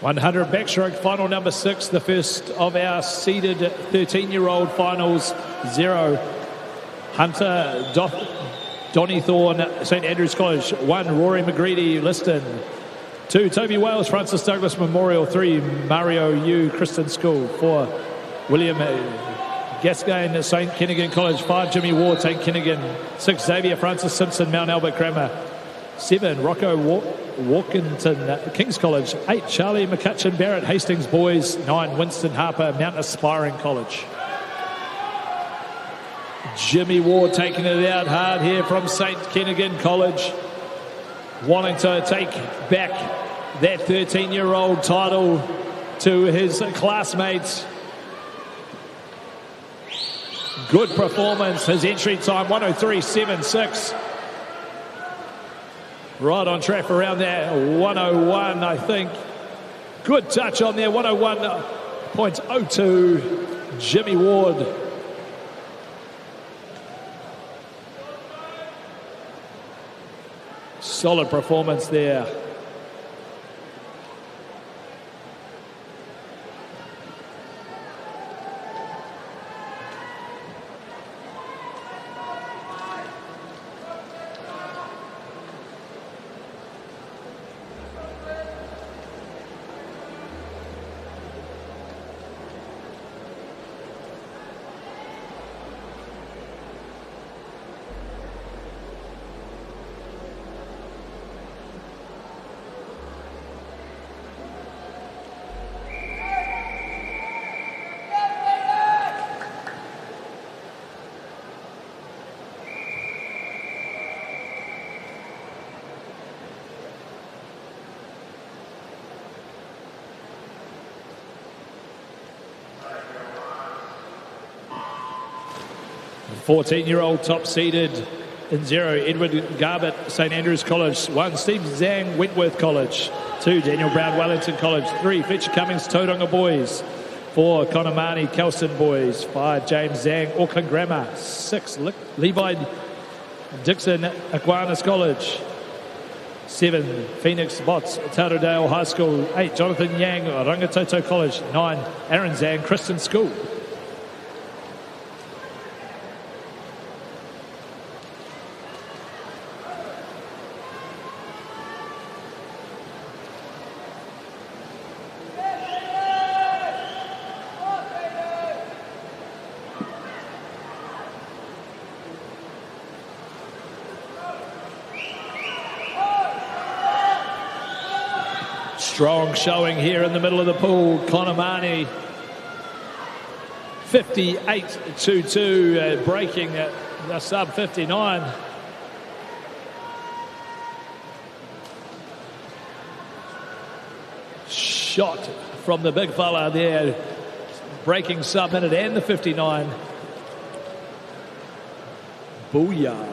.100 backstroke, final number 6, the first of our seeded 13-year-old finals. 0, Hunter Donny Thorne, St Andrews College. 1, Rory McGreedy, Liston. 2, Toby Wales, Francis Douglas Memorial. 3, Mario Yu, Kristen School. 4, William Gascoigne, St Kennigan College. 5, Jimmy Ward, St Kennigan. 6, Xavier Francis Simpson, Mount Albert Grammar. 7, Rocco Walkington, King's College. 8, Charlie McCutcheon Barrett, Hastings Boys. 9, Winston Harper, Mount Aspiring College. Jimmy Ward taking it out hard here from St Kennigan College, wanting to take back that 13-year-old title to his classmates. Good performance. His entry time 103.76. Right on track for around there, 101, I think. Good touch on there, 101.02, Jimmy Ward. Solid performance there. The 14-year-old top-seeded in 0, Edward Garbett, St Andrews College. 1, Steve Zhang, Wentworth College. 2, Daniel Brown, Wellington College. 3, Fletcher Cummings, Tauranga Boys. 4, Connor Marnie, Kelston Boys. 5, James Zhang, Auckland Grammar. 6, Levi Dixon, Aquinas College. 7, Phoenix Bots, Taradale High School. 8, Jonathan Yang, Rangitoto College. 9, Aaron Zhang, Kristen School. Strong showing here in the middle of the pool. Konamani, 58.22, breaking the sub 59. Shot from the big fella there, breaking sub-minute and the 59. Booyah.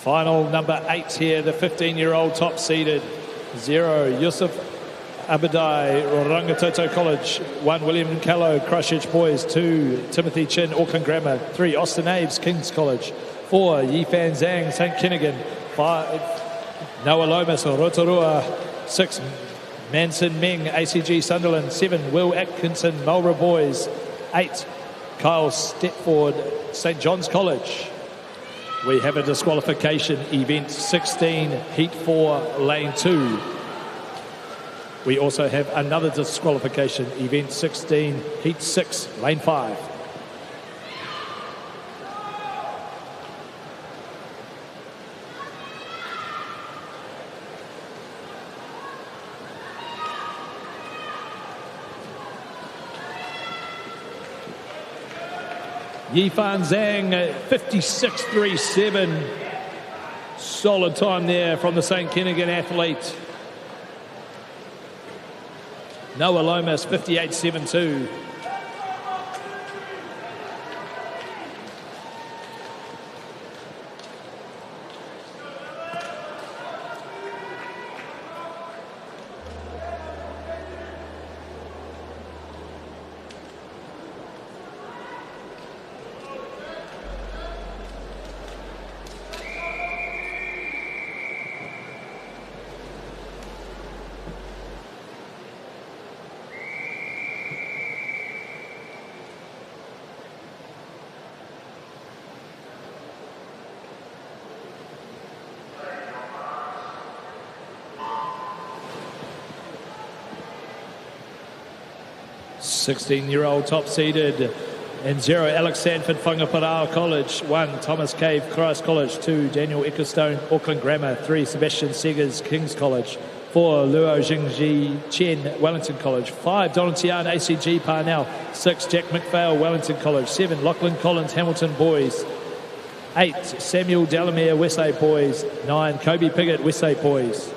Final number 8 here, the 15-year-old top-seeded. 0, Yusuf Abadai, Rangitoto College. 1, William Callow, Christchurch Boys. 2, Timothy Chin, Auckland Grammar. 3, Austin Aves, King's College. 4, Yifan Zhang, St Kinnigan. 5, Noah Lomas, Rotorua. 6, Manson Meng, ACG Sunderland. 7, Will Atkinson, Marlborough Boys. 8, Kyle Stepford, St John's College. We have a disqualification, event 16, heat 4, lane 2. We also have another disqualification, event 16, heat 6, lane 5. Yifan Zhang, 56.37. Solid time there from the St Kinnigan athlete. Noah Lomas, 58.72. Sixteen-year-old top-seeded in 0, Alex Sanford, Whangaparao College. 1, Thomas Cave, Christ College. 2, Daniel Eckerstone, Auckland Grammar. 3, Sebastian Seggers, King's College. 4, Luo Jingji Chen, Wellington College. 5, Donald Tian, ACG Parnell. 6, Jack McPhail, Wellington College. 7, Lachlan Collins, Hamilton Boys. 8, Samuel Delamere, Westside Boys. 9, Kobe Piggott, Westside Boys.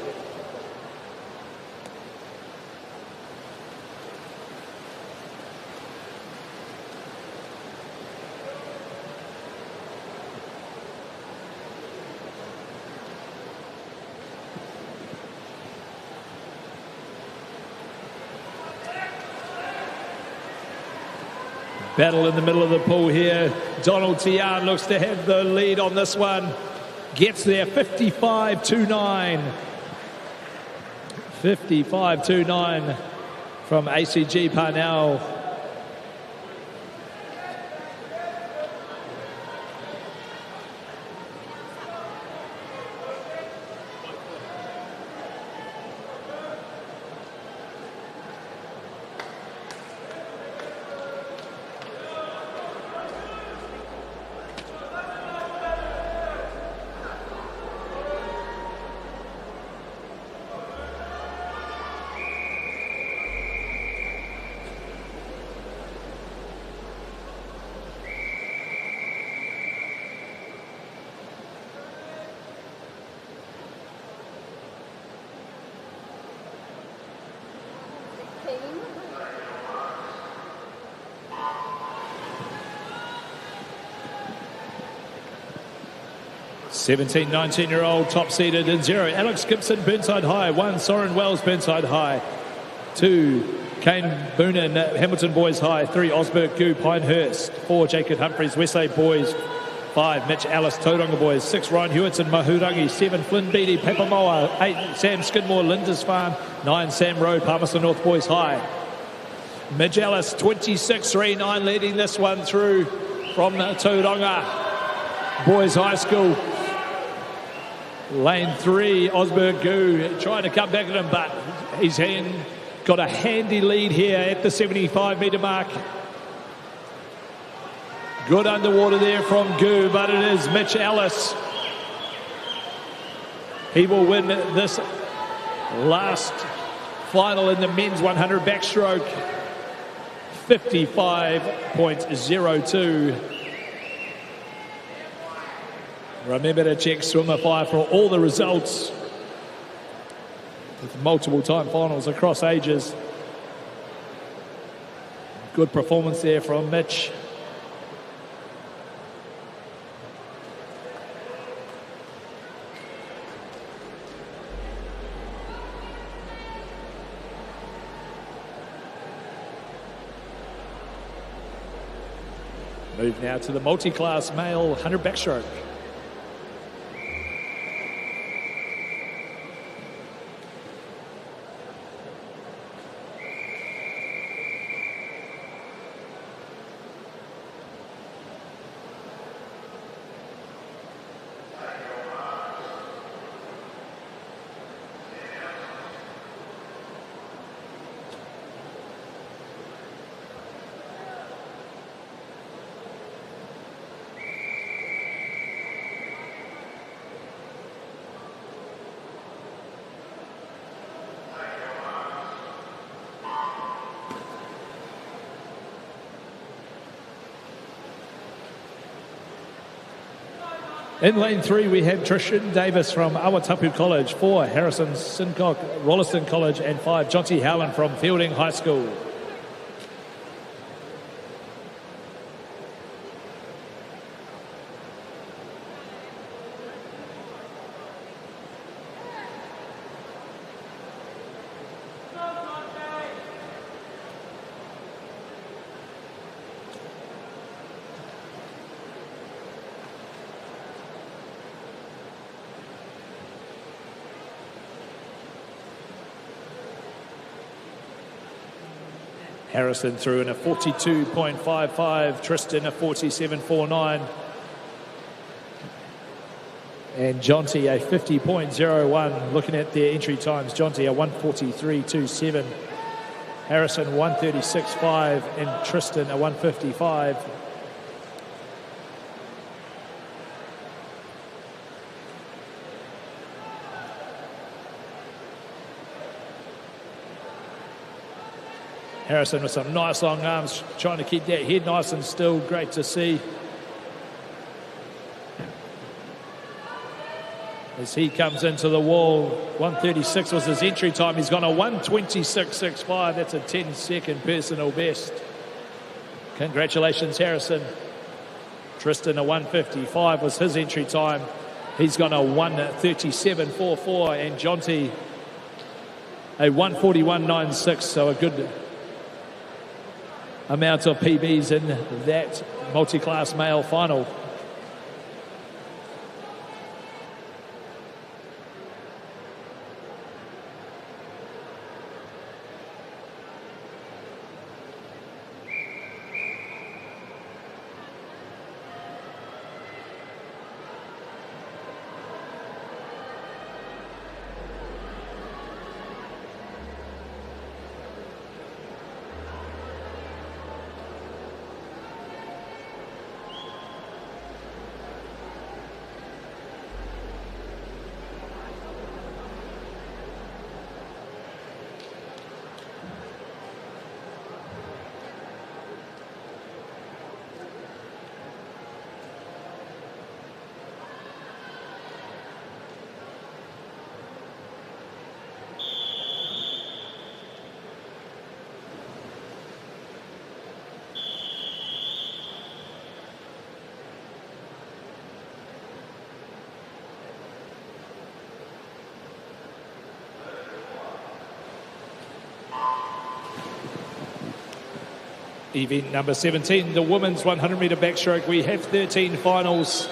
Battle in the middle of the pool here. Donald Tian looks to have the lead on this one. Gets there, 55.29. 55.29 from ACG Parnell. Seventeen, 19-year-old top-seeded in 0, Alex Gibson, Burnside High. 1, Soren Wells, Burnside High. 2, Kane Boonin, Hamilton Boys High. 3, Osberg Gu, Pinehurst. 4, Jacob Humphreys, Westlake Boys. 5, Mitch Ellis, Tauranga Boys. 6, Ryan Hewitson, Mahurangi. 7, Flynn Beattie, Papamoa. 8, Sam Skidmore, Lindisfarne. 9, Sam Rowe, Palmerston North Boys High. Mitch Ellis, 26.39, leading this one through from Tauranga Boys High School. Lane 3, Osberg Gu trying to come back at him, but he's got a handy lead here at the 75-metre mark. Good underwater there from Gu, but it is Mitch Ellis. He will win this last final in the men's 100 backstroke. 55.02. Remember to check Swimmer 5 for all the results with multiple time finals across ages. Good performance there from Mitch. Move now to the multi-class male 100 backstroke. In lane 3, we have Trishan Davis from Awatapu College. 4, Harrison Sincock, Rolleston College. And 5, Jonty Howland from Fielding High School. Harrison through in a 42.55, Tristan a 47.49, and Jonty a 50.01. Looking at their entry times, Jonty a 143.27, Harrison 136.5, and Tristan a 155. Harrison with some nice long arms, trying to keep that head nice and still. Great to see. As he comes into the wall, 136 was his entry time. He's gone a 126.65. That's a 10-second personal best. Congratulations, Harrison. Tristan, a 155 was his entry time. He's gone a 137.44, and Jonty a 141.96. So a good amount of PBs in that multi-class male final. Event number 17, the women's 100-metre backstroke. We have 13 finals.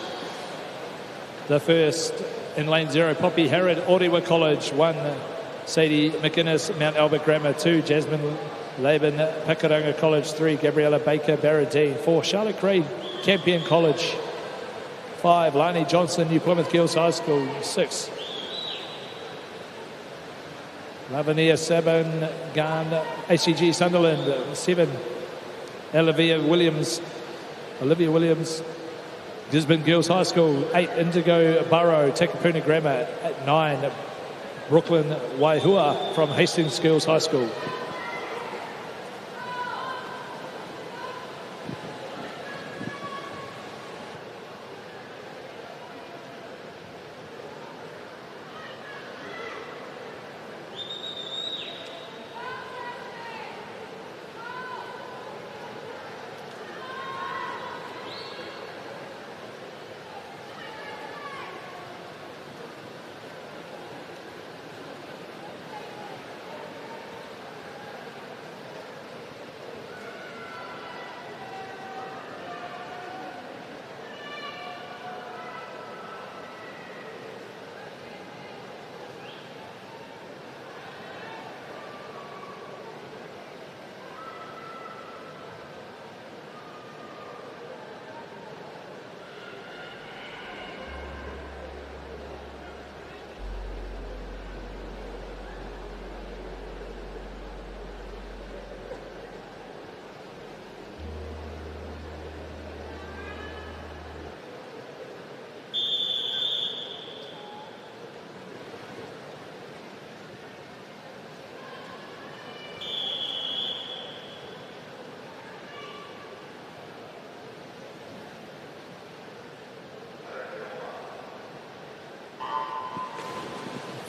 The first in lane 0, Poppy Harrod, Orewa College. 1, Sadie McInnes, Mount Albert Grammar. 2, Jasmine Laban, Pikaranga College. 3, Gabriella Baker, Barradine. 4, Charlotte Gray, Campion College. 5, Lani Johnson, New Plymouth Girls High School. 6, Lavinia Sabon Garn, ACG Sunderland. 7, Olivia Williams, Gisborne Girls High School. 8, Indigo Burrow, Takapuna Grammar. 9, Brooklyn Waihua from Hastings Girls High School.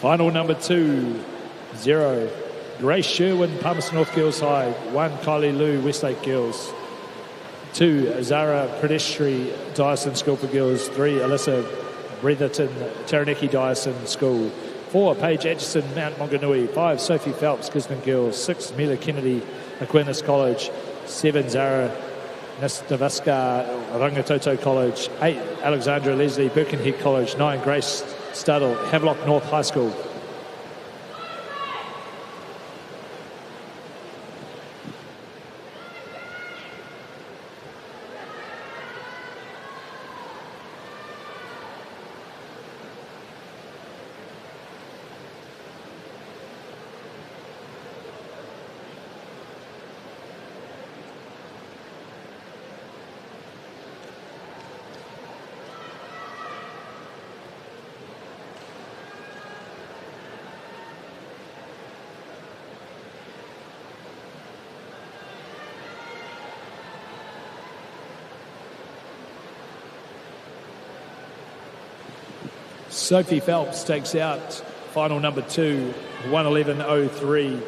Final number 2, 0, Grace Sherwin, Palmerston North Girls High. 1, Kylie Lou, Westlake Girls. 2, Zara Predestry, Dyson School for Girls. 3, Alyssa Bretherton, Taranaki Dyson School. 4, Paige Atchison, Mount Maunganui. 5, Sophie Phelps, Gisborne Girls. 6, Mila Kennedy, Aquinas College. 7, Zara Nastavaska, Rangitoto College. 8, Alexandra Leslie, Birkenhead College. 9, Grace Studdle, Havelock North High School. Sophie Phelps takes out final number 2, 1:11.03.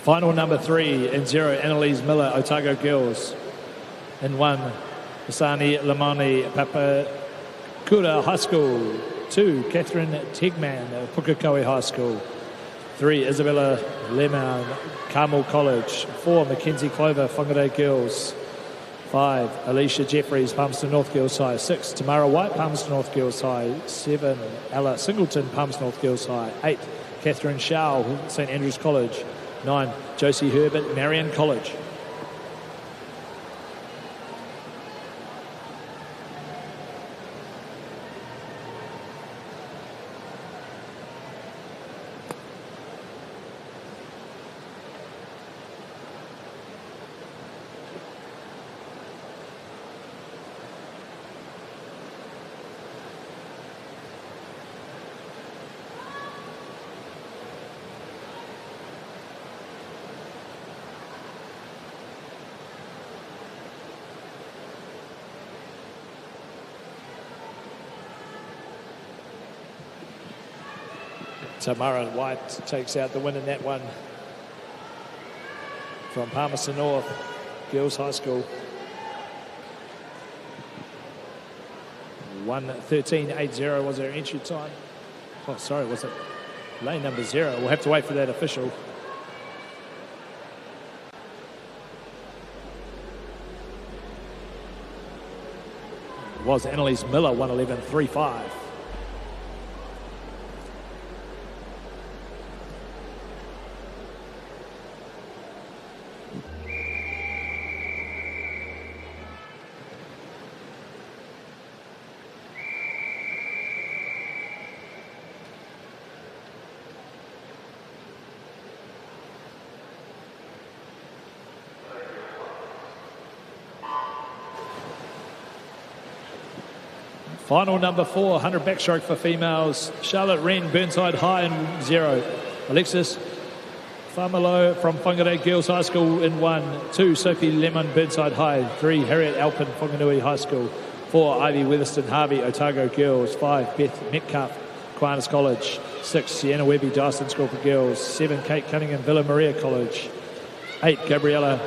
Final number 3 in 0, Annalise Miller, Otago Girls. In 1, Asani Lamani Papakura High School. 2, Catherine Tegman, Pukekohe High School. 3, Isabella Lemon, Carmel College. 4, Mackenzie Clover, Whangarei Girls. 5, Alicia Jeffries, Palmerston North Girls High. 6, Tamara White, Palmerston North Girls High. 7, Ella Singleton, Palmerston North Girls High. 8, Catherine Shaw, St Andrews College. 9, Josie Herbert, Marion College. Tamara White takes out the win in that one from Palmerston North Girls High School. 1:13.80 was her entry time. Oh, sorry, was it lane number 0? We'll have to wait for that official. It was Annalise Miller, 1:11.35. Final number 4, 100 backstroke for females. Charlotte Wren, Burnside High in 0. Alexis Famalo from Whangarei Girls High School in 1. 2, Sophie Lemon, Burnside High. 3, Harriet Alpin, Whanganui High School. 4, Ivy Weatherston Harvey, Otago Girls. 5, Beth Metcalf, Aquinas College. 6, Sienna Webby, Dyson School for Girls. 7, Kate Cunningham, Villa Maria College. 8, Gabriella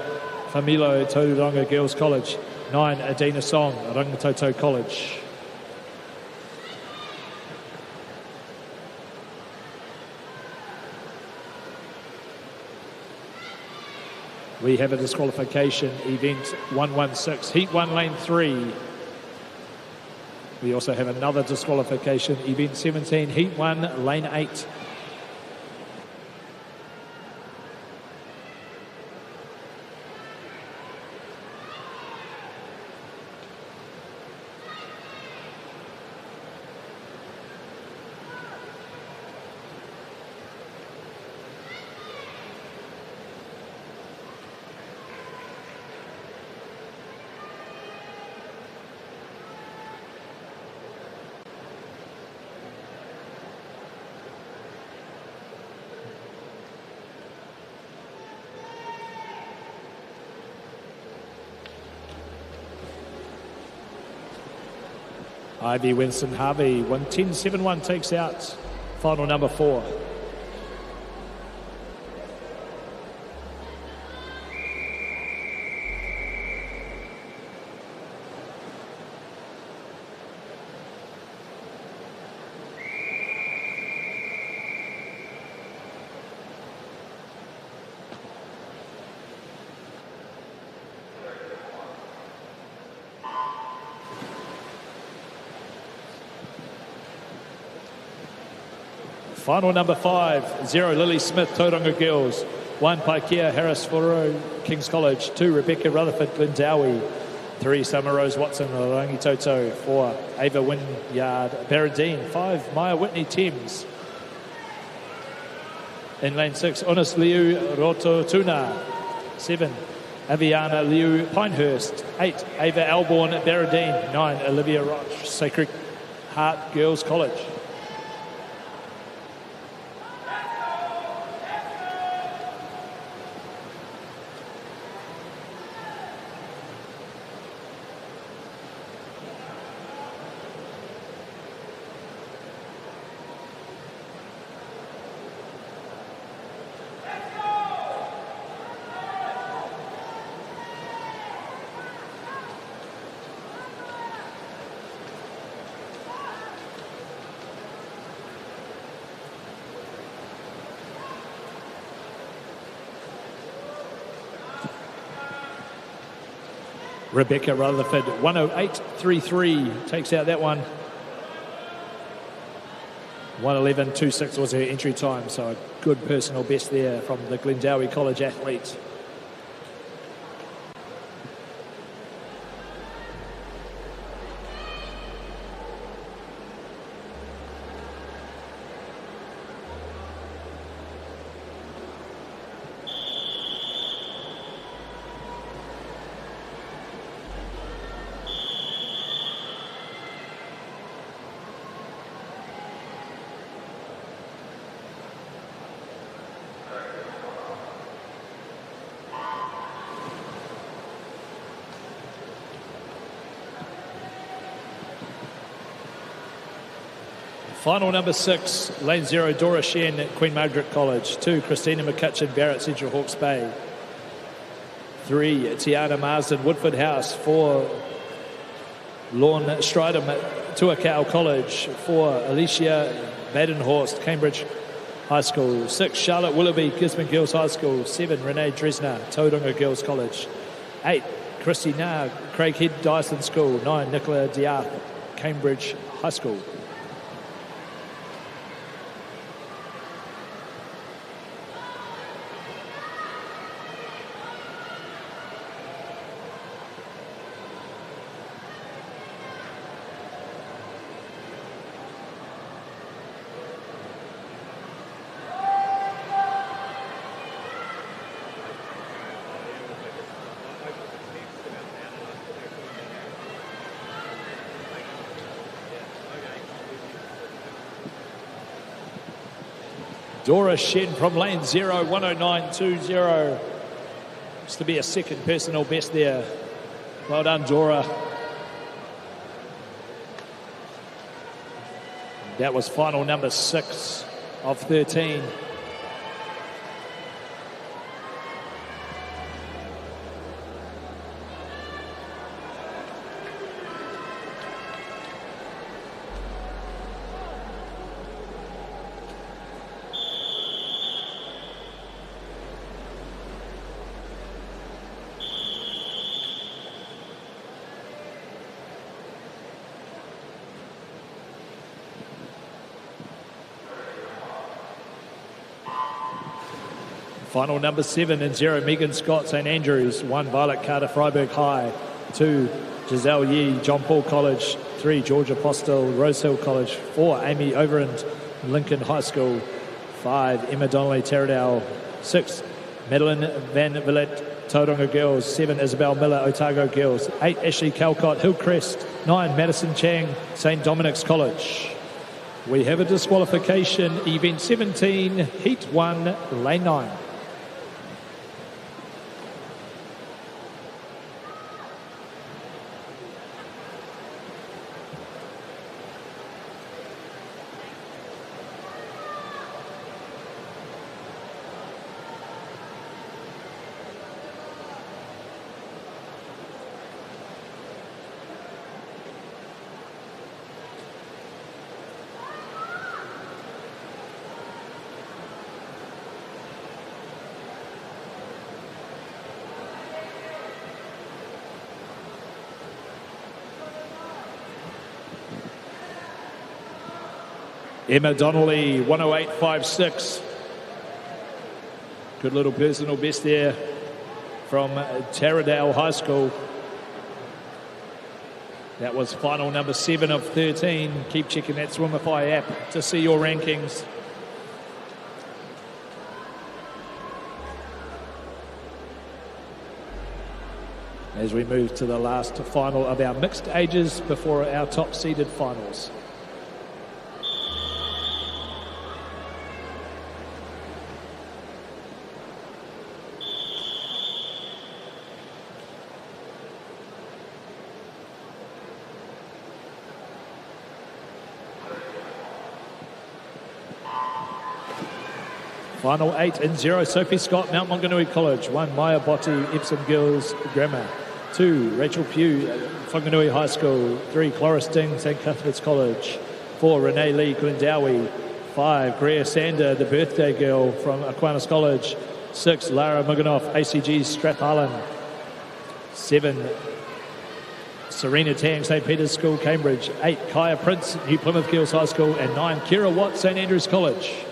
Familo, Tauranga Girls College. 9, Adina Song, Rangitoto College. We have a disqualification, event 116, heat 1, lane 3. We also have another disqualification, event 17, heat 1, lane 8. Ivy Winston Harvey, 1:10.71 takes out final number 4. Final number 5, 0, Lily Smith, Tauranga Girls. 1, Paikea Harris Foro, King's College. 2, Rebecca Rutherford, Glendowie. 3, Summer Rose Watson, Rangitoto. 4, Ava Wynyard, Barradine. 5, Maya Whitney, Thames. In lane 6, Unis Liu Rototuna. 7, Aviana Liu Pinehurst. 8, Ava Alborn, Barradine. 9, Olivia Roch, Sacred Heart Girls College. Rebecca Rutherford, 1:08.33 takes out that one. 1:11.26 was her entry time, so a good personal best there from the Glendowie College athlete. Final number 6, lane 0, Dora Shen at Queen Margaret College. 2, Christina McCutcheon, Barrett Central Hawke's Bay. 3, Tiana Marsden, Woodford House. 4, Lorne Stridham at Tuakau College. 4, Alicia Badenhorst, Cambridge High School. 6, Charlotte Willoughby, Gisborne Girls High School. 7, Renee Dresner, Tauranga Girls College. 8, Christy Nah, Craighead Dyson School. 9, Nicola Diath, Cambridge High School. Dora Shen from lane 0, 109.20. Used to be a second personal best there. Well done, Dora. That was final number 6 of 13. Final number 7 and 0, Megan Scott, St Andrews. 1, Violet Carter, Freiburg High. 2, Giselle Yee, John Paul College. 3, Georgia Postel, Rosehill College. 4, Amy Overend, Lincoln High School. 5, Emma Donnelly, Taradale. 6, Madeline Van Vliet, Tauranga Girls. 7, Isabel Miller, Otago Girls. 8, Ashley Calcott, Hillcrest. 9, Madison Chang, St Dominic's College. We have a disqualification, event 17, heat 1, lane 9. Emma Donnelly, 108.56. Good little personal best there from Taradale High School. That was final number 7 of 13. Keep checking that Swimify app to see your rankings. As we move to the last final of our mixed ages before our top seeded finals. Final 8 and 0, Sophie Scott, Mount Maunganui College. 1, Maya Botti, Epsom Girls Grammar. 2, Rachel Pugh, Whanganui High School. 3, Cloris Ding, St Cuthbert's College. 4, Renee Lee, Glendowie. 5, Greer Sander, the birthday girl from Aquinas College. 6, Lara Muganoff, ACG Strathallan. 7, Serena Tang, St Peter's School, Cambridge. 8, Kaya Prince, New Plymouth Girls High School. And 9, Kira Watt, St Andrews College.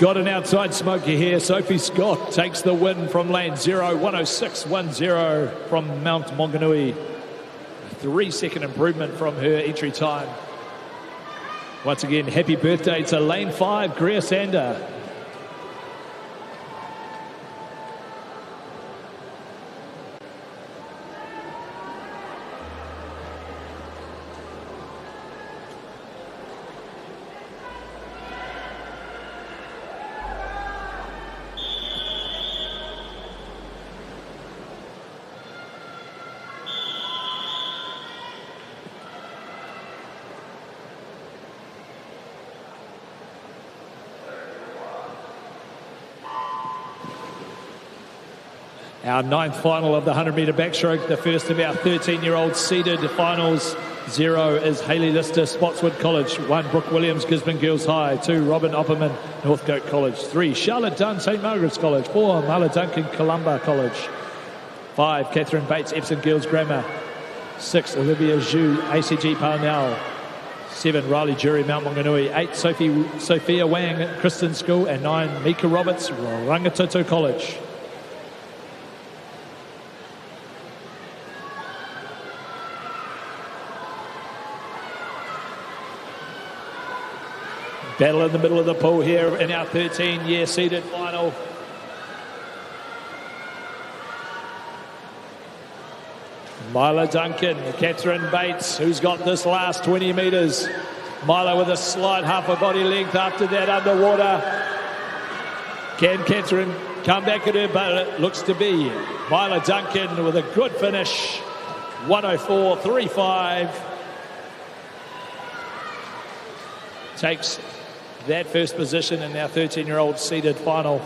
Got an outside smoker here. Sophie Scott takes the win from lane 0, 106.10 from Mount Maunganui. 3-second improvement from her entry time. Once again, happy birthday to lane 5, Greer Sander. Our 9th final of the 100-metre backstroke, the first of our 13-year-old seeded finals. 0 is Hayley Lister, Spotswood College. 1, Brooke Williams, Gisborne Girls High. 2, Robin Opperman, Northcote College. 3, Charlotte Dunn, St Margaret's College. 4, Marla Duncan, Columba College. 5, Catherine Bates, Epsom Girls Grammar. 6, Olivia Zhu, ACG Parnell. 7, Riley Jury, Mount Maunganui. 8, Sophia Wang, Kristen School. And 9, Mika Roberts, Rangitoto College. Battle in the middle of the pool here in our 13-year seeded final. Mila Duncan, Catherine Bates, who's got this last 20 metres. Mila with a slight half a body length after that underwater. Can Catherine come back at her? But it looks to be Mila Duncan with a good finish. 104.35. Takes that first position in our 13-year-old seeded final.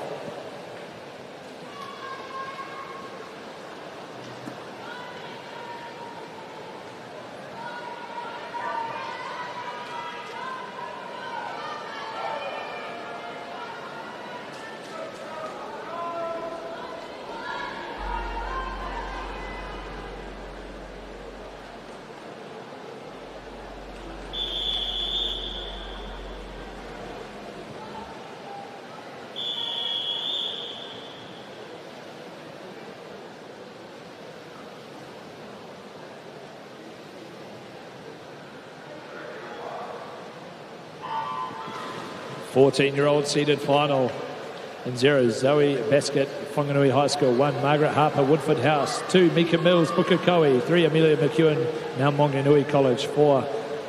Fourteen-year-old seeded final. In 0, Zoe Basket, Whanganui High School. 1, Margaret Harper, Woodford House. 2, Mika Mills, Pukekohe. 3, Amelia McEwen, Mount Maunganui College. 4,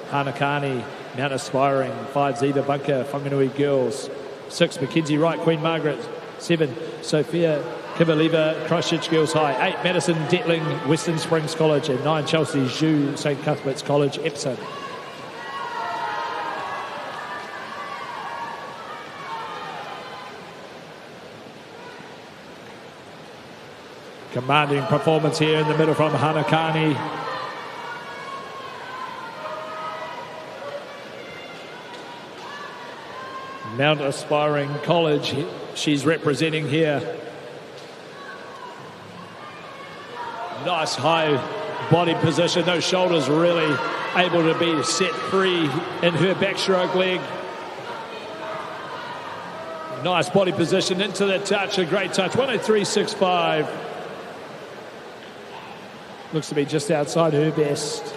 Hanakani, Mount Aspiring. 5, Ziva Bunker, Whanganui Girls. 6, Mackenzie Wright, Queen Margaret. 7, Sophia Kibaleva, Christchurch Girls High. 8, Madison Detling, Western Springs College. And 9, Chelsea Zhu, St Cuthbert's College, Epsom. Commanding performance here in the middle from Hanakani. Mount Aspiring College, she's representing here. Nice high body position, those shoulders really able to be set free in her backstroke leg. Nice body position into the touch, a great touch, 103.65. Looks to be just outside her best.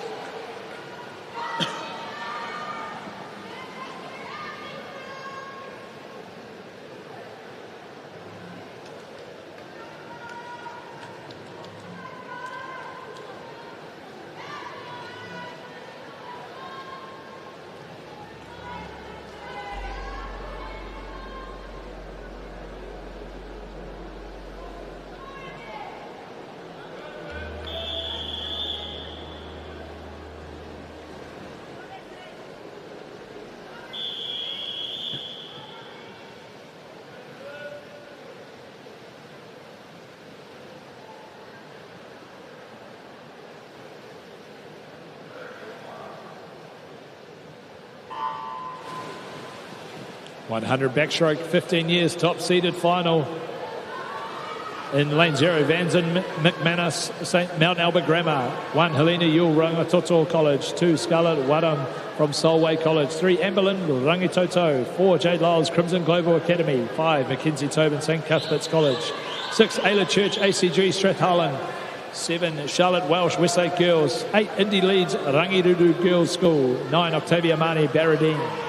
.100 backstroke, 15 years, top-seeded final. In lane 0, Vanson McManus, St. Mount Albert Grammar. 1, Helena Yule, Rangitoto College. 2, Scarlett Wadham from Solway College. 3, Amberlyn Rangitoto. 4, Jade Lyles, Crimson Global Academy. 5, Mackenzie Tobin, St. Cuthbert's College. 6, Ayla Church, ACG, Strathallan. 7, Charlotte Welsh, Westlake Girls. 8, Indy Leeds, Rangirudu Girls School. 9, Octavia Mani, Barradine.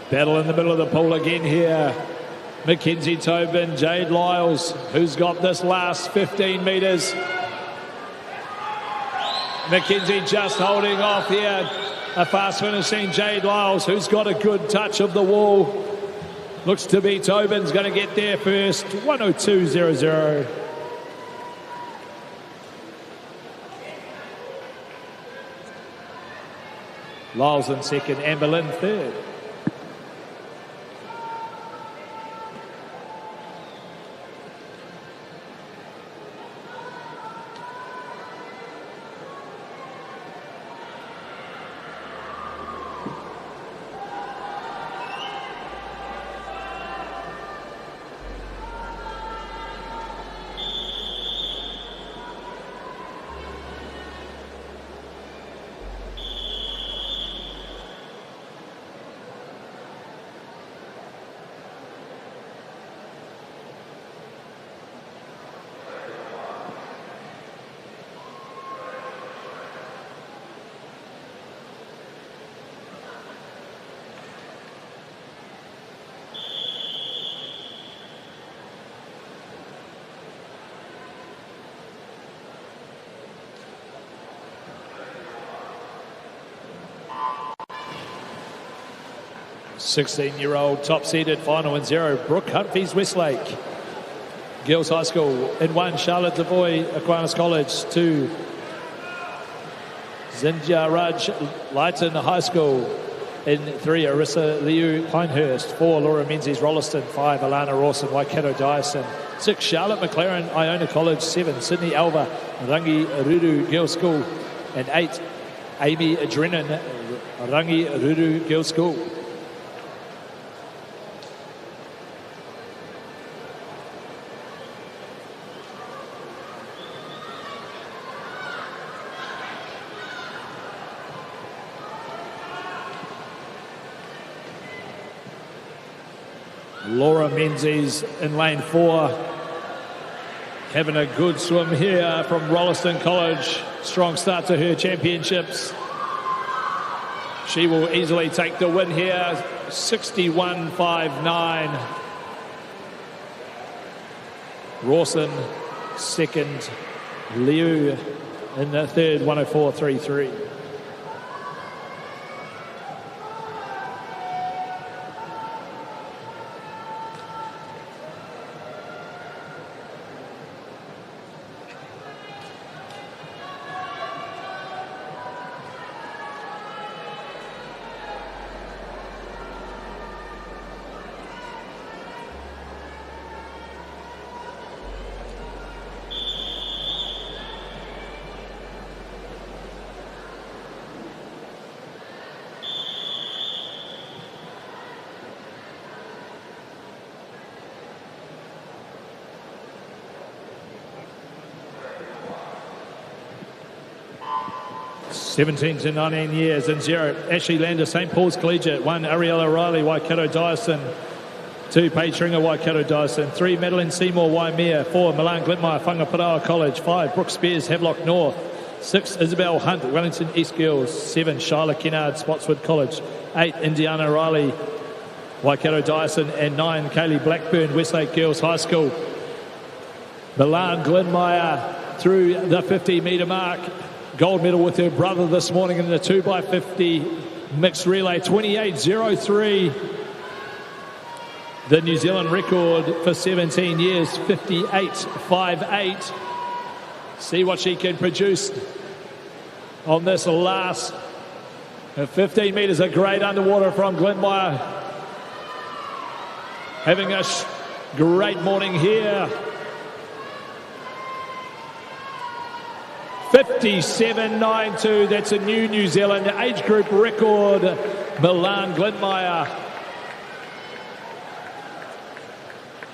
Battle in the middle of the pool again here. Mackenzie Tobin, Jade Lyles, who's got this last 15 metres. Mackenzie just holding off here. A fast finishing Jade Lyles, who's got a good touch of the wall. Looks to be Tobin's going to get there first. 1:02.00. Lyles in second, Amberlyn third. .16-year-old top-seeded final in 0, Brooke Humphreys, Westlake. Girls High School. In 1, Charlotte Devoy, Aquinas College. 2, Zinja Raj, Lighton High School. In 3, Arissa Liu, Pinehurst. 4, Laura Menzies, Rolleston. 5, Alana Rawson, Waikato Dyson. 6, Charlotte McLaren, Iona College. 7, Sydney Alva, Rangi Rudu Girls School. And 8, Amy Drennan, Rangi Rudu Girls School. Laura Menzies in lane 4, having a good swim here from Rolleston College. Strong start to her championships. She will easily take the win here, 61.59. Rawson second, Liu in the third, 1:04.33. (17 to 19 years in 0, Ashley Lander, St. Paul's Collegiate. 1, Ariella Riley, Waikato Dyson. 2, Paige Ringer, Waikato Dyson. 3, Madeline Seymour, Waimea. 4, Milan Glitmire, Whangaparaoa College. 5, Brooke Spears, Havelock North. 6, Isabel Hunt, Wellington East Girls. 7, Shyla Kennard, Spotswood College. 8, Indiana Riley, Waikato Dyson. And 9, Kaylee Blackburn, Westlake Girls High School. Milan Glitmire through the 50-metre mark. Gold medal with her brother this morning in the 2x50 mixed relay, 28.03. The New Zealand record for 17 years, 58.58. See what she can produce on this last 15 metres. A great underwater from Glitmire. Having a great morning here. 57.92. That's a New Zealand age group record. Milan Glynmeyer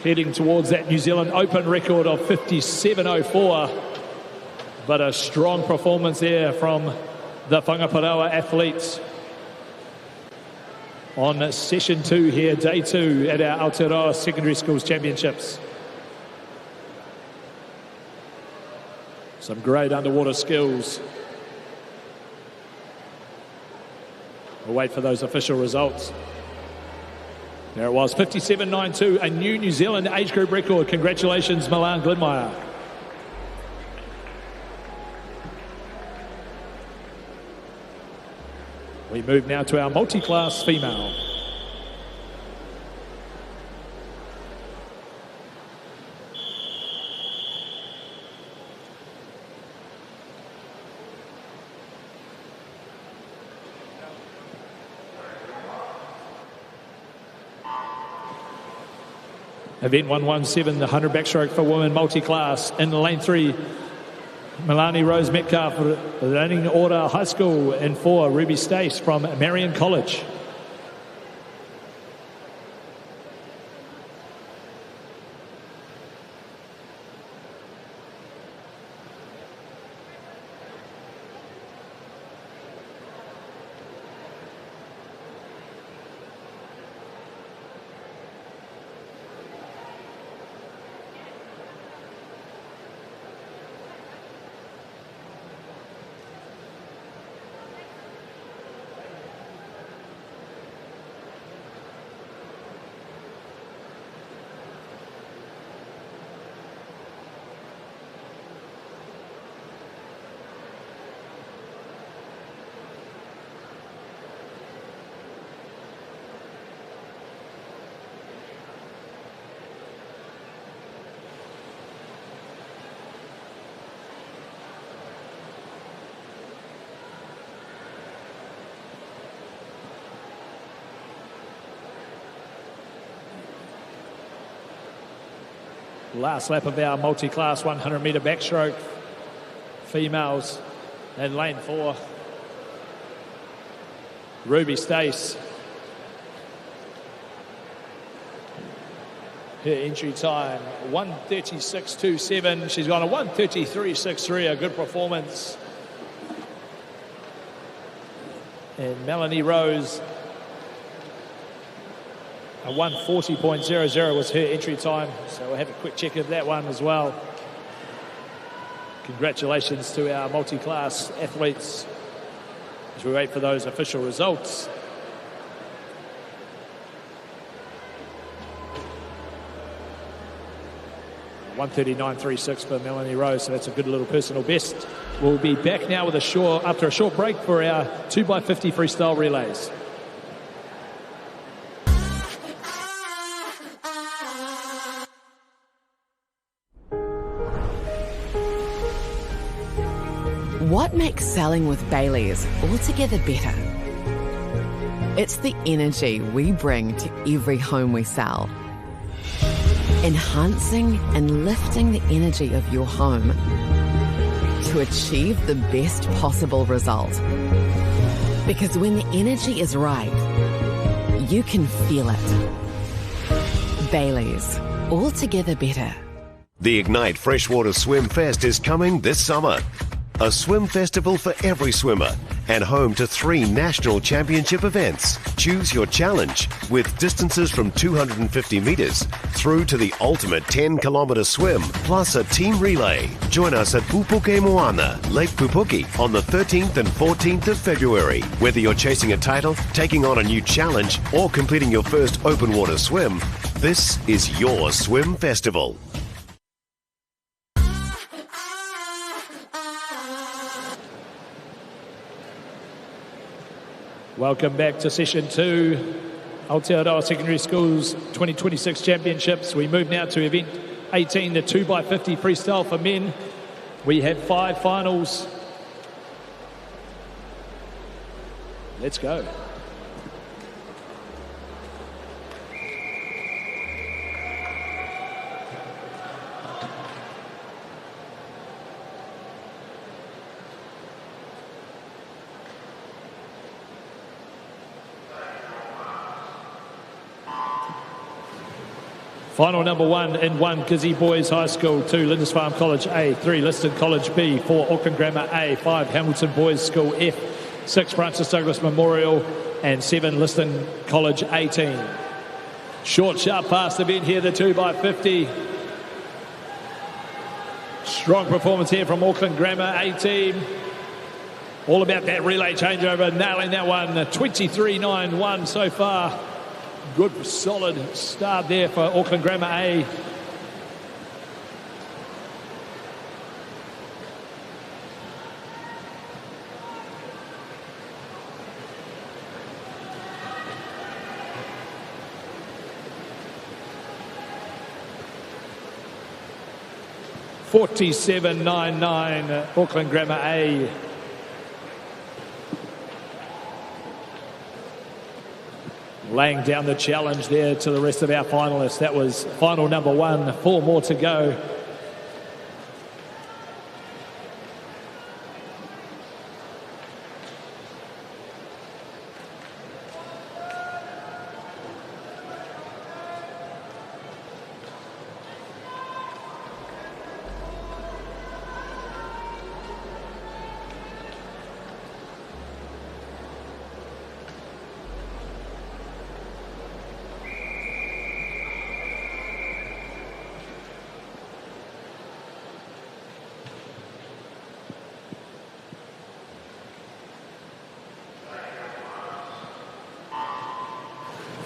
heading towards that New Zealand Open record of 57.04. But a strong performance there from the Whangaparoa athletes on session 2 here, day 2 at our Aotearoa Secondary Schools Championships. Some great underwater skills. We'll wait for those official results. There it was, 57.92, a New Zealand age group record. Congratulations, Milan Glynmeyer. We move now to our multi-class female. Event 117, the 100 backstroke for women multi-class. In lane 3, Melanie Rose Metcalf, running order high school. In 4, Ruby Stace from Marion College. Last lap of our multi-class 100-metre backstroke females in lane 4. Ruby Stace. Her entry time, 1:36.27. She's gone a 1:33.63, a good performance. And Melanie Rose, a 1:40.00 was her entry time. So we'll have a quick check of that one as well. Congratulations to our multi-class athletes as we wait for those official results. $1:39.36 for Melanie Rose, so that's a good little personal best. We'll be back now with after a short break for our 2x50 freestyle relays. What makes selling with Bailey's altogether better? It's the energy we bring to every home we sell. Enhancing and lifting the energy of your home to achieve the best possible result. Because when the energy is right, you can feel it. Bailey's, altogether better. The Ignite Freshwater Swim Fest is coming this summer. A swim festival for every swimmer and home to 3 national championship events. Choose your challenge with distances from 250 metres through to the ultimate 10-kilometre swim, plus a team relay. Join us at Pupuke Moana, Lake Pupuki, on the 13th and 14th of February. Whether you're chasing a title, taking on a new challenge, or completing your first open water swim, this is your swim festival. Welcome back to session 2, Aotearoa Secondary Schools 2026 Championships. We move now to event 18, the 2x50 freestyle for men. We have 5 finals. Let's go. Final number 1 in 1, Gizzy Boys High School, 2, Lindisfarne College A, 3, Liston College B, 4, Auckland Grammar A, 5, Hamilton Boys School F, 6, Francis Douglas Memorial, and 7, Liston College 18. Short, sharp pass event here, the 2x50. Strong performance here from Auckland Grammar A team. All about that relay changeover, nailing that one. 23.91 so far. Good, solid start there for Auckland Grammar A. .47.99, Auckland Grammar A. Laying down the challenge there to the rest of our finalists. That was final number 1, 4 more to go.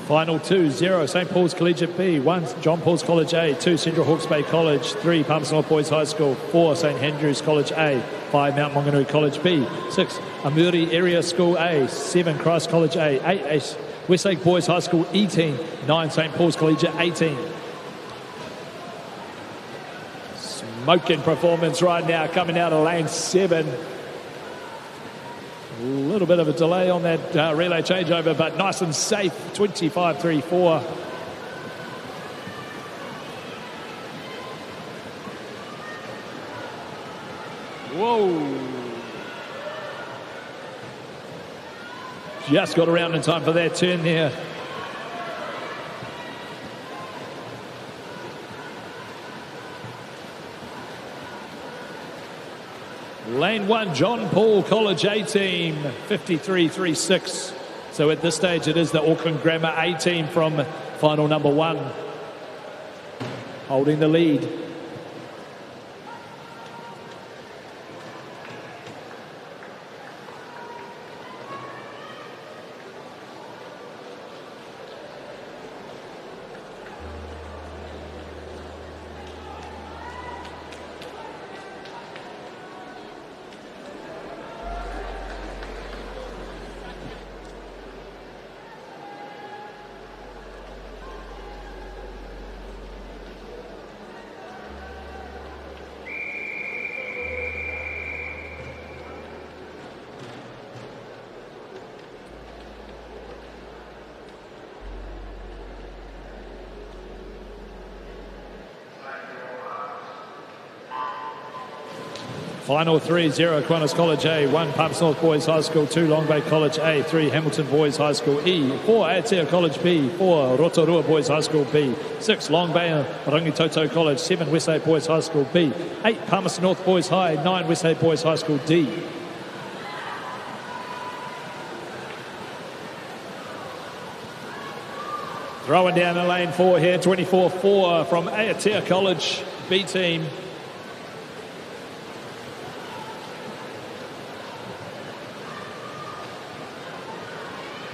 Final 2, 0, St. Paul's Collegiate B, 1, John Paul's College A, 2, Central Hawke's Bay College, 3, Palmerston North Boys High School, 4, St. Andrews College A, 5, Mount Maunganui College B, 6, MΑORI Area School A, 7, Christ College A, 8, Westlake Boys High School E team, 9, St. Paul's Collegiate A team. Smoking performance right now coming out of lane 7. A little bit of a delay on that relay changeover, but nice and safe, 25.34. Whoa. Just got around in time for that turn there. Lane 1, John Paul College A team, 53.36. So at this stage, it is the Auckland Grammar A team from final number 1, holding the lead. Final 3, 0, Aquinas College A, 1, Palmerston North Boys High School, 2, Long Bay College A, 3, Hamilton Boys High School E, 4, Aotea College B, 4, Rotorua Boys High School B, 6, Long Bay Rangitoto College, 7, Westlake Boys High School B, 8, Palmerston North Boys High, 9, Westlake Boys High School D. Throwing down in lane 4 here, 24.4 from Aotea College B team.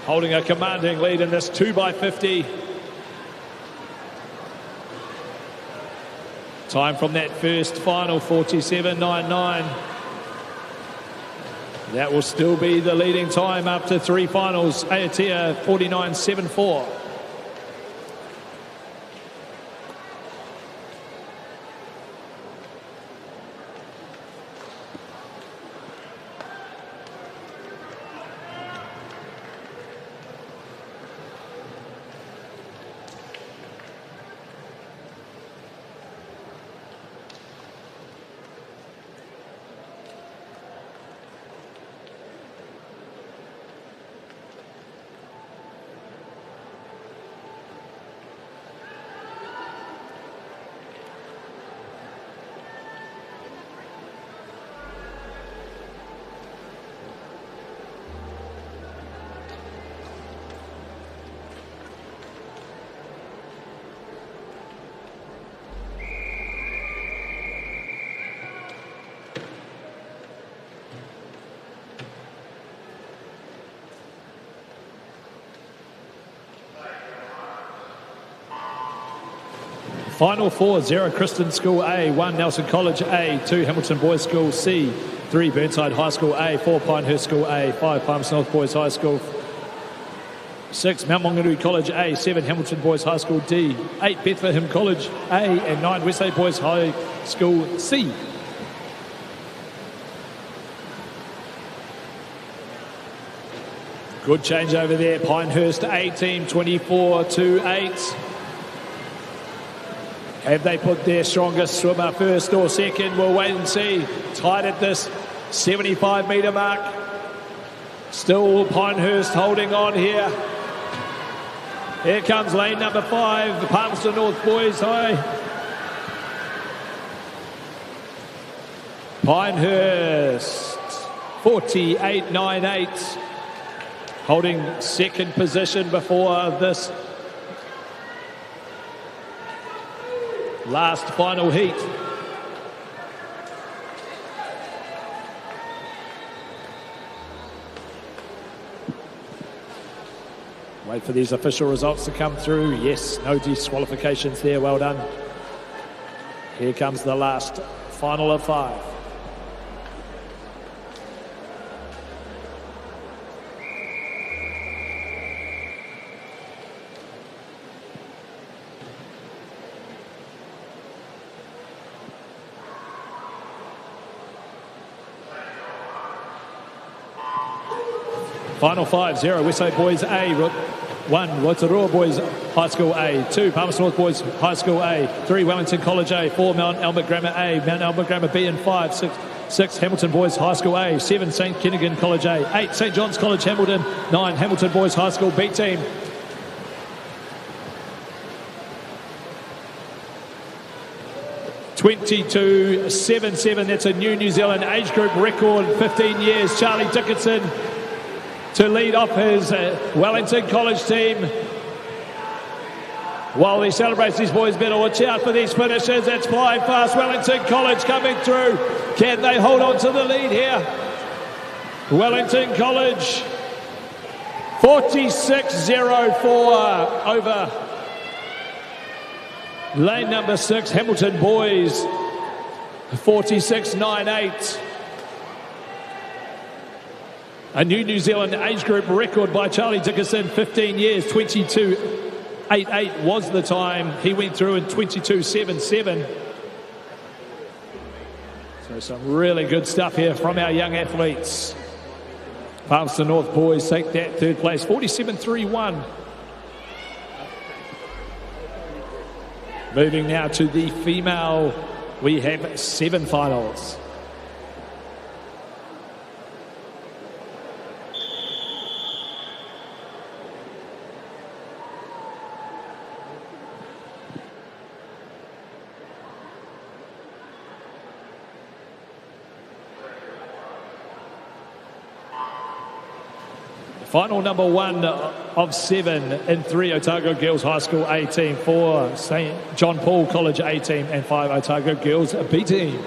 Holding a commanding lead in this 2x50. Time from that first final, 47.99. That will still be the leading time up to 3 finals. Aotea 49.74. Final four, 0 Kristen School A, 1 Nelson College A, 2 Hamilton Boys School C, 3 Burnside High School A, 4 Pinehurst School A, 5 Palmerston North Boys High School, 6 Mount Maunganui College A, 7 Hamilton Boys High School D, 8 Bethlehem College A, and 9 Westlake Boys High School C. Good change over there. Pinehurst A team 24-8. Have they put their strongest swimmer first or second? We'll wait and see. Tied at this 75-metre mark. Still Pinehurst holding on here. Here comes lane number 5, the Palmerston North Boys High. Pinehurst 48.98. Holding second position before this last final heat. Wait for these official results to come through. Yes, no disqualifications there. Well done. Here comes the last final of 5. Final 5, 0 Westside Boys A, 1 Rotorua Boys High School A, 2 Palmerston North Boys High School A, 3 Wellington College A, 4 Mount Albert Grammar A, Mount Albert Grammar B, and 5, 6 Hamilton Boys High School A, 7 St Kentigern College A, 8 St John's College Hamilton, 9 Hamilton Boys High School B team. (22.77). That's a New Zealand age group record, 15 years. Charlie Dickinson to lead off his Wellington College team. While he celebrates, these boys better watch out for these finishes. It's flying fast. Wellington College coming through. Can they hold on to the lead here? Wellington College 46.04 over lane number 6, Hamilton Boys 46.98. A New Zealand age group record by Charlie Dickinson, 15 years, 22.88 was the time. He went through in 22.77. So some really good stuff here from our young athletes. Palmerston North Boys take that third place, 47.31. Moving now to the female, we have 7 finals. Final number 1 of 7 in 3 Otago Girls High School A team, 4 St John Paul College A team, and 5 Otago Girls B team.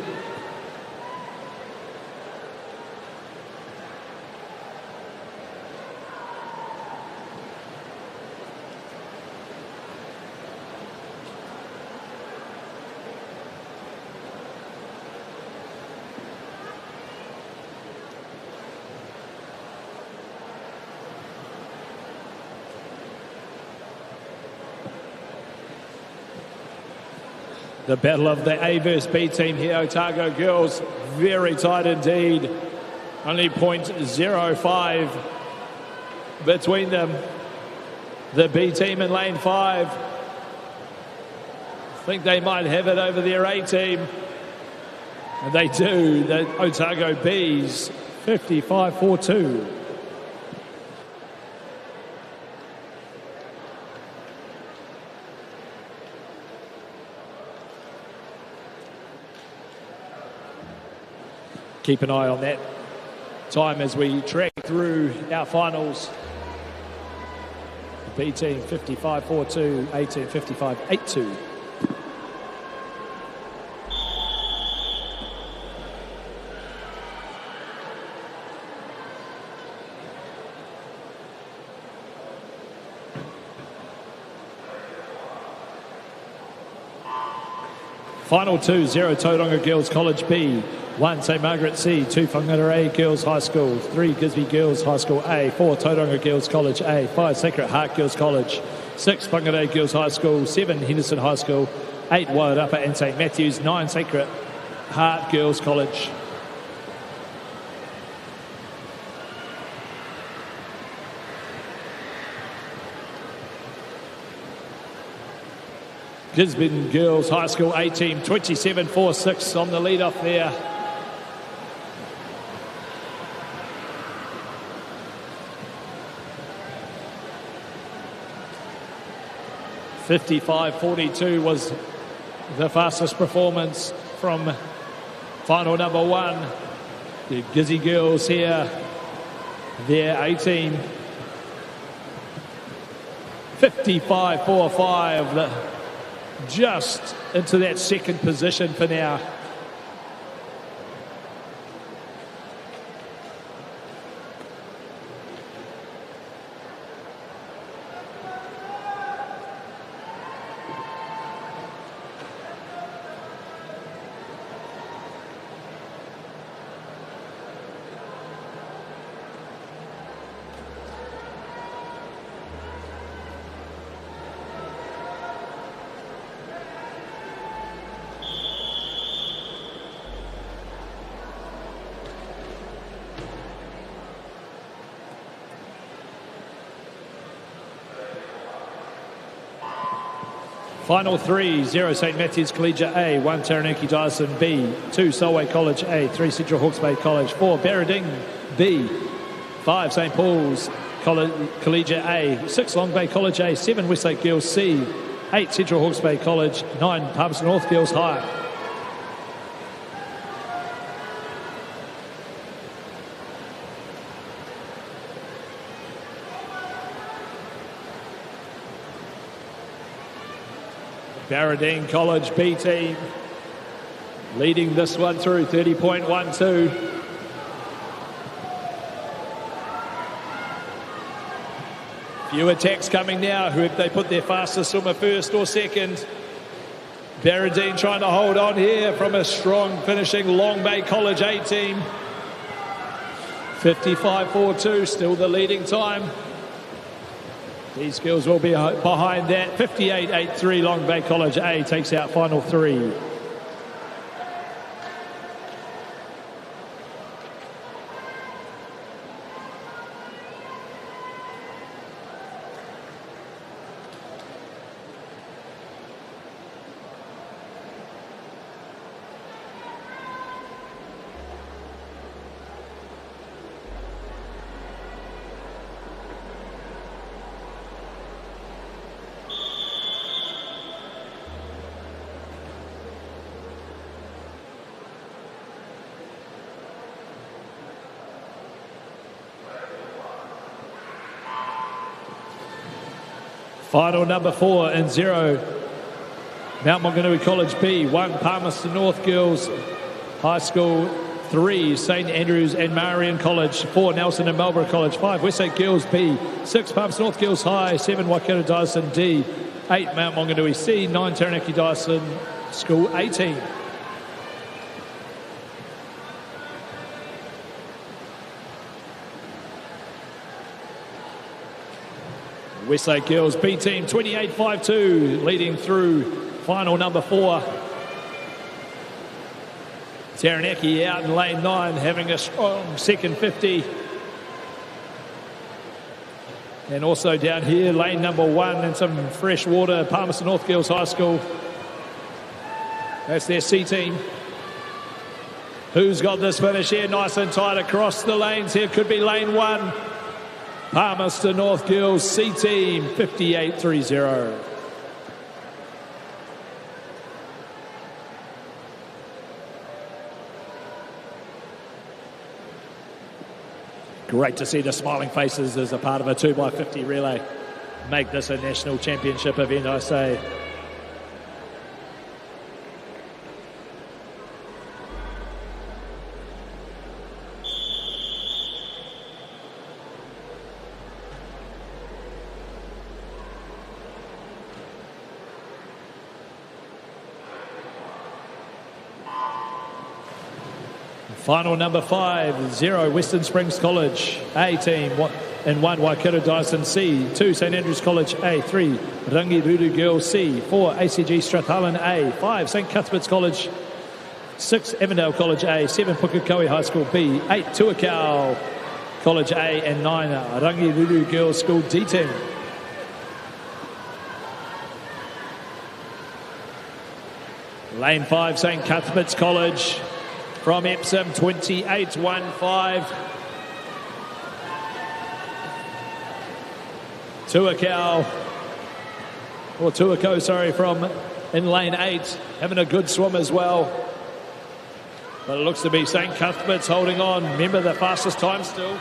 The battle of the A versus B team here, Otago Girls, very tight indeed. Only 0.05 between them. The B team in lane 5. I think they might have it over their A team. And they do. The Otago Bs, 55.42. Keep an eye on that time as we track through our finals. B team 55.42, A team 55.82. Final 2, 0 Tauranga Girls College B, 1 St Margaret C, 2 Whangarei Girls High School, 3 Gisby Girls High School A, 4 Tauranga Girls College A, 5 Sacred Heart Girls College, 6 Whangarei Girls High School, 7 Henderson High School, 8 Wairarapa and St Matthews, 9 Sacred Heart Girls College. Gisborne Girls High School A team 27-4-6 on the lead off there. (55.42) was the fastest performance from final number 1. The Gizzy Girls here, their A team 55.45. Just into that second position for now. Final 3, 0 St Matthews Collegiate A, 1 Taranaki Dyson B, 2 Solway College A, 3 Central Hawke's Bay College, 4 Barradine B, 5 St Paul's Collegiate A, 6 Long Bay College A, 7 Westlake Girls C, 8 Central Hawke's Bay College, 9 Palmerston North Girls High. Barradine College B team leading this one through 30.12. Few attacks coming now. Who have they put their fastest swimmer first or second? Barradine trying to hold on here from a strong finishing Long Bay College A team. 55.42, still the leading time. These girls will be behind that. 58.83 Long Bay College A takes out final 3. Final number 4 and 0, Mount Maunganui College B, 1 Palmerston North Girls High School, 3 St Andrews and Marion College, 4 Nelson and Marlborough College, 5 Westlake Girls B, 6 Palmerston North Girls High, 7 Waikato Dyson D, 8 Mount Maunganui C, 9 Taranaki Dyson School 18. Westlake Girls B team 28.52 leading through final number 4. Taranaki out in lane 9 having a strong second 50. And also down here lane number 1 and some fresh water, Palmerston North Girls High School. That's their C team. Who's got this finish here? Nice and tight across the lanes here. Could be lane 1. Palmerston North Girls C team 58.30. Great to see the smiling faces as a part of a 2x50 relay. Make this a national championship event, I say. Final number 5, 0 Western Springs College A team, 1 Waikato Dyson C, 2 St Andrews College A, 3 Rangiruru Girls C, 4 ACG Strathallan A, 5 St Cuthbert's College, 6 Evandale College A, 7 Pukekohe High School B, 8 Tuakau College A, and 9 Rangiruru Girls School D team. Lane 5 St Cuthbert's College from Epsom, 28-1-5. Tuakau, sorry, from in lane 8, having a good swim as well. But it looks to be St Cuthbert's holding on. Remember the fastest time still.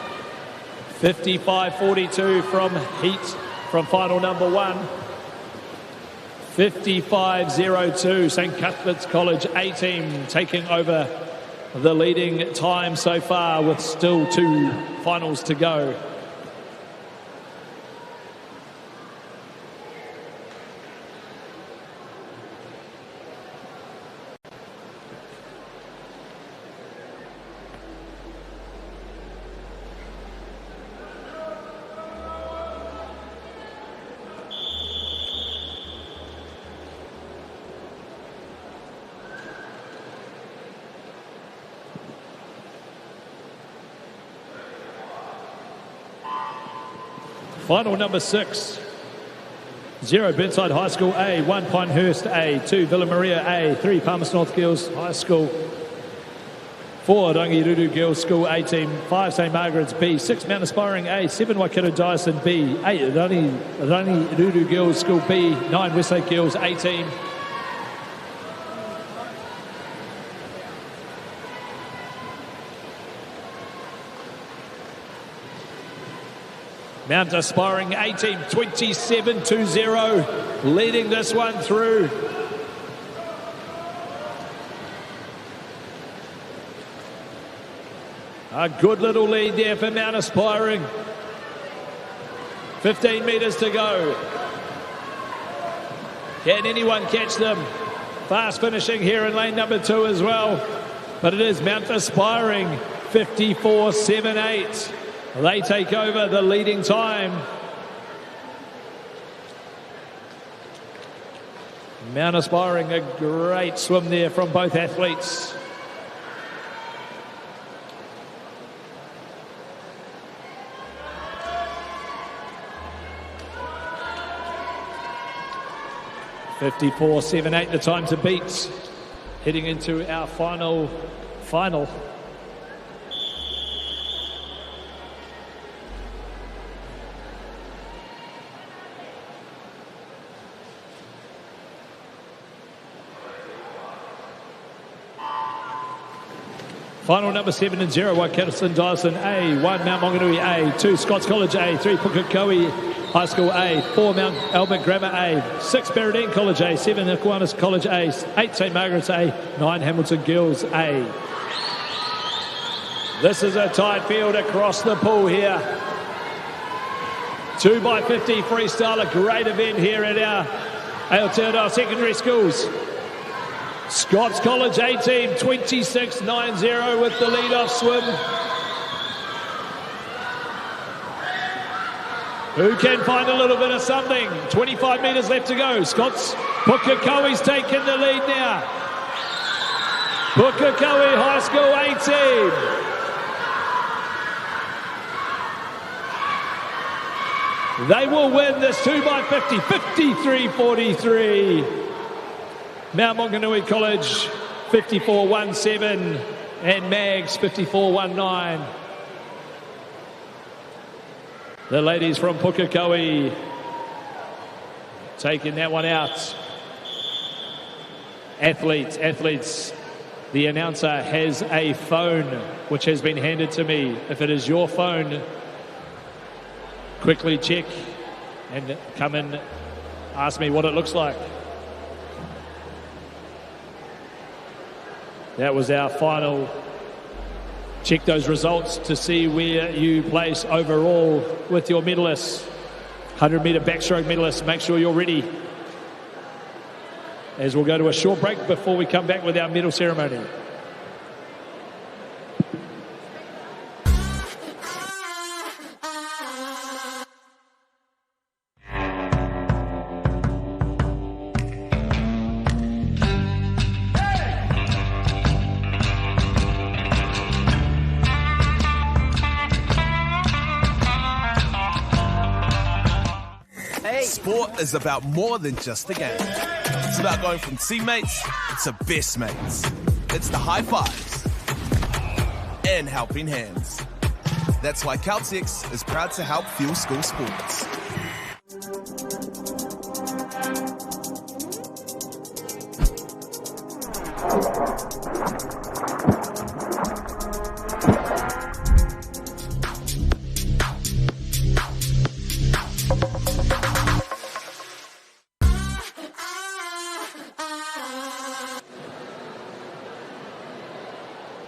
55.42 from heat, from final number 1. 55.02, St Cuthbert's College A team taking over the leading time so far with still 2 finals to go. Final number 6, 0 Burnside High School A, 1 Pinehurst A, 2 Villa Maria A, 3 Palmerston North Girls High School, 4 Rangiruru Girls School A team, 5 St Margaret's B, 6 Mount Aspiring A, 7 Waikato Dyson B, 8 Rangiruru Girls School B, 9 Westlake Girls A team. Mount Aspiring A team, 27-0, leading this one through. A good little lead there for Mount Aspiring. 15 metres to go. Can anyone catch them? Fast finishing here in lane number 2 as well. But it is Mount Aspiring, 54.78. They take over the leading time. Mount Aspiring, a great swim there from both athletes. (54.78) the time to beat. Heading into our final. 7 0, Waikato Dyson A, 1 Mount Maunganui A, 2 Scots College A, 3 Pukekohe High School A, 4 Mount Albert Grammar A, 6 Berridine College A, 7 Aquinas College A, 8 St Margaret's A, 9 Hamilton Girls A. This is a tight field across the pool here. 2x50 freestyle, a great event here at our Aotearoa Secondary Schools. Scots College A team, 26.90 with the lead-off swim. Who can find a little bit of something? 25 metres left to go. Scots, Pukekohe's taken the lead now. Pukekohe High School A team. They will win this 2x50, 53.43. Mount Maunganui College, 54.17, and Mags, 54.19. The ladies from Pukekohe taking that one out. Athletes, the announcer has a phone which has been handed to me. If it is your phone, quickly check and come and ask me what it looks like. That was our final. Check those results to see where you place overall with your medalists. 100-metre backstroke medalists, make sure you're ready. As we'll go to a short break before we come back with our medal ceremony. sport is about more than just a game. It's about going from teammates to best mates. It's the high fives and helping hands. That's why Caltex is proud to help fuel school sports.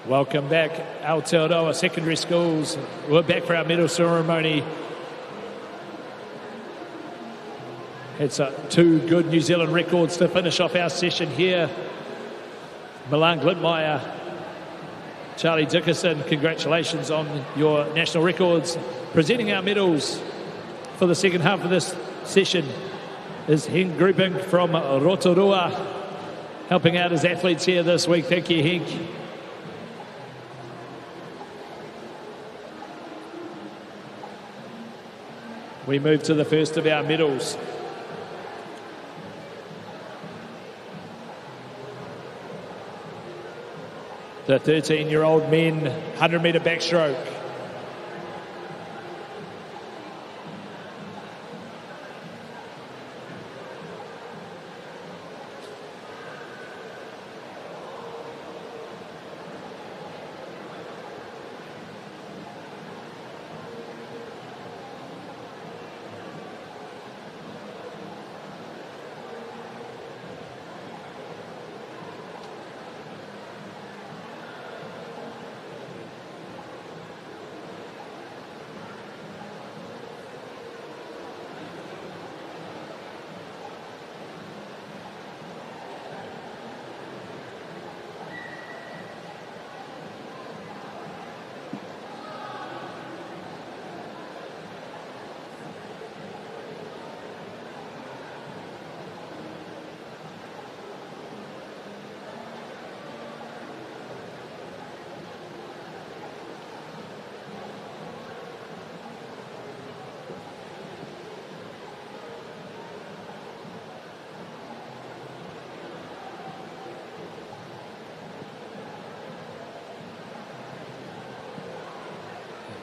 Welcome back, Aotearoa Secondary Schools. We're back for our medal ceremony. It's two good New Zealand records to finish off our session here. Milan Glitmeyer, Charlie Dickerson, congratulations on your national records. Presenting our medals for the second half of this session is Henk Groeping from Rotorua, helping out his athletes here this week. Thank you, Henk. We move to the first of our medals. The 13-year-old men 100-metre backstroke.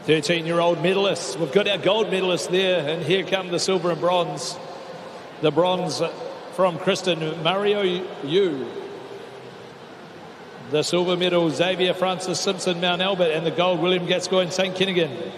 .13-year-old medalists. We've got our gold medalists there, and here come the silver and bronze. The bronze from Kristen Mario Yu. The silver medal, Xavier Francis Simpson, Mount Albert, and the gold, William Gascoigne, St. Kinnigan.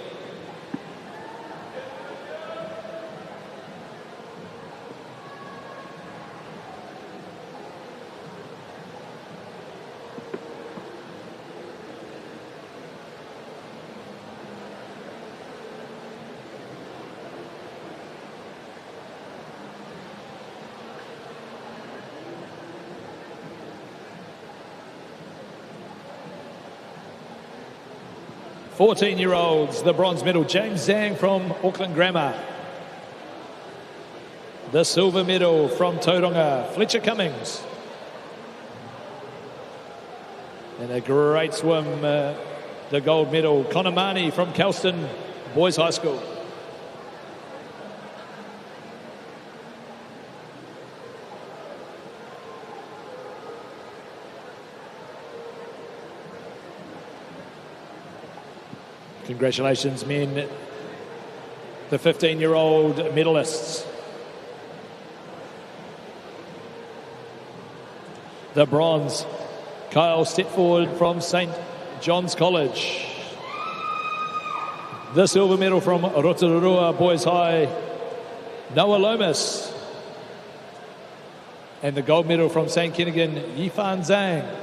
.14-year-olds, the bronze medal, James Zhang from Auckland Grammar. The silver medal from Tauranga, Fletcher Cummings. And a great swim, the gold medal, Connor Marnie from Kelston Boys High School. Congratulations, men, the 15-year-old medalists. The bronze, Kyle Stepford from St. John's College. The silver medal from Rotorua Boys High, Noah Lomas. And the gold medal from St. Kinnigan, Yifan Zhang.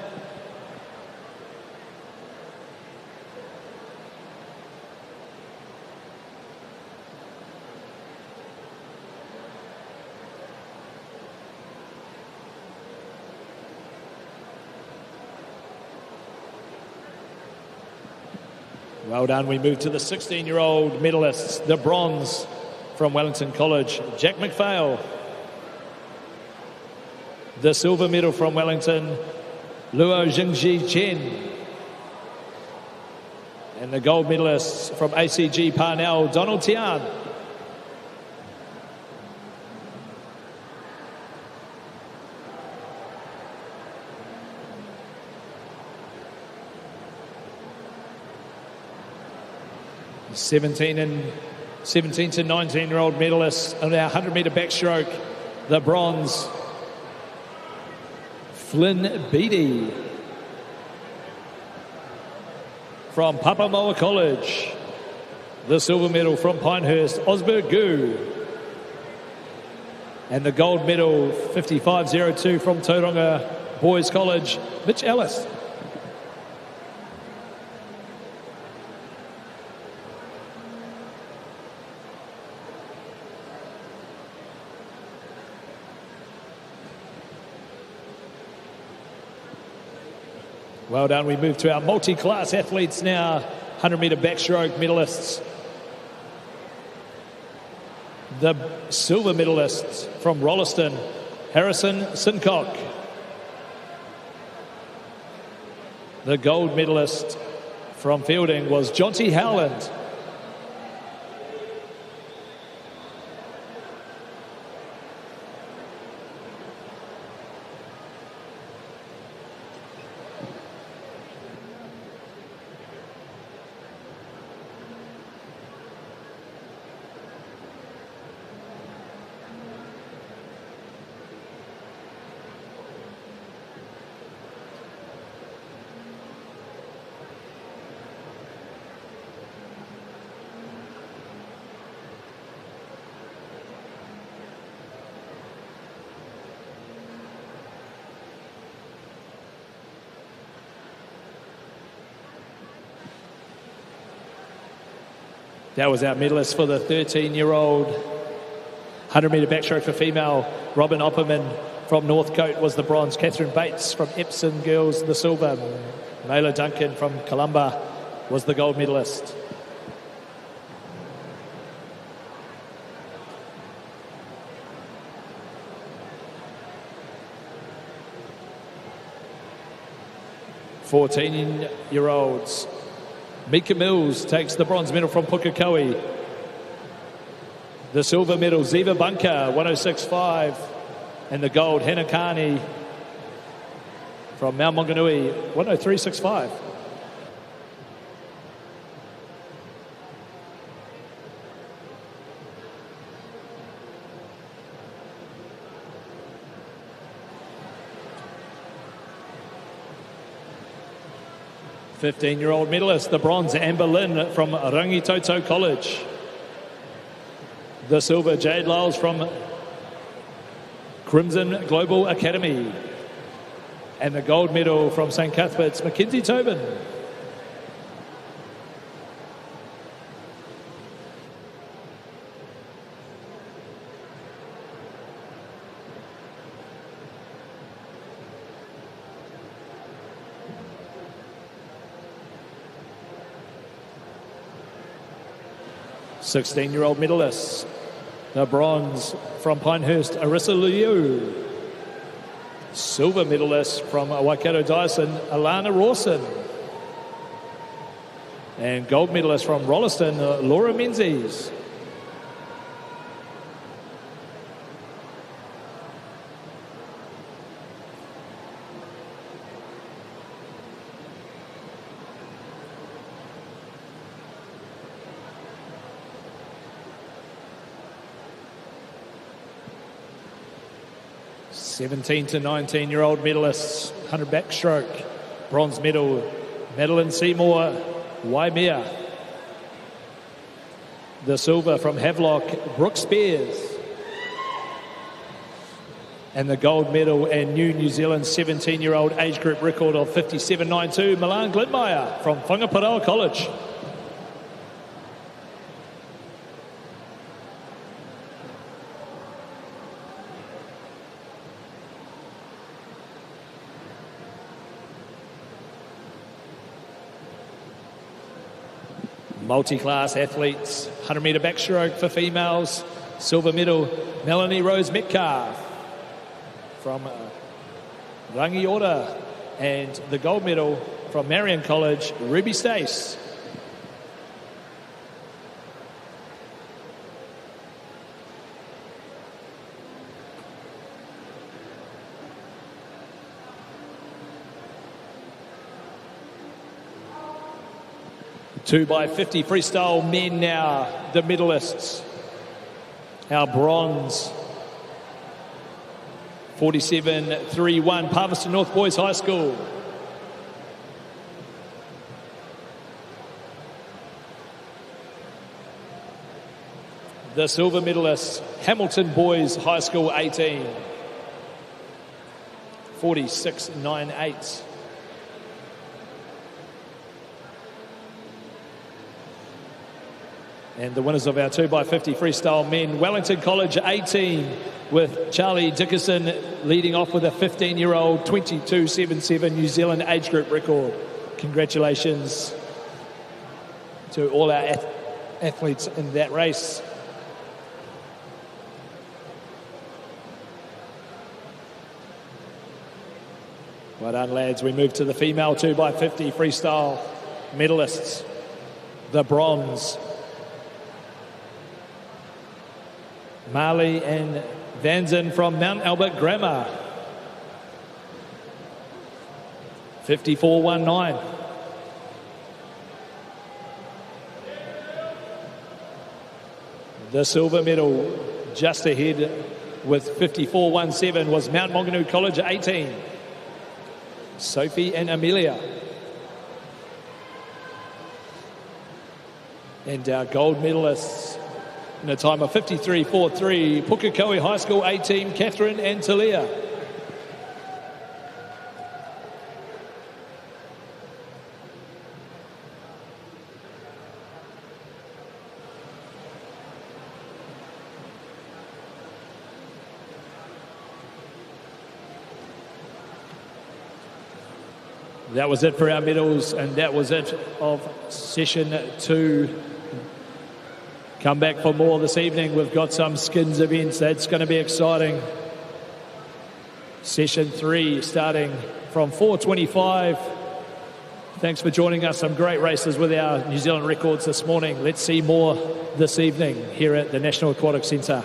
Well done. We move to the 16-year-old medalists. The bronze from Wellington College, Jack McPhail. The silver medal from Wellington, Luo Jingji Chen. And the gold medalists from ACG Parnell, Donald Tian. 17 to 19-year-old medalists on our 100-metre backstroke. The bronze, Flynn Beattie from Papamoa College. The silver medal from Pinehurst, Osberg Gu. And the gold medal, 55.02 from Tauranga Boys College, Mitch Ellis. Well done. We move to our multi-class athletes now. 100-metre backstroke medalists. The silver medalists from Rolleston, Harrison Sincock. The gold medalist from Fielding was Jonty Howland. That was our medalist for the 13-year-old 100-metre backstroke for female. Robin Opperman from Northcote was the bronze. Catherine Bates from Epsom Girls, the silver. Mayla Duncan from Columba was the gold medalist. "14-year-olds. Mika Mills takes the bronze medal from Pukekohe. The silver medal, Ziva Bunker, 106.5. And the gold, Hannah Carney from Mount Maunganui, 103.65. "15-year-old medalist, the bronze, Amber Lynn from Rangitoto College. The silver, Jade Lyles from Crimson Global Academy. And the gold medal from St. Cuthbert's, Mackenzie Tobin. "16-year-old medalists. The bronze from Pinehurst, Arissa Liu. Silver medalist from Waikato Dyson, Alana Rawson. And gold medalist from Rolleston, Laura Menzies. "17 to 19-year-old medalists, 100 backstroke. Bronze medal, Madeline Seymour, Waimea. The silver from Havelock, Brooke Spears. And the gold medal and New Zealand 17-year-old age group record of 57.92, Milan Glidmeyer from Whangaparoa College. Multi-class athletes, 100-metre backstroke for females. Silver medal, Melanie Rose Metcalf from Rangiora. And the gold medal from Marion College, Ruby Stace. 2x50 freestyle men now, the medalists. Our bronze, 47.31, Palmerston North Boys High School. The silver medalist, Hamilton Boys High School 18, 46.98. And the winners of our 2x50 freestyle men, Wellington College 18, with Charlie Dickerson leading off with a 15-year-old 22.77 New Zealand age group record. Congratulations to all our athletes in that race. Well done, lads. We move to the female 2x50 freestyle medalists. The bronze, Marley and Vanzen from Mount Albert Grammar, 54.19. The silver medal just ahead with 54.17 was Mount Maunganui College 18, Sophie and Amelia. And our gold medalists in a time of 53.43, Pukekohe High School 18, Catherine and Talia. That was it for our medals, and that was it of session 2. Come back for more this evening. We've got some skins events. That's going to be exciting. Session 3 starting from 4:25. Thanks for joining us. Some great races with our New Zealand records this morning. Let's see more this evening here at the National Aquatic Centre.